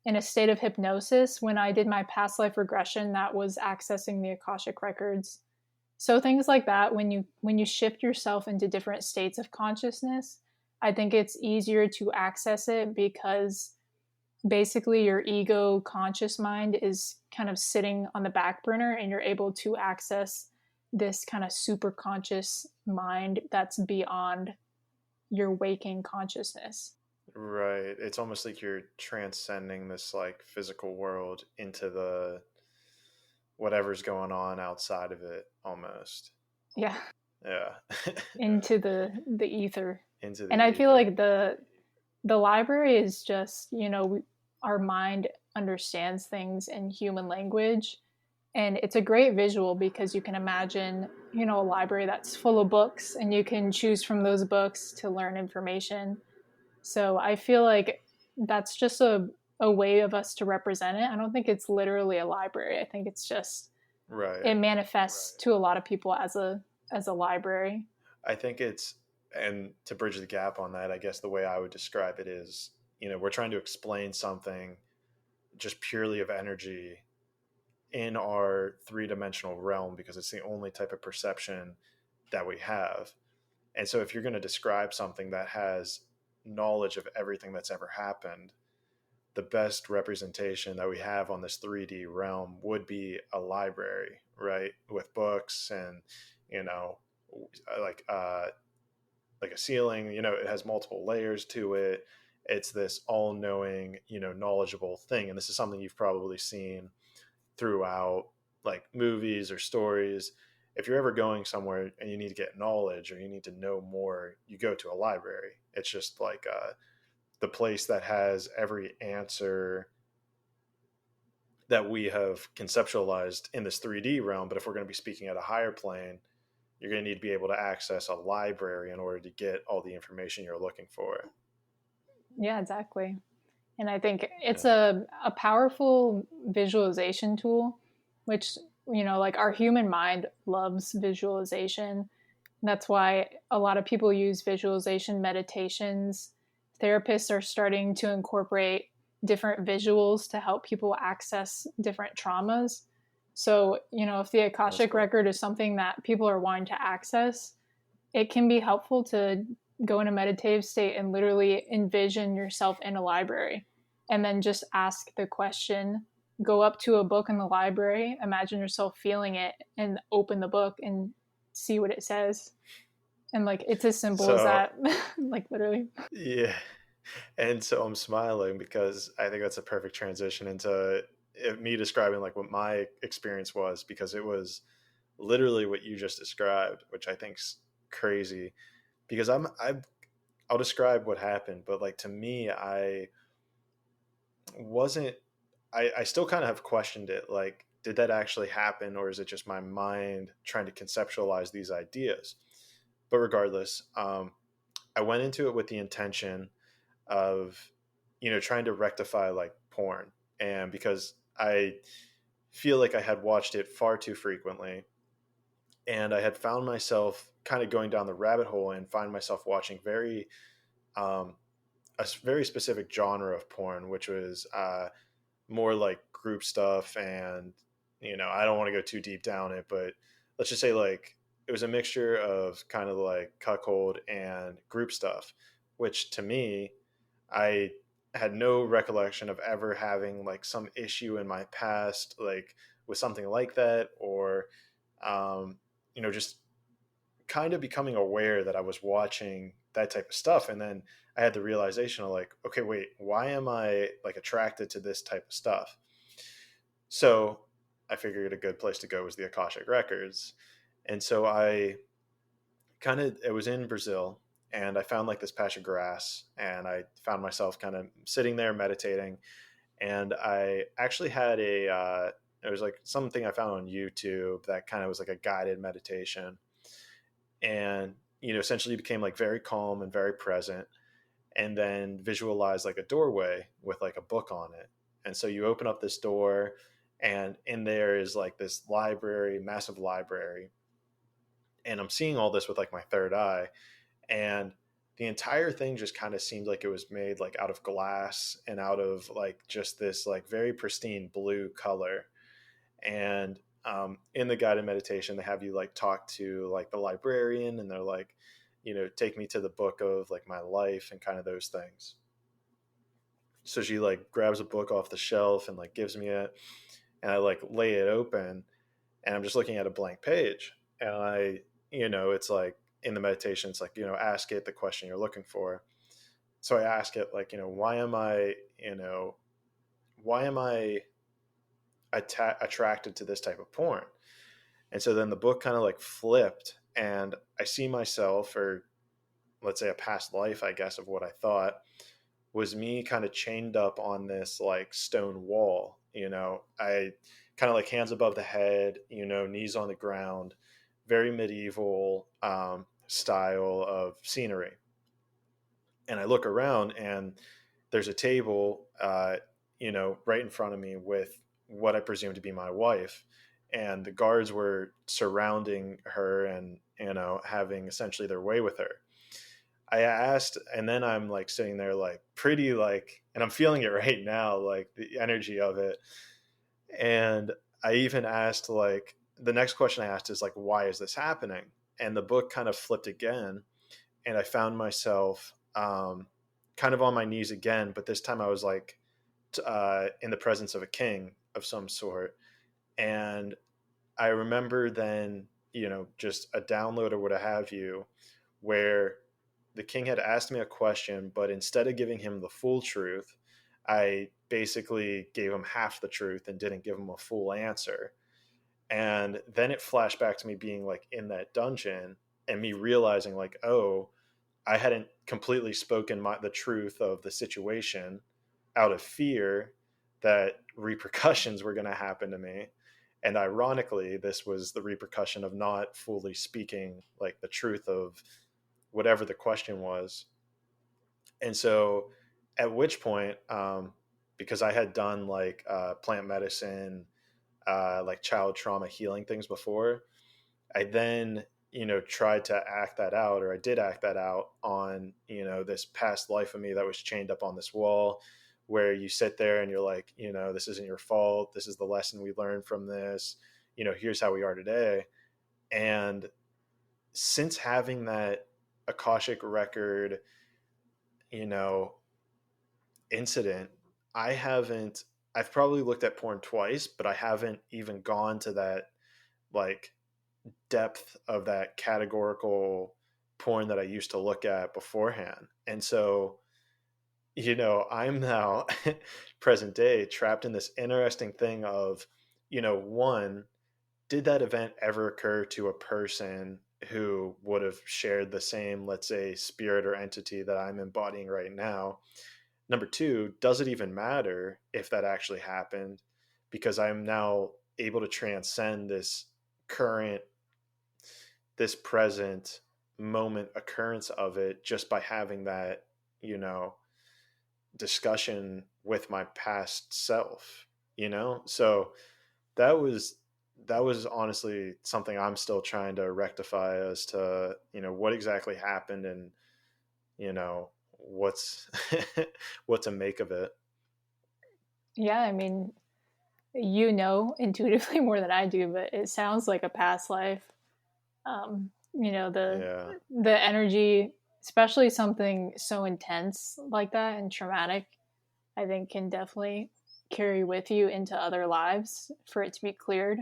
B: in a state of hypnosis. When I did my past life regression, that was accessing the Akashic records. So things like that, when you shift yourself into different states of consciousness, I think it's easier to access it because basically your ego conscious mind is kind of sitting on the back burner, and you're able to access this kind of super conscious mind that's beyond your waking consciousness.
A: Right. It's almost like you're transcending this like physical world into the whatever's going on outside of it almost.
B: Yeah,
A: Yeah.
B: into the ether.
A: Into the
B: And I feel
A: ether.
B: like the library is just, our mind understands things in human language, and it's a great visual because you can imagine, a library that's full of books, and you can choose from those books to learn information. So I feel like that's just a way of us to represent it. I don't think it's literally a library. I think it's just
A: Right.
B: it manifests to a lot of people as a library.
A: I think it's, and to bridge the gap on that, I guess the way I would describe it is, we're trying to explain something just purely of energy in our three-dimensional realm because it's the only type of perception that we have. And so if you're going to describe something that has knowledge of everything that's ever happened, the best representation that we have on this 3D realm would be a library, right? With books and, you know, like like a ceiling. You know, it has multiple layers to it. It's this all-knowing, you know, knowledgeable thing, and this is something you've probably seen throughout like movies or stories. If you're ever going somewhere and you need to get knowledge or you need to know more, you go to a library. It's just like the place that has every answer that we have conceptualized in this 3D realm. But if we're going to be speaking at a higher plane, you're going to need to be able to access a library in order to get all the information you're looking for.
B: Yeah, exactly. And I think it's
A: Yeah.
B: a powerful visualization tool, which, like our human mind loves visualization. That's why a lot of people use visualization meditations. Therapists are starting to incorporate different visuals to help people access different traumas. So, if the
A: That's
B: Akashic
A: cool.
B: record is something that people are wanting to access, it can be helpful to go in a meditative state and literally envision yourself in a library and then just ask the question, go up to a book in the library, imagine yourself feeling it, and open the book and see what it says. And like it's as simple as
A: So
B: that. Like literally.
A: yeah, and so I'm smiling because I think that's a perfect transition into me describing like what my experience was, because it was literally what you just described, which I think's crazy. Because I'll describe what happened, but like to me, I wasn't. I still kind of have questioned it. Like, did that actually happen, or is it just my mind trying to conceptualize these ideas? But regardless, I went into it with the intention of, you know, trying to rectify like porn, and because I feel like I had watched it far too frequently, and I had found myself kind of going down the rabbit hole and find myself watching um, a very specific genre of porn, which was more like group stuff. And, you know, I don't want to go too deep down it, but let's just say like it was a mixture of kind of like cuckold and group stuff, which to me, I had no recollection of ever having like some issue in my past, like with something like that, or, um, you know, just kind of becoming aware that I was watching that type of stuff. And then I had the realization of like, okay, wait, why am I like attracted to this type of stuff? So I figured a good place to go was the Akashic Records. And so I kind of, it was in Brazil, and I found like this patch of grass, and I found myself kind of sitting there meditating. And I actually had it was like something I found on YouTube that kind of was like a guided meditation, and you know, essentially became like very calm and very present, and then visualize like a doorway with like a book on it. And so you open up this door, and in there is like this library, massive library, and I'm seeing all this with like my third eye. And the entire thing just kind of seemed like it was made like out of glass and out of like just this like very pristine blue color. And in the guided meditation, they have you like talk to like the librarian, and they're like, you know, take me to the book of like my life and kind of those things. So she like grabs a book off the shelf and like gives me it, and I like lay it open, and I'm just looking at a blank page. And I, you know, it's like in the meditation, it's like, you know, ask it the question you're looking for. So I ask it like, you know, why am I, you know, why am I attracted to this type of porn? And so then the book kind of like flipped, and I see myself, or let's say a past life, I guess, of what I thought was me kind of chained up on this like stone wall. You know, I kind of like hands above the head, you know, knees on the ground, very medieval style of scenery. And I look around, and there's a table, you know, right in front of me with what I presume to be my wife. And the guards were surrounding her and, you know, having essentially their way with her. I asked, and then I'm like sitting there, like pretty, like, and I'm feeling it right now, like the energy of it. And I even asked, like, the next question I asked is, like, why is this happening? And the book kind of flipped again. And I found myself kind of on my knees again, but this time I was like in the presence of a king of some sort. And I remember then, just a download or what have you, where the king had asked me a question, but instead of giving him the full truth, I basically gave him half the truth and didn't give him a full answer. And then it flashed back to me being like in that dungeon and me realizing like, oh, I hadn't completely spoken the truth of the situation out of fear that repercussions were going to happen to me. And ironically, this was the repercussion of not fully speaking like the truth of whatever the question was. And so at which point, because I had done like plant medicine, like child trauma healing things before, I then, tried to act that out, or I did act that out on, this past life of me that was chained up on this wall, where you sit there and you're like, this isn't your fault. This is the lesson we learned from this. Here's how we are today. And since having that Akashic record, you know, incident, I've probably looked at porn twice, but I haven't even gone to that like depth of that categorical porn that I used to look at beforehand. And so, I'm now present day trapped in this interesting thing of, one, did that event ever occur to a person who would have shared the same, let's say, spirit or entity that I'm embodying right now? Number two, does it even matter if that actually happened? Because I'm now able to transcend current, this present moment occurrence of it just by having that, discussion with my past self, So that was that was honestly something I'm still trying to rectify as to, what exactly happened and, what's what to make of it.
B: Yeah, I mean, intuitively more than I do, but it sounds like a past life. The
A: Yeah.
B: energy, especially something so intense like that and traumatic, I think can definitely carry with you into other lives for it to be cleared.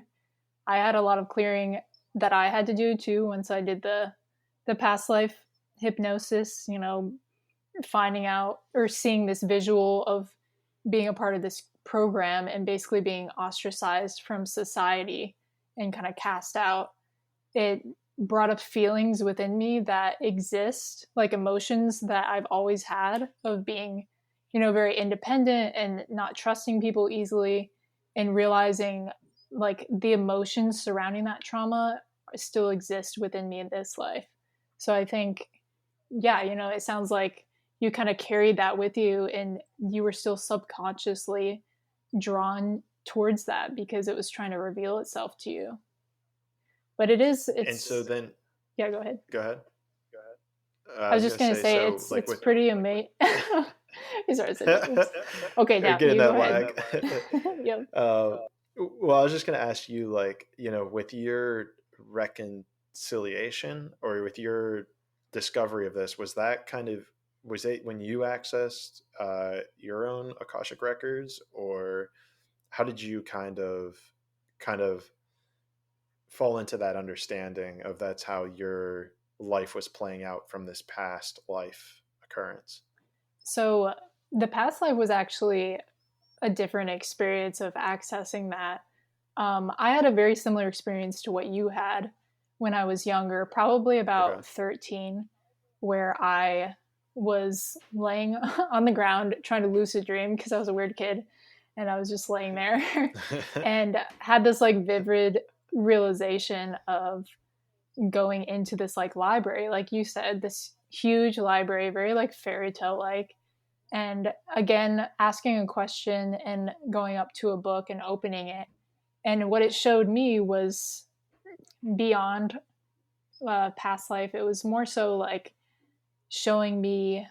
B: I had a lot of clearing that I had to do too once I did the past life hypnosis, finding out or seeing this visual of being a part of this program and basically being ostracized from society and kind of cast out. It brought up feelings within me that exist, like emotions that I've always had of being, very independent and not trusting people easily, and realizing like the emotions surrounding that trauma still exist within me in this life. So I think, yeah, it sounds like you kind of carried that with you and you were still subconsciously drawn towards that because it was trying to reveal itself to you. But
A: And so
B: it's,
A: then,
B: yeah, go ahead.
A: go ahead.
B: I
A: I
B: was
A: was
B: just
A: gonna
B: gonna
A: say,
B: say
A: so like
B: it's
A: with
B: pretty amazing. Sorry, I said it's okay.
A: or
B: Now
A: getting
B: you
A: that
B: go ahead.
A: lag.
B: Yep.
A: uh, well, I was just gonna ask you, like, with your reconciliation or with your discovery of this, was it when you accessed your own Akashic records, or how did you kind of fall into that understanding of that's how your life was playing out from this past life occurrence?
B: So the past life was actually a different experience of accessing that. I had a very similar experience to what you had when I was younger, probably
A: Okay.
B: about 13, where I was laying on the ground trying to lucid dream because I was a weird kid and I was just laying there and had this like vivid realization of going into this like library, like you said, this huge library, very like fairy tale like, and again asking a question and going up to a book and opening it, and what it showed me was beyond past life. It was more so like showing me,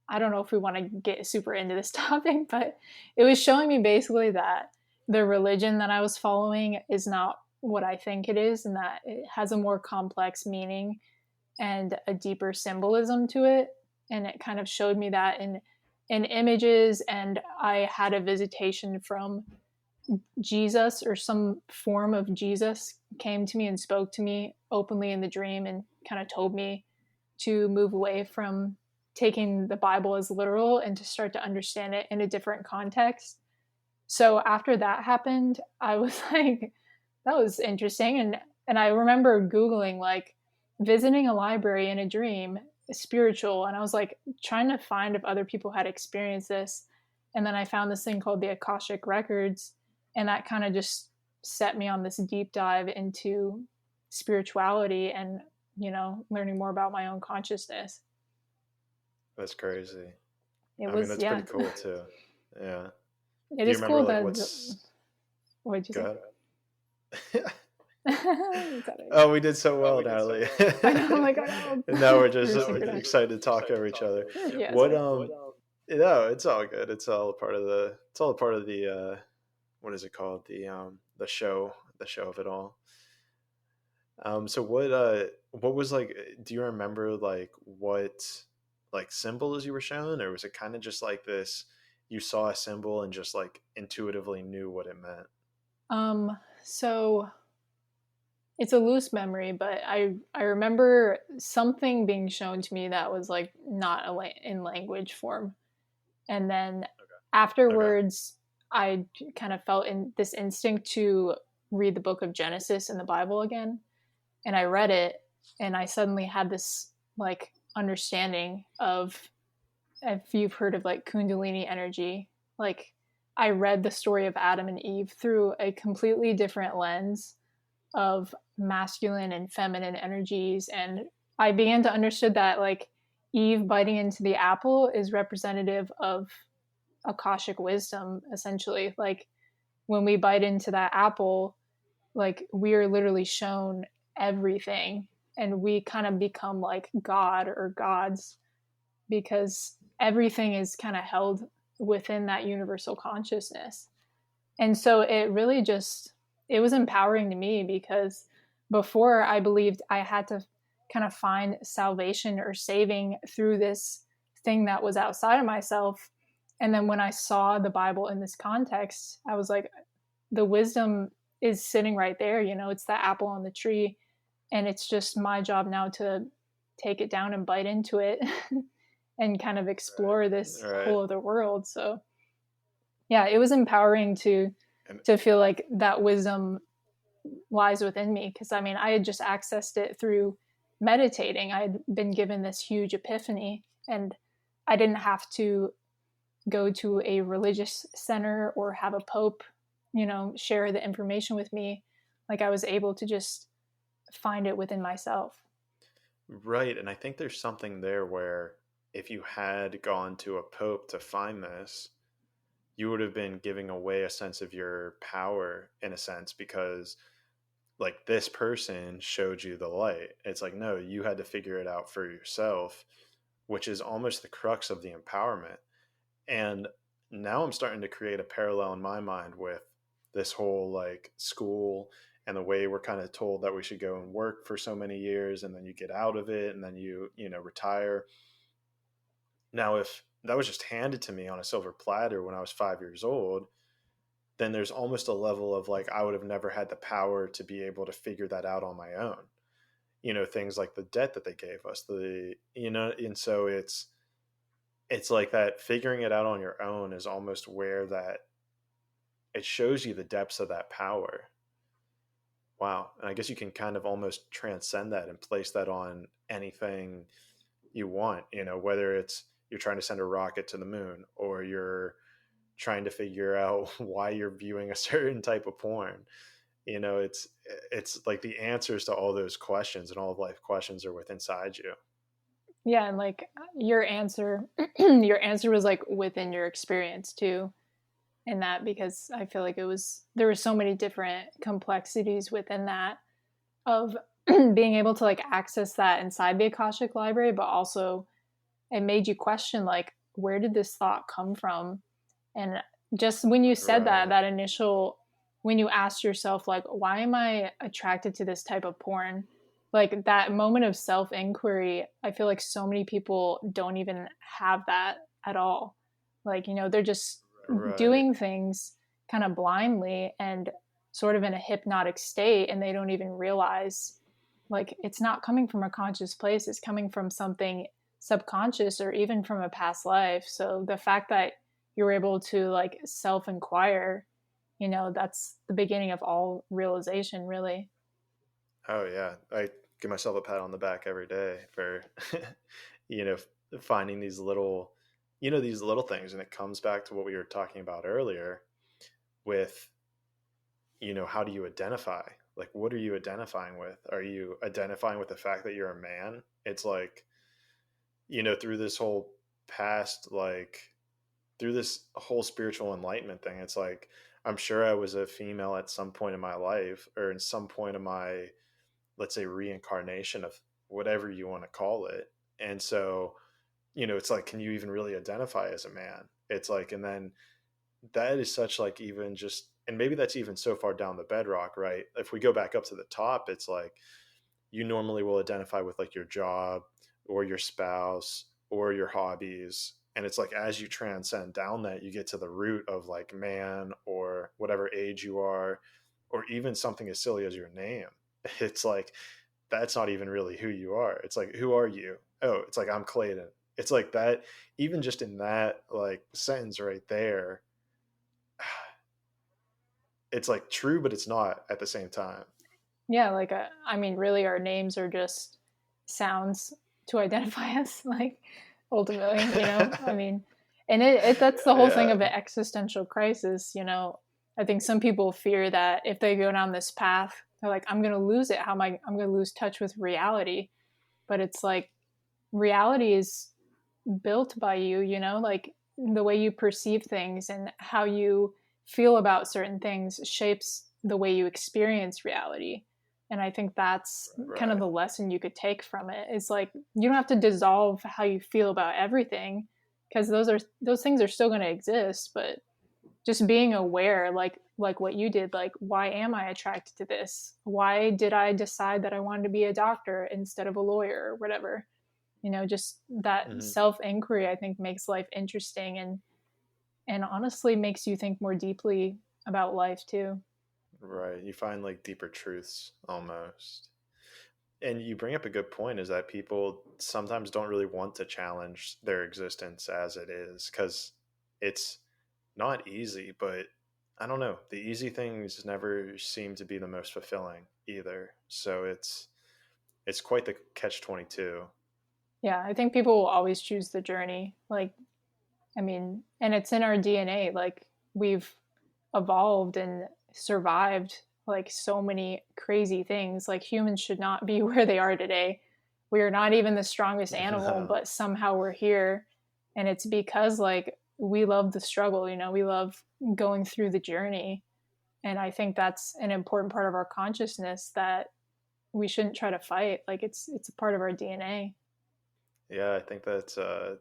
B: I don't know if we want to get super into this topic, but it was showing me basically that the religion that I was following is not what I think it is, and that it has a more complex meaning and a deeper symbolism to it. And it kind of showed me that in images, and I had a visitation from Jesus or some form of Jesus came to me and spoke to me openly in the dream and kind of told me to move away from taking the Bible as literal and to start to understand it in a different context. So after that happened, I was like, that was interesting. And I remember Googling like visiting a library in a dream, spiritual, and I was like trying to find if other people had experienced this. And then I found this thing called the Akashic Records, and that kind of just set me on this deep dive into spirituality and, learning more about my own consciousness.
A: That's crazy.
B: It
A: I mean,
B: was,
A: that's pretty
B: yeah,
A: cool too. Yeah.
B: it
A: Do you
B: is
A: remember
B: cool
A: like
B: that.
A: what's
B: What'd you
A: go
B: say?
A: ahead?
B: Is that it?
A: Oh, we did so well, Natalie.
B: I know, like, I know.
A: And now we're just
B: We're synchronized.
A: excited to talk over each other.
B: Yeah,
A: What
B: sorry.
A: no, it's all good. It's all a part of the what is it called? The show of it all. So what was like, do you remember like what like symbols you were shown, or was it kind of just like this, you saw a symbol and just like intuitively knew what it meant?
B: So it's a loose memory, but I remember something being shown to me that was like not in language form, and then
A: Okay.
B: afterwards, I kind of felt in this instinct to read the book of Genesis in the Bible again, and I read it, and I suddenly had this like understanding of, if you've heard of like Kundalini energy, like I read the story of Adam and Eve through a completely different lens of masculine and feminine energies. And I began to understand that like Eve biting into the apple is representative of Akashic wisdom, essentially. Like when we bite into that apple, like we are literally shown everything, and we kind of become like God or gods because everything is kind of held within that universal consciousness. And so it really just, it was empowering to me because before I believed I had to kind of find salvation or saving through this thing that was outside of myself. And then when I saw the Bible in this context, I was like, the wisdom is sitting right there, it's the apple on the tree, and it's just my job now to take it down and bite into it and kind of explore this
A: Right.
B: whole other world. So yeah, it was empowering to
A: And
B: feel like that wisdom lies within me, because I mean, I had just accessed it through meditating. I had been given this huge epiphany, and I didn't have to go to a religious center or have a pope, share the information with me. Like I was able to just find it within myself.
A: right, and I think there's something there where if you had gone to a pope to find this, you would have been giving away a sense of your power in a sense, because like this person showed you the light. It's like, no, you had to figure it out for yourself, which is almost the crux of the empowerment. And now I'm starting to create a parallel in my mind with this whole like school and the way we're kind of told that we should go and work for so many years and then you get out of it and then you retire. Now, if that was just handed to me on a silver platter when I was 5 years old, then there's almost a level of like I would have never had the power to be able to figure that out on my own. Things like the debt that they gave us, and so it's like that figuring it out on your own is almost where that it shows you the depths of that power. Wow. And I guess you can kind of almost transcend that and place that on anything you want, whether it's you're trying to send a rocket to the moon or you're trying to figure out why you're viewing a certain type of porn. It's like the answers to all those questions and all of life questions are within inside you.
B: Yeah, and like your answer your answer was like within your experience too, in that, because I feel like there were so many different complexities within that of being able to like access that inside the Akashic library, but also it made you question like, where did this thought come from? And just when you said that,
A: Right.
B: when you asked yourself like, why am I attracted to this type of porn, like that moment of self inquiry, I feel like so many people don't even have that at all. Like, they're just
A: Right.
B: doing things kind of blindly and sort of in a hypnotic state, and they don't even realize like it's not coming from a conscious place, it's coming from something subconscious or even from a past life. So the fact that you're able to like self inquire, that's the beginning of all realization, really.
A: Oh yeah, I give myself a pat on the back every day for you know finding these little these little things, and it comes back to what we were talking about earlier with how do you identify? Like, what are you identifying with? Are you identifying with the fact that you're a man? It's like, through this whole past, like, through this whole spiritual enlightenment thing, it's like, I'm sure I was a female at some point in my life or in some point of my, let's say, reincarnation of whatever you want to call it. And so, it's like, can you even really identify as a man? It's like, and then that is such like even just and maybe that's even so far down the bedrock, right? If we go back up to the top, it's like you normally will identify with like your job or your spouse or your hobbies, and it's like as you transcend down that, you get to the root of like man or whatever age you are, or even something as silly as your name. It's like that's not even really who you are. It's like, who are you? Oh, it's like, I'm Clayton. It's like that. Even just in that like sentence right there, it's like true, but it's not at the same time.
B: Yeah, like I mean, really, our names are just sounds to identify us. Like ultimately, I mean, and that's the whole thing
A: Yeah.
B: of an existential crisis. I think some people fear that if they go down this path, they're like, I'm going to lose it. How am I? I'm going to lose touch with reality. But it's like reality is built by you. Like the way you perceive things and how you feel about certain things shapes the way you experience reality. And I think that's kind of
A: Right.
B: the lesson you could take from it. Is like you don't have to dissolve how you feel about everything, because those things are still going to exist, but just being aware, like what you did, like why am I attracted to this? Why did I decide that I wanted to be a doctor instead of a lawyer or whatever? Just that
A: Hmm.
B: self inquiry, I think, makes life interesting, and honestly makes you think more deeply about life too.
A: Right. You find like deeper truths almost. And you bring up a good point, is that people sometimes don't really want to challenge their existence as it is because it's not easy, but I don't know. The easy things never seem to be the most fulfilling either. So it's quite the catch 22.
B: Yeah, I think people will always choose the journey. Like, I mean, and it's in our DNA. Like, we've evolved and survived like so many crazy things. Like, humans should not be where they are today. We are not even the strongest animal,
A: No.
B: but somehow we're here. And it's because, like, we love the struggle, we love going through the journey. And I think that's an important part of our consciousness that we shouldn't try to fight. Like, it's a part of our DNA.
A: Yeah, I think that's a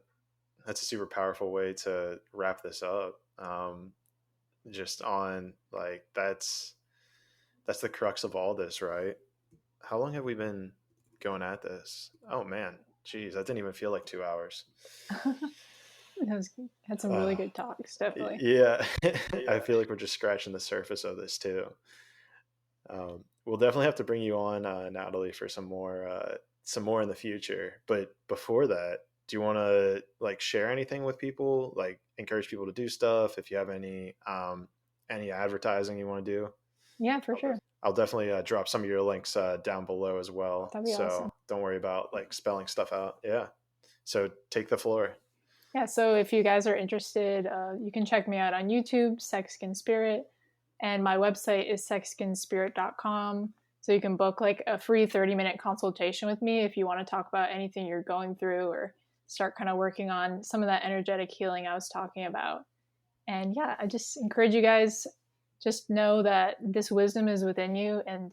A: super powerful way to wrap this up. Just on like that's the crux of all this, right? How long have we been going at this? Oh man, geez, that didn't even feel like 2 hours.
B: Had some really
A: Uh,
B: good talks, definitely.
A: yeah, I feel like we're just scratching the surface of this too. We'll definitely have to bring you on, Natalie, for some more in the future. But before that, do you want to like share anything with people? Like encourage people to do stuff. If you have any advertising you want to do,
B: Yeah, for sure.
A: I'll definitely drop some of your links down below as well.
B: That'd be awesome.
A: So don't worry about like spelling stuff out. Yeah. So take the floor.
B: Yeah, so if you guys are interested, you can check me out on YouTube, Sex Skin Spirit, and my website is sexskinspirit.com. So you can book like a free 30-minute consultation with me if you want to talk about anything you're going through or start kind of working on some of that energetic healing I was talking about. And yeah, I just encourage you guys, just know that this wisdom is within you and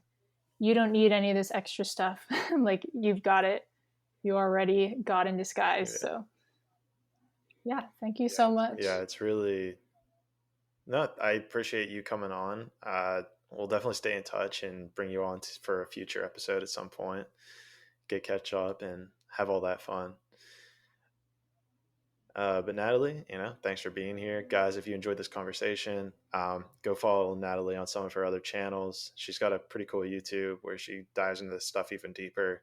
B: you don't need any of this extra stuff. Like you've got it. You are already God in disguise.
A: Yeah.
B: So yeah, thank you so
A: Yeah.
B: much.
A: It's really no. I appreciate you coming on. We'll definitely stay in touch and bring you on for a future episode at some point. Get catch up and have all that fun. But Natalie, thanks for being here, guys. If you enjoyed this conversation, go follow Natalie on some of her other channels. She's got a pretty cool YouTube where she dives into this stuff even deeper.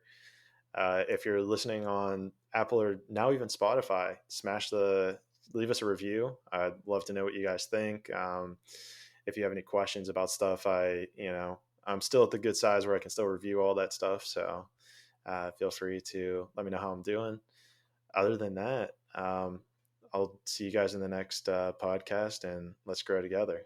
A: If you're listening on Apple or now even Spotify, leave us a review. I'd love to know what you guys think. If you have any questions about stuff, I'm still at the good size where I can still review all that stuff. So feel free to let me know how I'm doing. Other than that, I'll see you guys in the next podcast, and let's grow together.